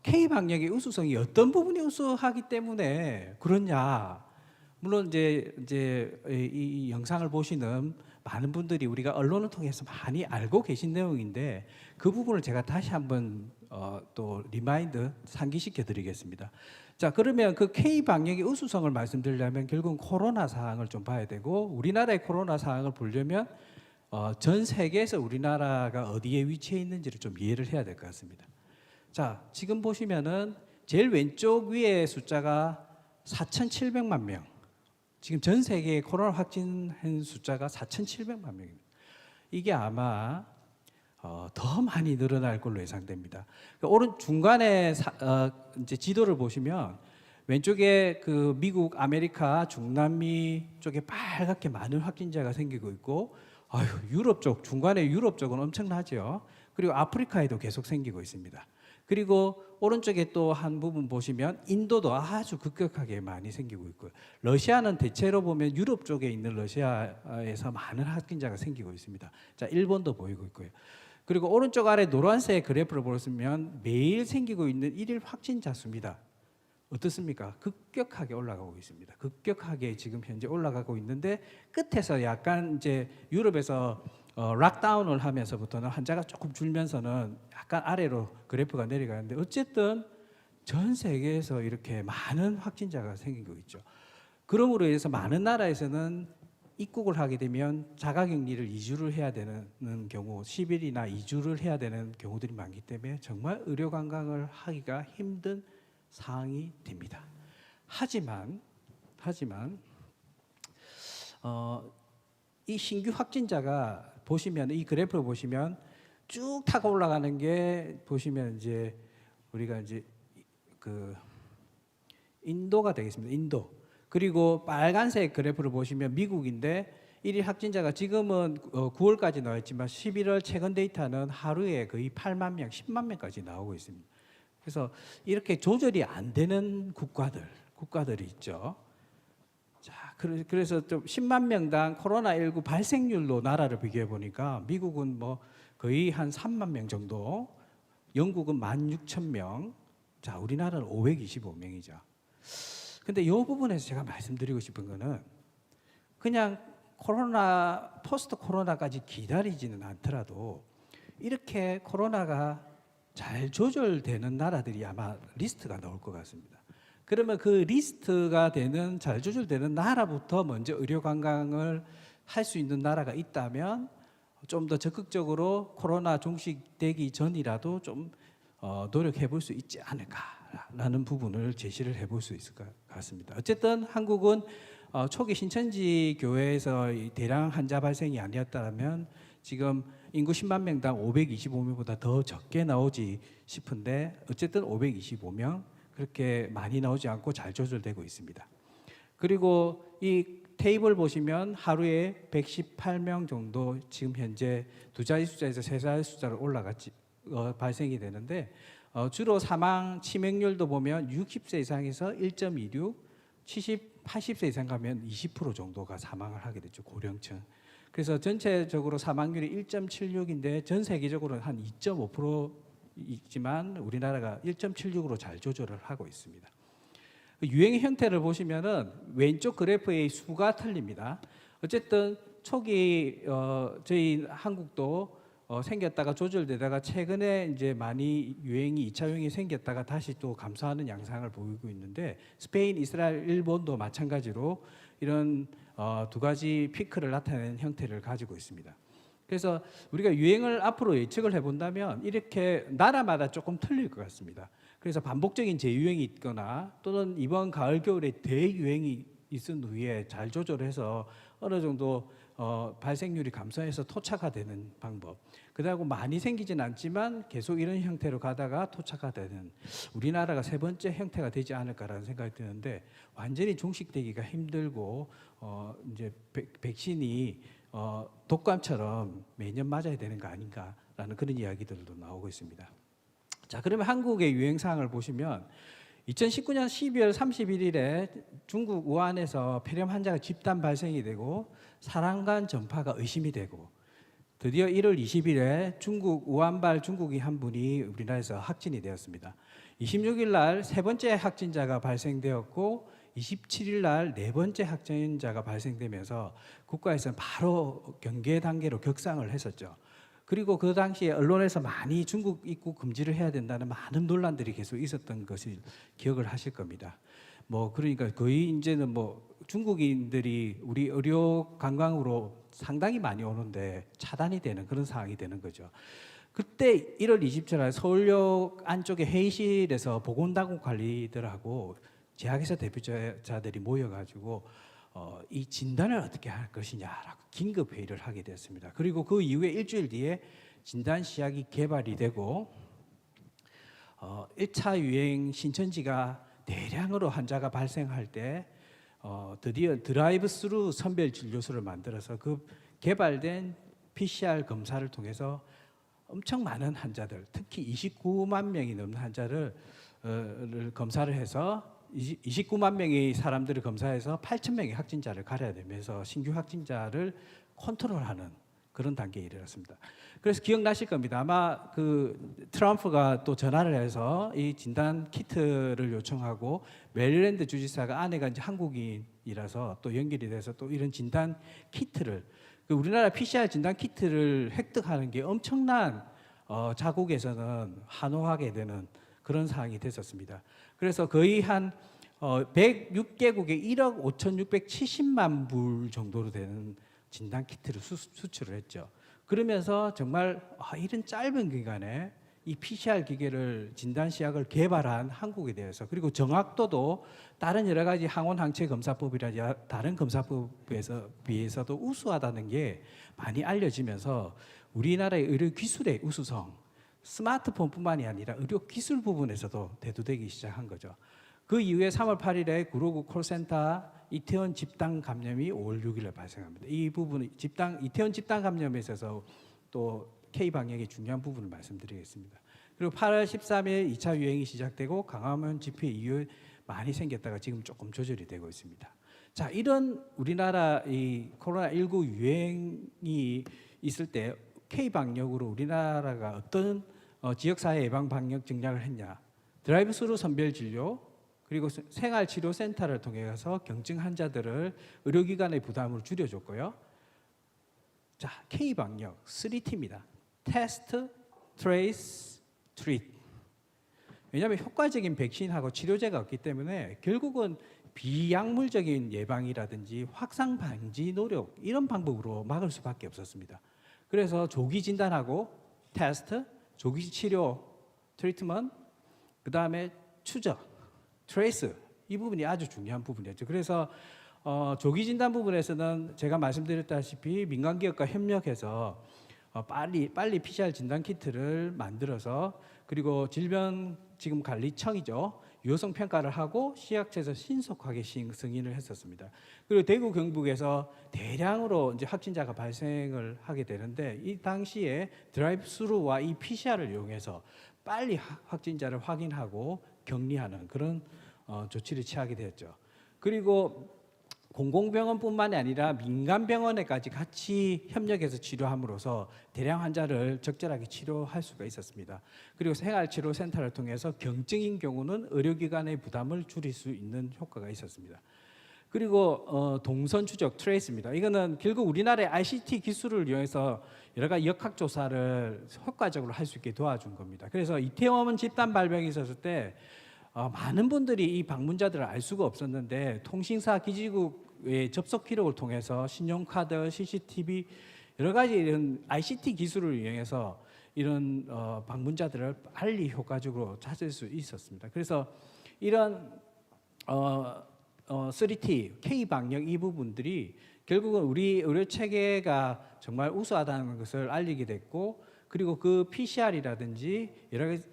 K방역의 우수성이 어떤 부분이 우수하기 때문에 그러냐? 물론 이제 이 영상을 보시는 많은 분들이 우리가 언론을 통해서 많이 알고 계신 내용인데 그 부분을 제가 다시 한번 또 리마인드 상기시켜 드리겠습니다. 자, 그러면 그 K방역의 우수성을 말씀드리려면 결국은 코로나 상황을 좀 봐야 되고, 우리나라의 코로나 상황을 보려면 전 세계에서 우리나라가 어디에 위치해 있는지를 좀 이해를 해야 될 것 같습니다. 자, 지금 보시면은 제일 왼쪽 위에 숫자가 4,700만 명. 지금 전 세계에 코로나 확진한 숫자가 4,700만 명입니다. 이게 아마 더 많이 늘어날 걸로 예상됩니다. 오른 중간에 이제 지도를 보시면 왼쪽에 그 미국, 아메리카, 중남미 쪽에 빨갛게 많은 확진자가 생기고 있고, 유럽 쪽, 중간에 유럽 쪽은 엄청나죠. 그리고 아프리카에도 계속 생기고 있습니다. 그리고 오른쪽에 또 한 부분 보시면 인도도 아주 급격하게 많이 생기고 있고요. 러시아는 대체로 보면 유럽 쪽에 있는 러시아에서 많은 확진자가 생기고 있습니다. 자, 일본도 보이고 있고요. 그리고 오른쪽 아래 노란색 그래프를 보시면 매일 생기고 있는 일일 확진자 수입니다. 어떻습니까? 급격하게 올라가고 있습니다. 급격하게 지금 현재 올라가고 있는데 끝에서 약간 이제 유럽에서 락다운을 하면서부터는 환자가 조금 줄면서는 약간 아래로 그래프가 내려가는데 어쨌든 전 세계에서 이렇게 많은 확진자가 생기고 있죠. 그러므로 인해서 많은 나라에서는 입국을 하게 되면 자가격리를 2주를 해야 되는 경우, 10일이나 2주를 해야 되는 경우들이 많기 때문에 정말 의료 관광을 하기가 힘든 상황이 됩니다. 하지만 이 신규 확진자가 보시면 이 그래프를 보시면 쭉 타고 올라가는 게 보시면 이제 우리가 이제 그 인도가 되겠습니다. 인도. 그리고 빨간색 그래프를 보시면 미국인데 일일 확진자가 지금은 9월까지 나와 있지만 11월 최근 데이터는 하루에 거의 8만 명, 10만 명까지 나오고 있습니다. 그래서 이렇게 조절이 안 되는 국가들이 있죠. 자, 그래서 좀 10만 명당 코로나19 발생률로 나라를 비교해 보니까 미국은 뭐 거의 한 3만 명 정도, 영국은 16,000명, 자, 우리나라는 525명이죠. 근데 이 부분에서 제가 말씀드리고 싶은 거는 그냥 포스트 코로나까지 기다리지는 않더라도 이렇게 코로나가 잘 조절되는 나라들이 아마 리스트가 나올 것 같습니다. 그러면 그 리스트가 되는 잘 조절되는 나라부터 먼저 의료 관광을 할 수 있는 나라가 있다면 좀 더 적극적으로 코로나 종식되기 전이라도 좀 노력해 볼 수 있지 않을까라는 부분을 제시를 해볼 수 있을 것 같습니다. 어쨌든 한국은 초기 신천지 교회에서 대량 환자 발생이 아니었다면 지금 인구 10만 명당 525명보다 더 적게 나오지 싶은데 어쨌든 525명 그렇게 많이 나오지 않고 잘 조절되고 있습니다. 그리고 이 테이블 보시면 하루에 118명 정도 지금 현재 두 자리 숫자에서 세 자리 숫자로 발생이 되는데 주로 사망 치명률도 보면 60세 이상에서 1.26, 80세 이상 가면 20% 정도가 사망을 하게 되죠. 고령층. 그래서 전체적으로 사망률이 1.76인데 전 세계적으로는 한 2.5%이지만 우리나라가 1.76으로 잘 조절을 하고 있습니다. 유행의 형태를 보시면은 왼쪽 그래프의 수가 틀립니다. 어쨌든 초기 저희 한국도 생겼다가 조절되다가 최근에 이제 많이 유행이 2차 유행이 생겼다가 다시 또 감소하는 양상을 보이고 있는데 스페인, 이스라엘, 일본도 마찬가지로 이런 두 가지 피크를 나타내는 형태를 가지고 있습니다. 그래서 우리가 유행을 앞으로 예측을 해본다면 이렇게 나라마다 조금 틀릴 것 같습니다. 그래서 반복적인 재유행이 있거나 또는 이번 가을 겨울에 대유행이 있은 후에 잘 조절해서 어느 정도 발생률이 감소해서 토착화되는 방법. 그다음에 많이 생기진 않지만 계속 이런 형태로 가다가 토착화되는 우리나라가 세 번째 형태가 되지 않을까라는 생각이 드는데 완전히 종식되기가 힘들고 이제 백신이 독감처럼 매년 맞아야 되는 거 아닌가라는 그런 이야기들도 나오고 있습니다. 자, 그러면 한국의 유행 사항을 보시면 2019년 12월 31일에 중국 우한에서 폐렴 환자가 집단 발생이 되고 사람 간 전파가 의심이 되고 드디어 1월 20일에 중국 우한발 중국인 한 분이 우리나라에서 확진이 되었습니다. 26일 날 세 번째 확진자가 발생되었고 27일 날 네 번째 확진자가 발생되면서 국가에서는 바로 경계 단계로 격상을 했었죠. 그리고 그 당시에 언론에서 많이 중국 입국 금지를 해야 된다는 많은 논란들이 계속 있었던 것을 기억을 하실 겁니다. 뭐 그러니까 거의 이제는 뭐 중국인들이 우리 의료 관광으로 상당히 많이 오는데 차단이 되는 그런 상황이 되는 거죠. 그때 1월 27일 날 서울역 안쪽에 회의실에서 보건당국 관리들하고 제약회사 대표자들이 모여가지고 이 진단을 어떻게 할 것이냐라고 긴급 회의를 하게 됐습니다. 그리고 그 이후에 일주일 뒤에 진단 시약이 개발이 되고 1차 유행 신천지가 대량으로 환자가 발생할 때 드디어 드라이브 스루 선별 진료소를 만들어서 그 개발된 PCR 검사를 통해서 엄청 많은 환자들, 특히 29만 명이 넘는 환자를 검사를 해서 29만 명의 사람들을 검사해서 8천 명의 확진자를 가려야 되면서 신규 확진자를 컨트롤하는 그런 단계에 이르렀습니다. 그래서 기억나실 겁니다. 아마 그 트럼프가 또 전화를 해서 이 진단 키트를 요청하고 메릴랜드 주지사가 아내가 이제 한국인이라서 또 연결이 돼서 또 이런 진단 키트를 그 우리나라 PCR 진단 키트를 획득하는 게 엄청난 자국에서는 한호하게 되는 그런 상황이 됐었습니다. 그래서 거의 한 106개국에 1억 5,670만 불 정도로 되는 진단 키트를 수출을 했죠. 그러면서 정말 이런 짧은 기간에 이 PCR 기계를 진단 시약을 개발한 한국에 대해서 그리고 정확도도 다른 여러 가지 항원 항체 검사법이라든지 다른 검사법에서 비해서도 우수하다는 게 많이 알려지면서 우리나라의 의료 기술의 우수성, 스마트폰뿐만이 아니라 의료 기술 부분에서도 대두되기 시작한 거죠. 그 이후에 3월 8일에 구로구 콜센터 이태원 집단 감염이 5월 6일에 발생합니다. 이 부분은 이태원 집단 감염에 있어서 또 K 방역의 중요한 부분을 말씀드리겠습니다. 그리고 8월 13일 2차 유행이 시작되고 광화문 집회 이후에 많이 생겼다가 지금 조금 조절이 되고 있습니다. 자, 이런 우리나라 이 코로나19 유행이 있을 때 K 방역으로 우리나라가 어떤 지역사회 예방 방역 전략을 했냐? 드라이브스루 선별 진료 그리고 생활치료센터를 통해서 경증 환자들을 의료기관의 부담을 줄여줬고요. 자, K 방역 3T입니다. 테스트, 트레이스, 트리트. 왜냐하면 효과적인 백신하고 치료제가 없기 때문에 결국은 비약물적인 예방이라든지 확산 방지 노력 이런 방법으로 막을 수밖에 없었습니다. 그래서 조기 진단하고 테스트, 조기 치료, 트리트먼트, 그 다음에 추적, 트레이스 이 부분이 아주 중요한 부분이었죠. 그래서 조기 진단 부분에서는 제가 말씀드렸다시피 민간 기업과 협력해서 빨리 PCR 진단 키트를 만들어서 그리고 질병지금관리청이죠. 유효성 평가를 하고 시약처에서 신속하게 승인을 했었습니다. 그리고 대구 경북에서 대량으로 이제 확진자가 발생을 하게 되는데 이 당시에 드라이브스루와 이 PCR을 이용해서 빨리 확진자를 확인하고 격리하는 그런 조치를 취하게 되었죠. 그리고 공공병원뿐만이 아니라 민간병원에까지 같이 협력해서 치료함으로써 대량 환자를 적절하게 치료할 수가 있었습니다. 그리고 생활치료센터를 통해서 경증인 경우는 의료기관의 부담을 줄일 수 있는 효과가 있었습니다. 그리고 동선 추적 트레이스입니다. 이거는 결국 우리나라의 ICT 기술을 이용해서 여러 가지 역학조사를 효과적으로 할 수 있게 도와준 겁니다. 그래서 이태원 집단 발병이 있었을 때 많은 분들이 이 방문자들을 알 수가 없었는데 통신사 기지국의 접속 기록을 통해서 신용카드, CCTV 여러 가지 이런 ICT 기술을 이용해서 이런 방문자들을 빨리 효과적으로 찾을 수 있었습니다. 그래서 이런 3T, K 방역 이 부분들이 결국은 우리 의료 체계가 정말 우수하다는 것을 알리게 됐고 그리고 그 PCR이라든지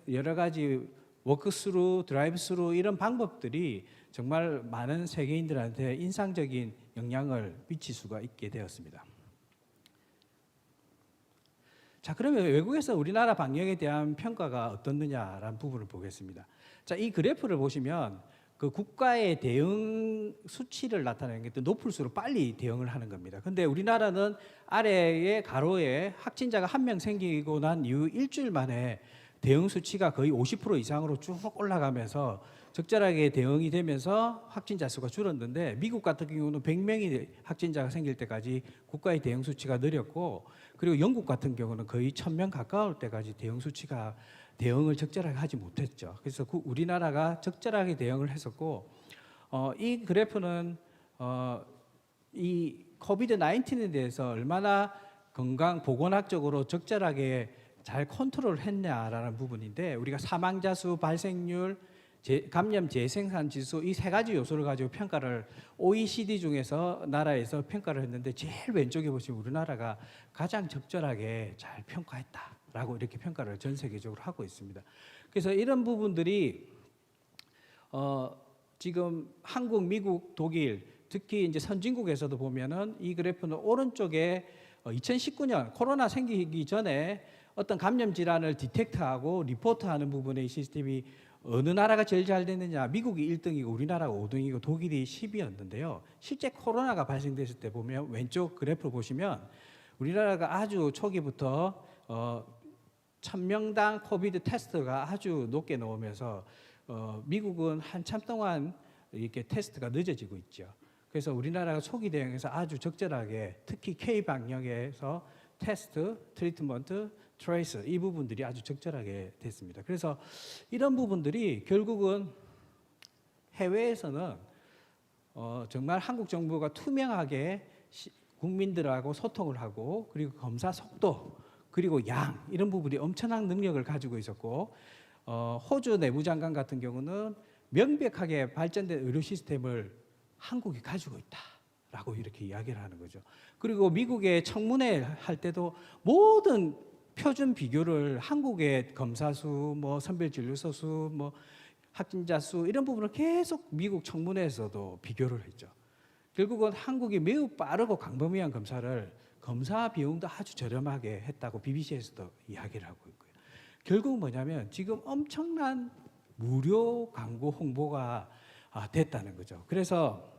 여러 가지 워크스루, 드라이브스루 이런 방법들이 정말 많은 세계인들한테 인상적인 영향을 미칠 수가 있게 되었습니다. 자, 그러면 외국에서 우리나라 방역에 대한 평가가 어떻느냐라는 부분을 보겠습니다. 자, 이 그래프를 보시면 그 국가의 대응 수치를 나타내는 게 높을수록 빨리 대응을 하는 겁니다. 근데 우리나라는 아래에 가로에 확진자가 한 명 생기고 난 이후 일주일 만에 대응 수치가 거의 50% 이상으로 쭉 올라가면서 적절하게 대응이 되면서 확진자 수가 줄었는데 미국 같은 경우는 100명이 확진자가 생길 때까지 국가의 대응 수치가 느렸고 그리고 영국 같은 경우는 거의 1000명 가까울 때까지 대응을 적절하게 하지 못했죠. 그래서 우리나라가 적절하게 대응을 했었고 이 그래프는 이 코비드 19에 대해서 얼마나 보건학적으로 적절하게 잘 컨트롤했냐라는 부분인데 우리가 사망자 수, 발생률, 감염 재생산 지수 이 세 가지 요소를 가지고 평가를 OECD 중에서 나라에서 평가를 했는데 제일 왼쪽에 보시면 우리나라가 가장 적절하게 잘 평가했다라고 이렇게 평가를 전 세계적으로 하고 있습니다. 그래서 이런 부분들이 지금 한국, 미국, 독일 특히 이제 선진국에서도 보면은 이 그래프는 오른쪽에 2019년 코로나 생기기 전에 어떤 감염 질환을 디텍트하고 리포트하는 부분의 시스템이 어느 나라가 제일 잘 됐느냐? 미국이 1등이고 우리나라가 5등이고 독일이 10위였는데요. 실제 코로나가 발생됐을 때 보면 왼쪽 그래프 보시면 우리나라가 아주 초기부터 1000명당 코비드 테스트가 아주 높게 나오면서 미국은 한참 동안 이렇게 테스트가 늦어지고 있죠. 그래서 우리나라가 초기 대응에서 아주 적절하게 특히 K 방역에서 테스트, 트리트먼트, 트레이스 이 부분들이 아주 적절하게 됐습니다. 그래서 이런 부분들이 결국은 해외에서는 정말 한국 정부가 투명하게 국민들하고 소통을 하고 그리고 검사 속도 그리고 양 이런 부분이 엄청난 능력을 가지고 있었고 호주 내무장관 같은 경우는 명백하게 발전된 의료 시스템을 한국이 가지고 있다라고 이렇게 이야기를 하는 거죠. 그리고 미국의 청문회 할 때도 모든 표준 비교를 한국의 검사 수, 뭐 선별 진료소 수, 뭐 확진자 수 이런 부분을 계속 미국 청문회에서도 비교를 했죠. 결국은 한국이 매우 빠르고 광범위한 검사 비용도 아주 저렴하게 했다고 BBC에서도 이야기를 하고 있고요. 결국 뭐냐면 지금 엄청난 무료 광고 홍보가 됐다는 거죠. 그래서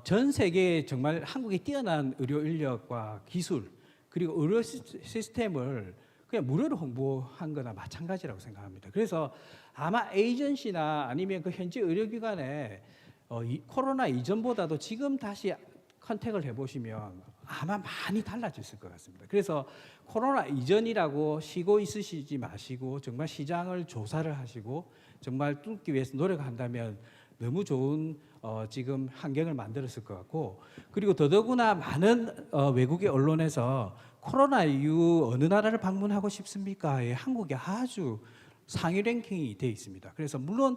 전 세계에 정말 한국의 뛰어난 의료 인력과 기술 그리고 의료 시스템을 그냥 무료로 홍보한 거나 마찬가지라고 생각합니다. 그래서 아마 에이전시나 아니면 그 현지 의료기관에 코로나 이전보다도 지금 다시 컨택을 해보시면 아마 많이 달라졌을 것 같습니다. 그래서 코로나 이전이라고 쉬고 있으시지 마시고 정말 시장을 조사를 하시고 정말 뚫기 위해서 노력한다면 너무 좋은 지금 환경을 만들었을 것 같고 그리고 더더구나 많은 외국의 언론에서 코로나 이후 어느 나라를 방문하고 싶습니까?에 한국이 아주 상위 랭킹이 되어 있습니다. 그래서 물론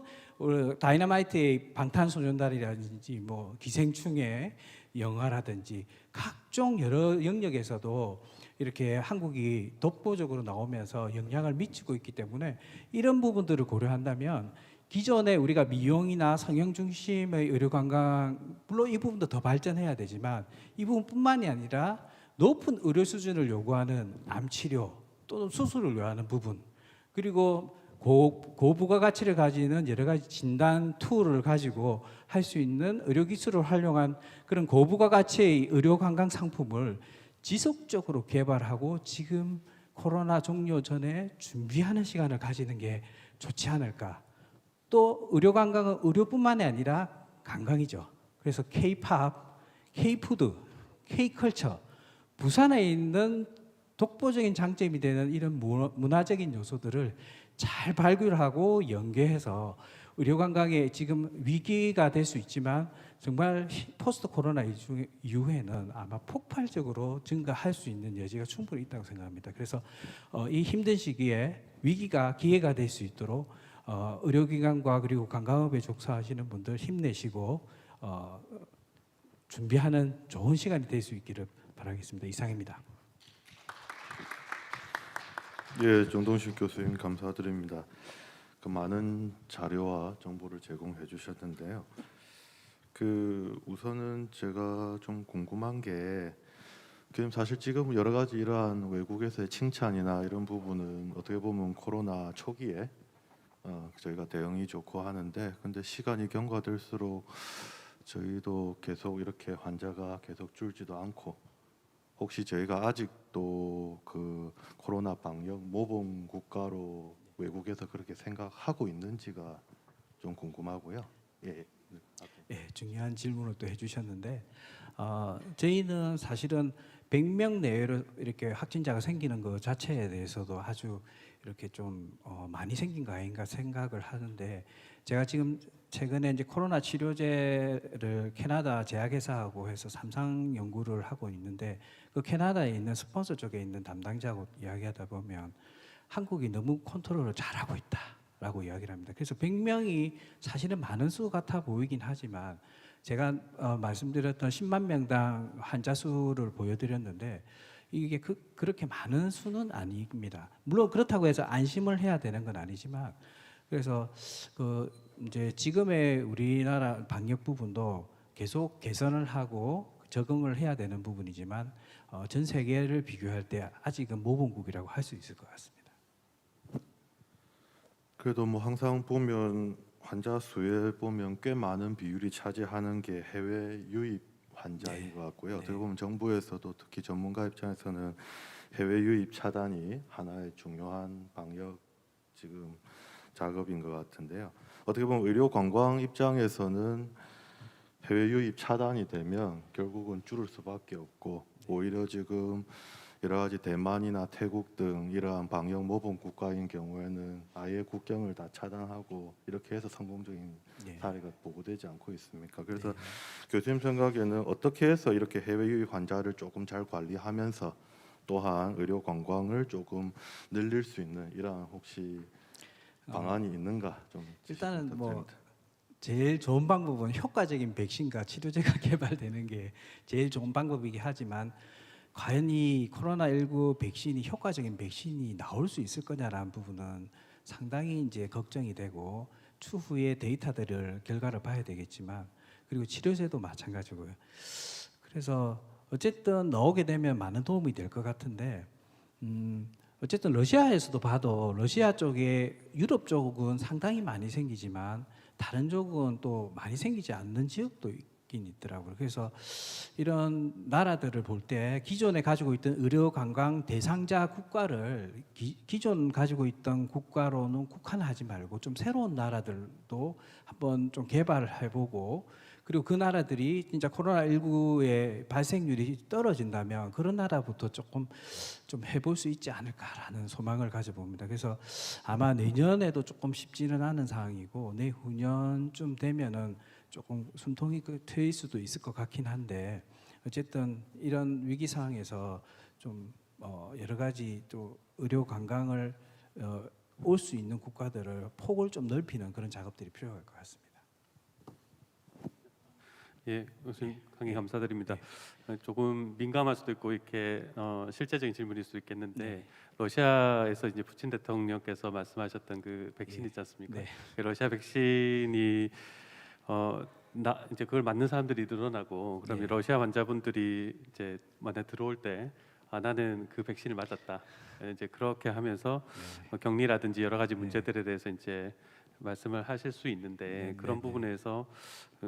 다이너마이트의 방탄소년단이라든지 뭐 기생충의 영화라든지 각종 여러 영역에서도 이렇게 한국이 독보적으로 나오면서 영향을 미치고 있기 때문에 이런 부분들을 고려한다면 기존에 우리가 미용이나 성형 중심의 의료 관광 물론 이 부분도 더 발전해야 되지만 이 부분뿐만이 아니라 높은 의료 수준을 요구하는 암 치료 또는 수술을 요하는 부분 그리고 고부가 가치를 가지는 여러 가지 진단 툴을 가지고 할 수 있는 의료 기술을 활용한 그런 고부가 가치의 의료 관광 상품을 지속적으로 개발하고 지금 코로나 종료 전에 준비하는 시간을 가지는 게 좋지 않을까. 또 의료 관광은 의료뿐만이 아니라 관광이죠. 그래서 K-팝, K-푸드, K-컬처 부산에 있는 독보적인 장점이 되는 이런 문화적인 요소들을 잘 발굴하고 연계해서 의료 관광에 지금 위기가 될 수 있지만 정말 포스트 코로나 이후에는 아마 폭발적으로 증가할 수 있는 여지가 충분히 있다고 생각합니다. 그래서 이 힘든 시기에 위기가 기회가 될 수 있도록 의료기관과 그리고 관광업에 종사하시는 분들 힘내시고 준비하는 좋은 시간이 될 수 있기를 바라겠습니다. 이상입니다. 예, 정동식 교수님 감사드립니다. 그 많은 자료와 정보를 제공해 주셨는데요. 우선은 제가 좀 궁금한 게 사실 지금 여러 가지 이러한 외국에서의 칭찬이나 이런 부분은 어떻게 보면 코로나 초기에 저희가 대응이 좋고 하는데 근데 시간이 경과될수록 저희도 계속 이렇게 환자가 계속 줄지도 않고 혹시 저희가 아직도 그 코로나 방역 모범 국가로 외국에서 그렇게 생각하고 있는지가 좀 궁금하고요. 예. 예, 중요한 질문을 또 해주셨는데 저희는 사실은 100명 내외로 이렇게 확진자가 생기는 것 자체에 대해서도 아주 이렇게 좀 많이 생긴 거 아닌가 생각을 하는데 제가 지금 최근에 이제 코로나 치료제를 캐나다 제약회사하고 해서 삼상 연구를 하고 있는데 그 캐나다에 있는 스폰서 쪽에 있는 담당자하고 이야기하다 보면 한국이 너무 컨트롤을 잘하고 있다라고 이야기를 합니다. 그래서 100명이 사실은 많은 수 같아 보이긴 하지만 제가 말씀드렸던 10만 명당 환자 수를 보여드렸는데 이게 그렇게 많은 수는 아닙니다. 물론 그렇다고 해서 안심을 해야 되는 건 아니지만 그래서 이제 지금의 우리나라 방역 부분도 계속 개선을 하고 적응을 해야 되는 부분이지만 전 세계를 비교할 때 아직은 모범국이라고 할 수 있을 것 같습니다. 그래도 뭐 항상 보면 환자 수에 보면 꽤 많은 비율이 차지하는 게 해외 유입 환자인 네. 것 같고요. 네. 어떻게 보면 정부에서도 특히 전문가 입장에서는 해외 유입 차단이 하나의 중요한 방역 지금 작업인 것 같은데요. 어떻게 보면 의료 관광 입장에서는 해외 유입 차단이 되면 결국은 줄을 수밖에 없고 오히려 지금 여러 가지 대만이나 태국 등 이러한 방역 모범 국가인 경우에는 아예 국경을 다 차단하고 이렇게 해서 성공적인 네. 사례가 보고되지 않고 있습니까? 그래서 교수님 생각에는 어떻게 해서 이렇게 해외 유입 환자를 조금 잘 관리하면서 또한 의료 관광을 조금 늘릴 수 있는 이러한 혹시 방안이 있는가 좀 일단은 지시 뭐 부탁드립니다. 제일 좋은 방법은 효과적인 백신과 치료제가 개발되는 게 제일 좋은 방법이긴 하지만 과연 이 코로나19 백신이 효과적인 백신이 나올 수 있을 거냐라는 부분은 상당히 이제 걱정이 되고 추후에 데이터들을 결과를 봐야 되겠지만 그리고 치료제도 마찬가지고요. 그래서 어쨌든 나오게 되면 많은 도움이 될 것 같은데 어쨌든 러시아에서도 봐도 러시아 쪽에 유럽 쪽은 상당히 많이 생기지만 다른 쪽은 또 많이 생기지 않는 지역도 있긴 있더라고요. 그래서 이런 나라들을 볼 때 기존에 가지고 있던 의료 관광 대상자 국가를 기존 가지고 있던 국가로는 국한하지 말고 좀 새로운 나라들도 한번 좀 개발을 해보고 그리고 그 나라들이 진짜 코로나19의 발생률이 떨어진다면 그런 나라부터 조금 좀 해볼 수 있지 않을까라는 소망을 가져봅니다. 그래서 아마 내년에도 조금 쉽지는 않은 상황이고 내후년쯤 되면은 조금 숨통이 트일 수도 있을 것 같긴 한데 어쨌든 이런 위기 상황에서 좀 여러 가지 또 의료 관광을 올 수 있는 국가들을 폭을 좀 넓히는 그런 작업들이 필요할 것 같습니다. 예, 교수님 강의 감사드립니다. 조금 민감할 수도 있고 이렇게 실제적인 질문일 수도 있겠는데 네. 러시아에서 이제 푸틴 대통령께서 말씀하셨던 그 백신 예. 있지 않습니까? 네. 그 러시아 백신이 이제 그걸 맞는 사람들이 늘어나고 그러면 네. 러시아 환자분들이 이제 만약 들어올 때 나는 그 백신을 맞았다. 이제 그렇게 하면서 격리라든지 여러 가지 문제들에 대해서 이제 말씀을 하실 수 있는데 그런 부분에서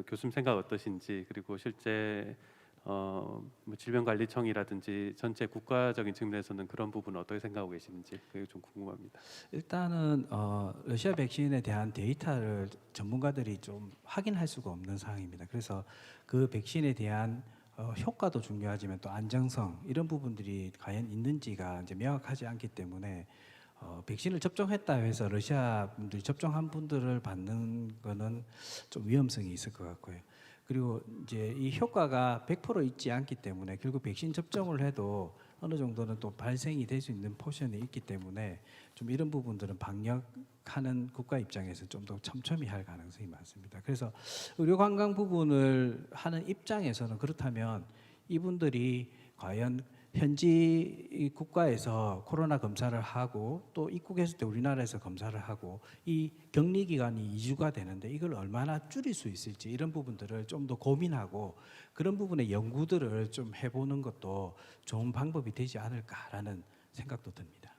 교수님 생각 어떠신지 그리고 실제 뭐 질병관리청이라든지 전체 국가적인 측면에서는 그런 부분 어떻게 생각하고 계시는지 그게 좀 궁금합니다. 일단은 러시아 백신에 대한 데이터를 전문가들이 좀 확인할 수가 없는 상황입니다. 그래서 그 백신에 대한 효과도 중요하지만 또 안정성 이런 부분들이 과연 있는지가 이제 명확하지 않기 때문에 백신을 접종했다 해서 러시아 분들이 접종한 분들을 받는 거는 좀 위험성이 있을 것 같고요. 그리고 이제 이 효과가 100% 있지 않기 때문에 결국 백신 접종을 해도 어느 정도는 또 발생이 될 수 있는 포션이 있기 때문에 좀 이런 부분들은 방역하는 국가 입장에서 좀 더 촘촘히 할 가능성이 많습니다. 그래서 의료 관광 부분을 하는 입장에서는 그렇다면 이분들이 과연 현지 국가에서 코로나 검사를 하고 또 입국했을 때 우리나라에서 검사를 하고 이 격리 기간이 2주가 되는데 이걸 얼마나 줄일 수 있을지 이런 부분들을 좀 더 고민하고 그런 부분의 연구들을 좀 해보는 것도 좋은 방법이 되지 않을까라는 생각도 듭니다.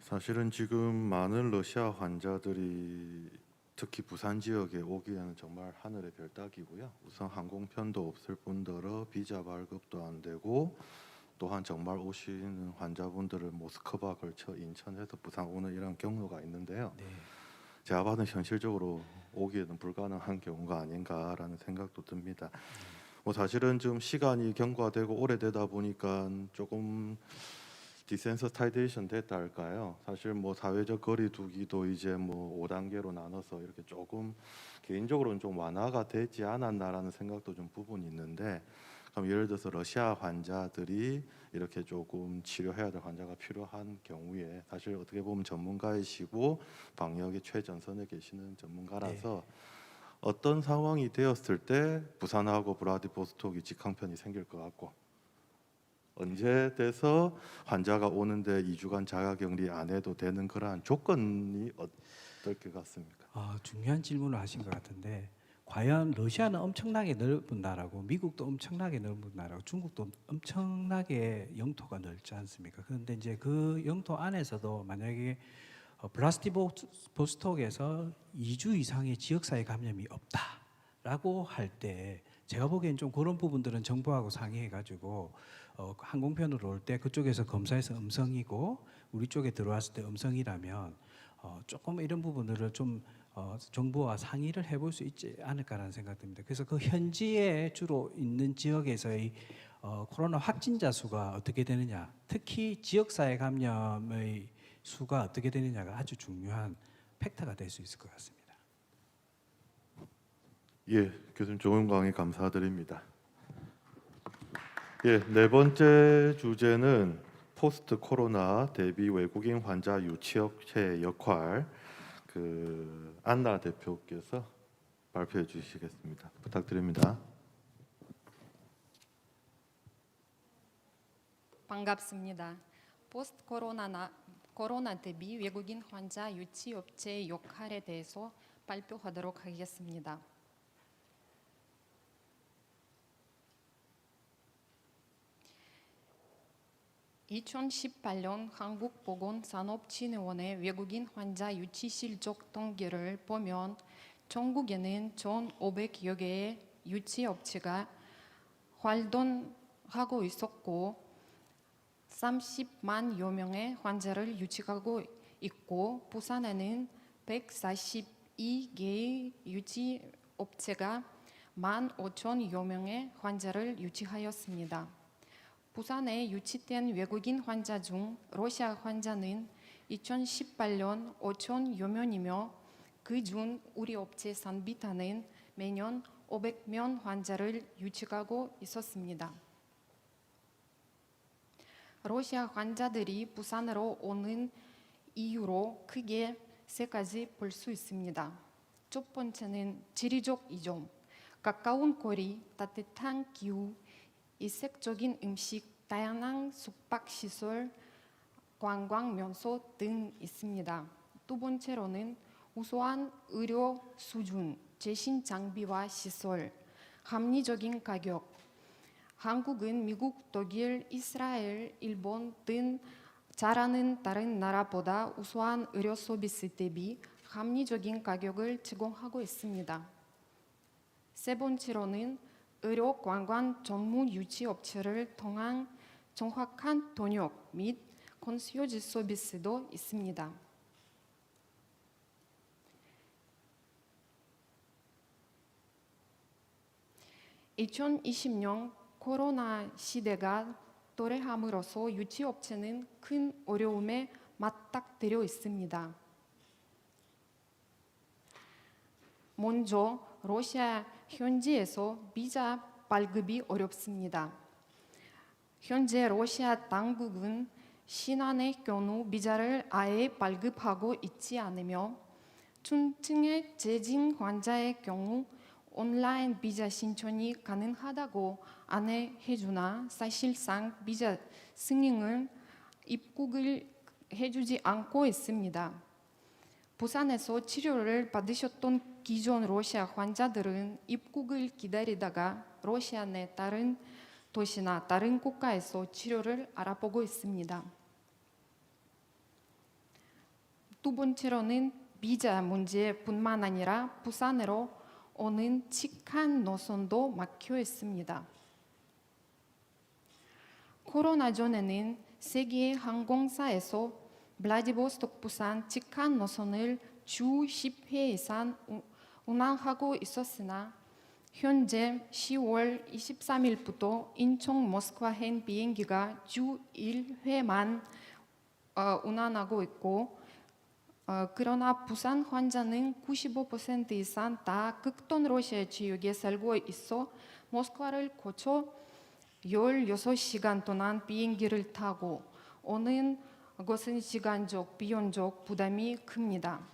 사실은 지금 많은 러시아 환자들이 특히 부산 지역에 오기에는 정말 하늘의 별 따기고요. 우선 항공편도 없을 뿐더러 비자 발급도 안 되고 또한 정말 오시는 환자분들을 모스크바 걸쳐 인천에서 부산 오는 이런 경로가 있는데요. 네. 제가 봐는 현실적으로 오기에는 불가능한 경우가 아닌가라는 생각도 듭니다. 뭐 사실은 좀 시간이 경과되고 오래되다 보니까 조금 디센서타이제이션 됐다 할까요? 사실 뭐 사회적 거리두기도 이제 뭐 5단계로 나눠서 이렇게 조금 개인적으로는 좀 완화가 되지 않았나라는 생각도 좀 부분이 있는데 그럼 예를 들어서 러시아 환자들이 이렇게 조금 치료해야 될 환자가 필요한 경우에 사실 어떻게 보면 전문가이시고 방역의 최전선에 계시는 전문가라서 어떤 상황이 되었을 때 부산하고 브라디보스톡이 직항편이 생길 것 같고 언제 돼서 환자가 오는데 2주간 자가격리 안 해도 되는 그러한 조건이 어떨 것 같습니까? 중요한 질문을 하신 것 같은데 과연 러시아는 엄청나게 넓은 나라고 미국도 엄청나게 넓은 나라고 중국도 엄청나게 영토가 넓지 않습니까? 그런데 이제 그 영토 안에서도 만약에 블라디보스톡에서 2주 이상의 지역사회 감염이 없다. 라고 할 때 제가 보기엔 좀 그런 부분들은 정부하고 상의해가지고 항공편으로 올 때 그쪽에서 검사해서 음성이고 우리 쪽에 들어왔을 때 음성이라면 조금 이런 부분들을 좀 정부와 상의를 해볼 수 있지 않을까라는 생각됩니다. 그래서 그 현지에 주로 있는 지역에서의 코로나 확진자 수가 어떻게 되느냐, 특히 지역사회 감염의 수가 어떻게 되느냐가 아주 중요한 팩터가 될 수 있을 것 같습니다. 예, 교수님 좋은 강의 감사드립니다. 예, 네 번째 주제는 포스트 코로나 대비 외국인 환자 유치업체 역할, 안나 대표께서 발표해 주시겠습니다. 부탁드립니다. 반갑습니다. 포스트 코로나 대비 외국인 환자 유치 업체의 역할에 대해서 발표하도록 하겠습니다. (2018년) 한국보건산업진흥원의 외국인 환자 유치 실적 통계를 보면 전국에는 1,500여 개의 유치 업체가 활동하고 있었고 30만여 명의 환자를 유치하고 있고 부산에는 142개의 유치 업체가 15,000여 명의 환자를 유치하였습니다. 부산에 유치된 외국인 환자 중 러시아 환자는 2018년 5,000여 명이며 그중 우리 업체 산비타는 매년 500명 환자를 유치하고 있었습니다. 러시아 환자들이 부산으로 오는 이유로 크게 세 가지 볼 수 있습니다. 첫 번째는 지리적 이점, 가까운 거리, 따뜻한 기후, 이색적인 음식, 다양한 숙박시설, 관광명소 등 있습니다. 두 번째로는 우수한 의료 수준, 최신 장비와 시설, 합리적인 가격. 한국은 미국, 독일, 이스라엘, 일본 등 잘하는 다른 나라보다 우수한 의료 서비스 대비 합리적인 가격을 제공하고 있습니다. 세 번째로는 의료 관광 전문 유치 업체를 통한 정확한 통역 및 컨시어지 서비스도 있습니다. (2020년) 코로나 시대가 도래함으로써 유치업체는 큰 어려움에 맞닥뜨려 있습니다. 먼저 러시아 현지에서 비자 발급이 어렵습니다. 현재 러시아 당국은 신안의 경우 비자를 아예 발급하고 있지 않으며 중증의 재진 환자의 경우 온라인 비자 신청이 가능하다고 안내해주나 사실상 비자 승인을 입국을 해주지 않고 있습니다. 부산에서 치료를 받으셨던 기존 러시아 환자들은 입국을 기다리다가 러시아 내 다른 도시나 다른 국가에서 치료를 알아보고 있습니다. 두 번째로는 비자 문제뿐만 아니라 부산으로 오는 직항 노선도 막혀 있습니다. 코로나 전에는 세계 항공사에서 블라디보스토크 부산 직항 노선을 주 10회 이상 운항하고 있었으나 현재 10월 23일부터 인천 모스크바행 비행기가 주 1회만 운항하고 있고 그러나 부산 환자는 95% 이상 다 극동 러시아 지역에 살고 있어 모스크바를 거쳐 16시간 동안 비행기를 타고 오는 것은 시간적, 비용적 부담이 큽니다.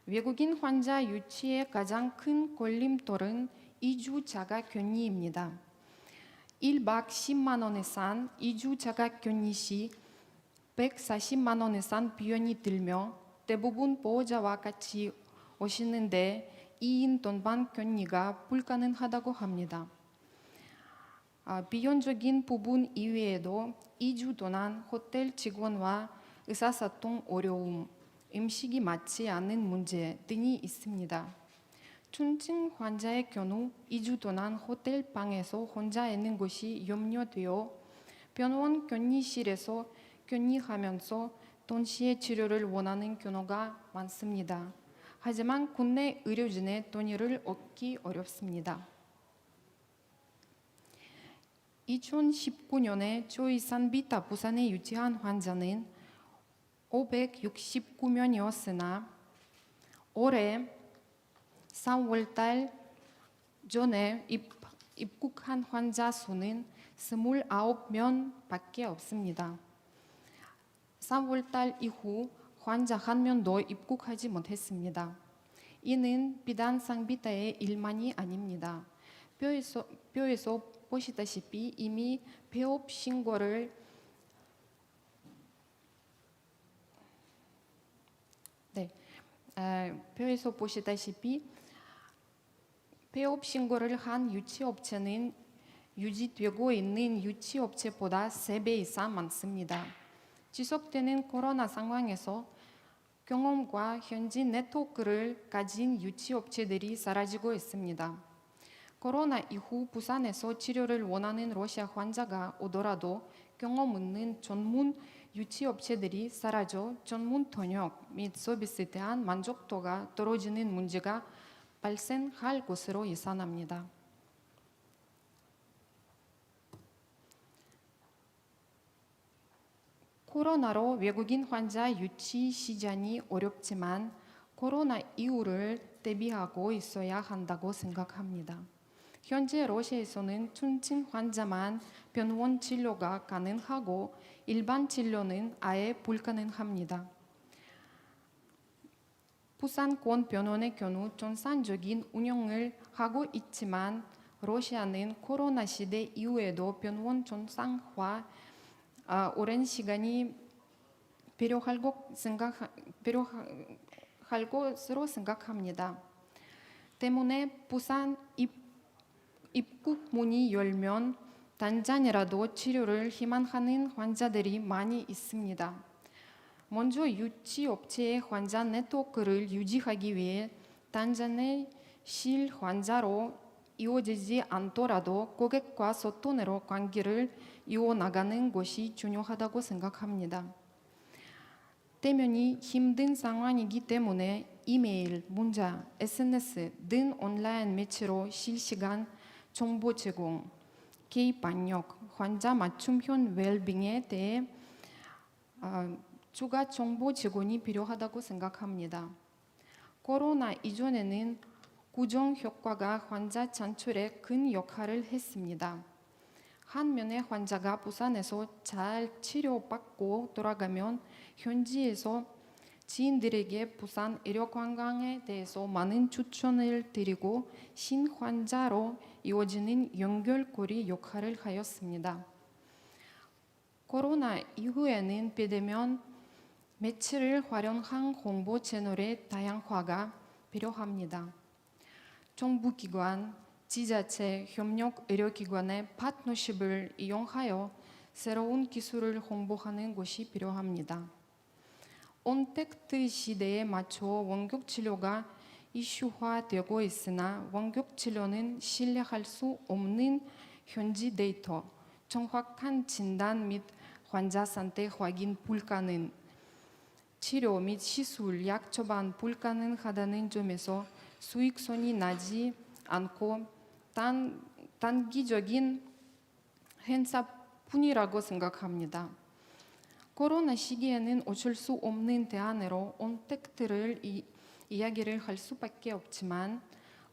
외국인 환자 유치의 가장 큰 걸림돌은 이주 자가 격리입니다. 1박 10만 원 이상 이주 자가 격리 시 140만 원 이상 비용이 들며 대부분 보호자와 같이 오시는데 2인 동반 격리가 불가능하다고 합니다. 비용적인 부분 이외에도 2주 동안 호텔 직원과 의사소통 어려움, 음식이 맞지 않는 문제 등이 있습니다. 중증 환자의 경우 2주 동안 호텔 방에서 혼자 있는 것이 염려되어 병원 격리실에서 격리하면서 동시에 치료를 원하는 경우가 많습니다. 하지만 국내 의료진의 동의를 얻기 어렵습니다. 2019년에 조이산 비타 부산에 유치한 환자는 569명이었으나 올해 4월달 전에 입국한 환자 수는 29명밖에 없습니다. 4월달 이후 환자 한 명도 입국하지 못했습니다. 이는 비단 상비타의 일만이 아닙니다. 뼈에서 보시다시피 이미 폐업 신고를 뼈에서 보시다시피 폐업 신고를 한 유치업체는 유지되고 있는 유치업체보다 3배 이상 많습니다. 지속되는 코로나 상황에서 경험과 현지 네트워크를 가진 유치업체들이 사라지고 있습니다. 코로나 이후 부산에서 치료를 원하는 러시아 환자가 오더라도 경험 없는 전문 유치업체들이 사라져 전문 통역 및 서비스에 대한 만족도가 떨어지는 문제가 발생할 것으로 예상합니다. 코로나로 외국인 환자 유치 시장이 어렵지만 코로나 이후를 대비하고 있어야 한다고 생각합니다. 현재 러시아에서는 중증 환자만 병원 치료가 가능하고 일반 진료는 아예 불가능합니다. 부산권 병원의 경우 정상적인 운영을 하고 있지만 러시아는 코로나 시대 이후에도 병원 정상화 오랜 시간이 필요할 것으로 생각합니다. 때문에 부산 입국 문이 열면 단장이라도 치료를 희망하는 환자들이 많이 있습니다. 먼저 유치업체의 환자 네트워크를 유지하기 위해 단장의 실환자로 이어지지 않더라도 고객과 소통으로 관계를 이어나가는 것이 중요하다고 생각합니다. 대면이 힘든 상황이기 때문에 이메일, 문자, SNS 등 온라인 매체로 실시간 정보 제공, 개입 반역, 환자 맞춤형 웰빙에 대해 추가 정보 제공이 필요하다고 생각합니다. 코로나 이전에는 구정 효과가 환자 창출에 큰 역할을 했습니다. 한 명의 환자가 부산에서 잘 치료받고 돌아가면 현지에서 지인들에게 부산 의료관광에 대해서 많은 추천을 드리고 신환자로 이어지는 연결고리 역할을 하였습니다. 코로나 이후에는 비대면 매체를 활용한 홍보 채널의 다양화가 필요합니다. 정부기관, 지자체, 협력 의료기관의 파트너십을 이용하여 새로운 기술을 홍보하는 것이 필요합니다. 온택트 시대에 맞춰 원격 치료가 이슈화되고 있으나 원격 치료는 신뢰할 수 없는 현지 데이터, 정확한 진단 및 환자 상태 확인 불가능, 치료 및 시술, 약 처방 불가능하다는 점에서 수익성이 나지 않고 단기적인 행사뿐이라고 생각합니다. 코로나 시기에는 어쩔 수 없는 대안으로 온택트를 이야기를 할 수밖에 없지만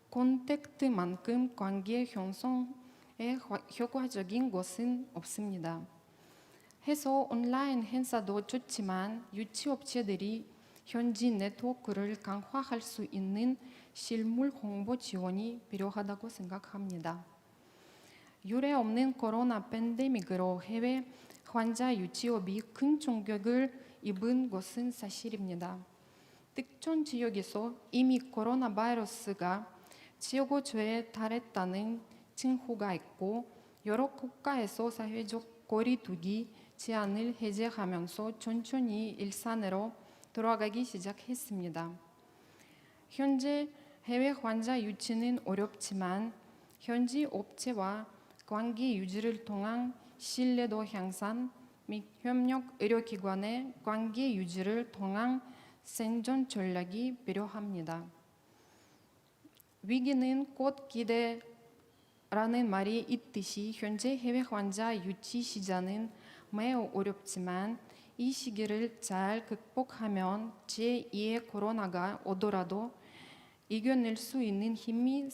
콘택트만큼 관계 형성에 효과적인 것은 없습니다. 해서 온라인 행사도 좋지만 유치업체들이 현지 네트워크를 강화할 수 있는 실물 홍보 지원이 필요하다고 생각합니다. 유례 없는 코로나 팬데믹으로 해외 환자 유치업이 큰 충격을 입은 것은 사실입니다. 특정 지역에서 이미 코로나 바이러스가 최고조에 달했다는 징후가 있고 여러 국가에서 사회적 거리두기 제한을 해제하면서 천천히 일상으로 돌아가기 시작했습니다. 현재 해외 환자 유치는 어렵지만 현지 업체와 관계 유지를 통한 신뢰도 향상 및 협력 의료기관의 관계 유지를 통한 생존 전략이 필요합니다. 위기는 곧 기대라는 말이 있듯이 현재 해외 환자 유치 시장은 매우 어렵지만 이 시기를 잘 극복하면 제2의 코로나가 오더라도 이겨낼 수 있는 힘이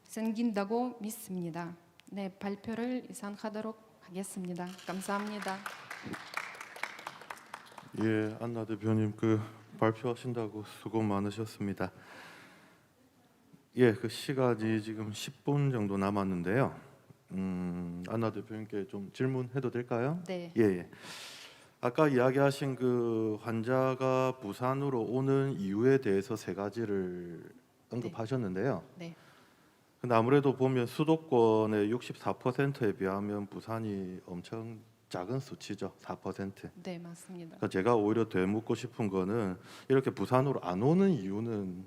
생긴다고 믿습니다. 네, 발표를 이상하도록 하겠습니다. 감사합니다. 예, 안나 대표님 그 발표하신다고 수고 많으셨습니다. 예, 그 시간이 지금 10분 정도 남았는데요. 안나 대표님께 좀 질문해도 될까요? 네. 예, 예. 아까 이야기하신 그 환자가 부산으로 오는 이유에 대해서 세 가지를 언급하셨는데요. 네. 근데 아무래도 보면 수도권의 64%에 비하면 부산이 엄청 작은 수치죠. 4%. 네, 맞습니다. 그러니까 제가 오히려 되묻고 싶은 거는 이렇게 부산으로 안 오는 이유는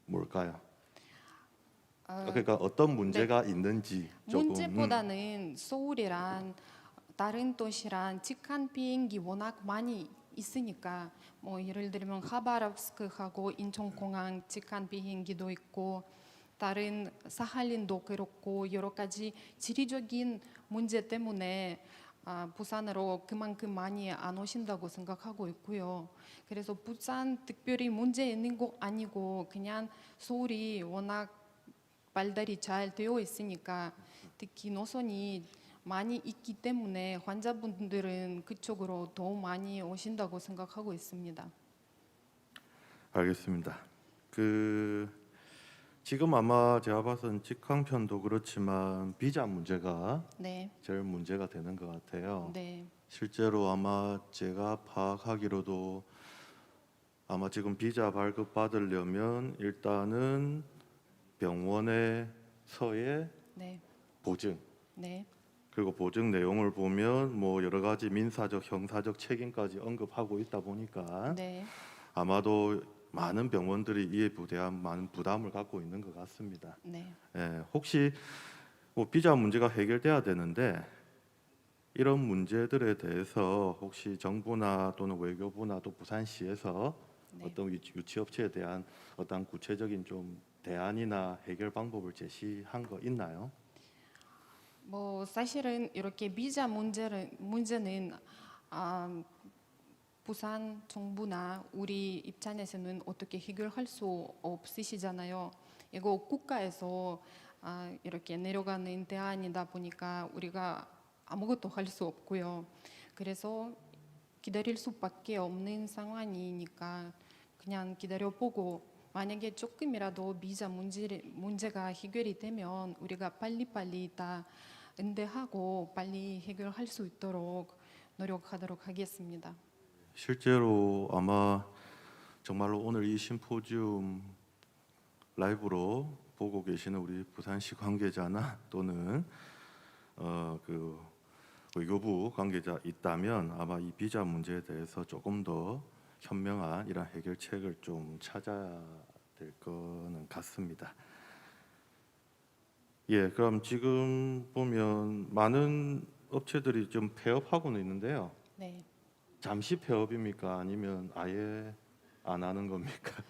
뭘까요? 그러니까 어떤 문제가 있는지 조금. 문제보다는 서울이란 다른 도시랑 직항 비행기 워낙 많이 있으니까 뭐 예를 들면 하바rov스크하고 인천공항 직항 비행기도 있고 다른 사할린도 그렇고 여러 가지 지리적인 문제 때문에 부산으로 그만큼 많이 안 오신다고 생각하고 있고요. 그래서 부산 특별히 문제 있는 거 아니고 그냥 서울이 워낙 발달이 잘 되어 있으니까 특히 노선이 많이 있기 때문에 환자분들은 그쪽으로 더 많이 오신다고 생각하고 있습니다. 알겠습니다. 그 지금 아마 제가 봐서는 직항편도 그렇지만 비자 문제가 네, 제일 문제가 되는 것 같아요. 네, 실제로 아마 제가 파악하기로도 아마 지금 비자 발급 받으려면 일단은 병원에서의 네, 보증 네, 그리고 보증 내용을 보면 뭐 여러 가지 민사적, 형사적 책임까지 언급하고 있다 보니까 네, 아마도 많은 병원들이 이에 대한 많은 부담을 갖고 있는 것 같습니다. 네. 예, 혹시 뭐 비자 문제가 해결돼야 되는데 이런 문제들에 대해서 혹시 정부나 또는 외교부나 또 부산시에서 네. 어떤 유치업체에 대한 어떤 구체적인 좀 대안이나 해결 방법을 제시한 거 있나요? 뭐 사실은 이렇게 비자 문제는 부산 정부나 우리 입장에서는 어떻게 해결할 수 없으시잖아요. 이거 국가에서 이렇게 내려가는 대안이다 보니까 우리가 아무것도 할 수 없고요. 그래서 기다릴 수밖에 없는 상황이니까 그냥 기다려보고 만약에 조금이라도 비자 문제가 해결이 되면 우리가 빨리빨리 다 응대하고 빨리 해결할 수 있도록 노력하도록 하겠습니다. 실제로 아마 정말로 오늘 이 심포지움 라이브로 보고 계시는 우리 부산시 관계자나 또는 그 외교부 관계자 있다면 아마 이 비자 문제에 대해서 조금 더 현명한 이런 해결책을 좀 찾아야 될 거는 같습니다. 예, 그럼 지금 보면 많은 업체들이 좀 폐업하고는 있는데요. 네. 잠시 폐업입니까? 아니면 아예 안 하는 겁니까?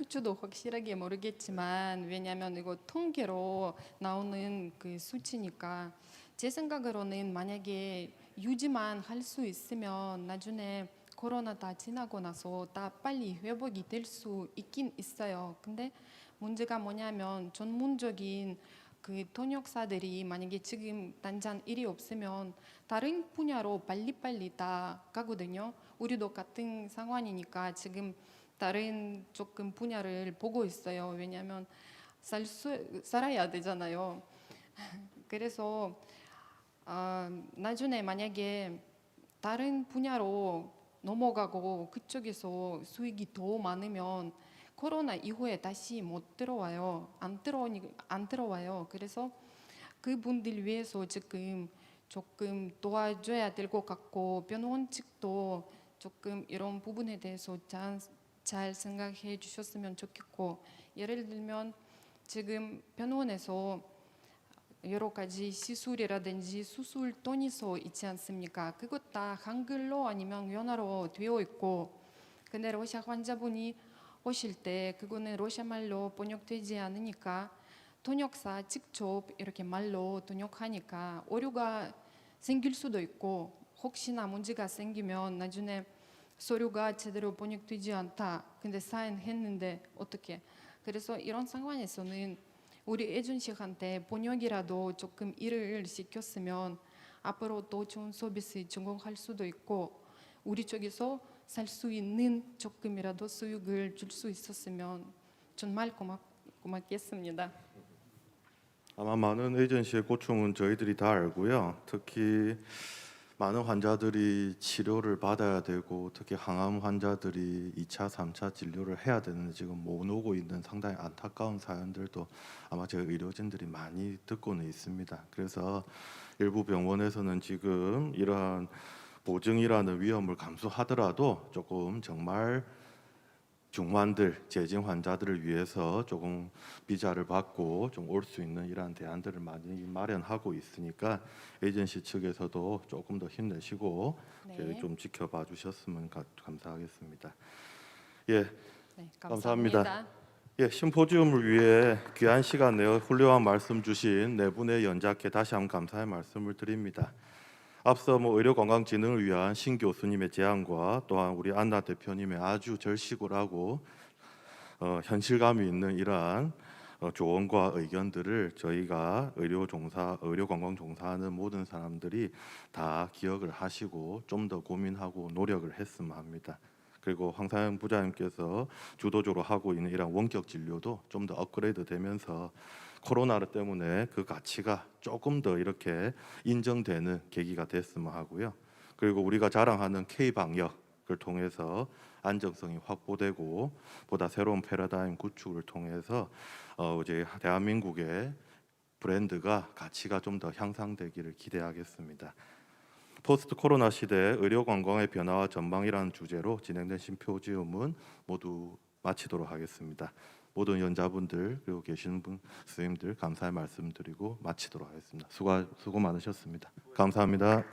저도 확실하게 모르겠지만 왜냐하면 이거 통계로 나오는 그 수치니까 제 생각으로는 만약에 유지만 할 수 있으면 나중에 코로나 다 지나고 나서 다 빨리 회복이 될 수 있긴 있어요. 근데 문제가 뭐냐면 전문적인 그 통역사들이 만약에 지금 당장 일이 없으면 다른 분야로 빨리빨리 다 가거든요. 우리도 같은 상황이니까 지금 다른 조금 분야를 보고 있어요. 왜냐하면 살아야 되잖아요. 그래서 나중에 만약에 다른 분야로 넘어가고 그쪽에서 수익이 더 많으면 코로나 이후에 다시 못 들어와요. 안 들어와요. 그래서 그분들 위해서 지금 조금 도와줘야 될 것 같고 병원 측도 조금 이런 부분에 대해서 잘 생각해 주셨으면 좋겠고 예를 들면 지금 병원에서 여러 가지 시술이라든지 수술 돈이서 있지 않습니까? 그것 다 한글로 아니면 영어로 되어 있고, 근데 러시아 환자분이 오실 때 그거는 러시아 말로 번역되지 않으니까 통역사 직접 이렇게 말로 통역하니까 오류가 생길 수도 있고, 혹시나 문제가 생기면 나중에 서류가 제대로 번역되지 않다. 근데 사인했는데 어떻게? 그래서 이런 상황에서는 우리 에이전시한테 번역이라도 조금 일을 시켰으면 앞으로 더 좋은 서비스 제공할 수도 있고, 우리 쪽에서 살 수 있는 조금이라도 수익을 줄 수 있었으면 정말 고맙겠습니다. 아마 많은 에이전시의 고충은 저희들이 다 알고요. 특히 많은 환자들이 치료를 받아야 되고, 특히 항암 환자들이 2차, 3차 진료를 해야 되는데 지금 못 오고 있는 상당히 안타까운 사연들도 아마 저희 의료진들이 많이 듣고는 있습니다. 그래서 일부 병원에서는 지금 이러한 보증이라는 위험을 감수하더라도 조금 정말 중환들, 재진 환자들을 위해서 조금 비자를 받고 좀 올 수 있는 이러한 대안들을 많이 마련하고 있으니까 에이전시 측에서도 조금 더 힘내시고 네. 좀 지켜봐 주셨으면 감사하겠습니다. 예, 네, 감사합니다. 감사합니다. 예, 심포지움을 위해 귀한 시간 내어 훌륭한 말씀 주신 네 분의 연작께 다시 한번 감사의 말씀을 드립니다. 앞서 의료건강진흥을 위한 신 교수님의 제안과 또한 우리 안나 대표님의 아주 절실하고 현실감이 있는 이러한 조언과 의견들을 저희가 의료건강 종사하는 모든 사람들이 다 기억을 하시고 좀 더 고민하고 노력을 했으면 합니다. 그리고 황사영 부장님께서 주도적으로 하고 있는 이런 원격 진료도 좀 더 업그레이드 되면서 코로나 때문에 그 가치가 조금 더 이렇게 인정되는 계기가 됐으면 하고요. 그리고 우리가 자랑하는 K-방역을 통해서 안정성이 확보되고 보다 새로운 패러다임 구축을 통해서 이제 대한민국의 브랜드가 가치가 좀 더 향상되기를 기대하겠습니다. 포스트 코로나 시대 의료관광의 변화와 전망이라는 주제로 진행된 심포지움은 모두 마치도록 하겠습니다. 모든 연자분들 그리고 계시는 분 선생님들 감사의 말씀드리고 마치도록 하겠습니다. 수고 많으셨습니다. 감사합니다.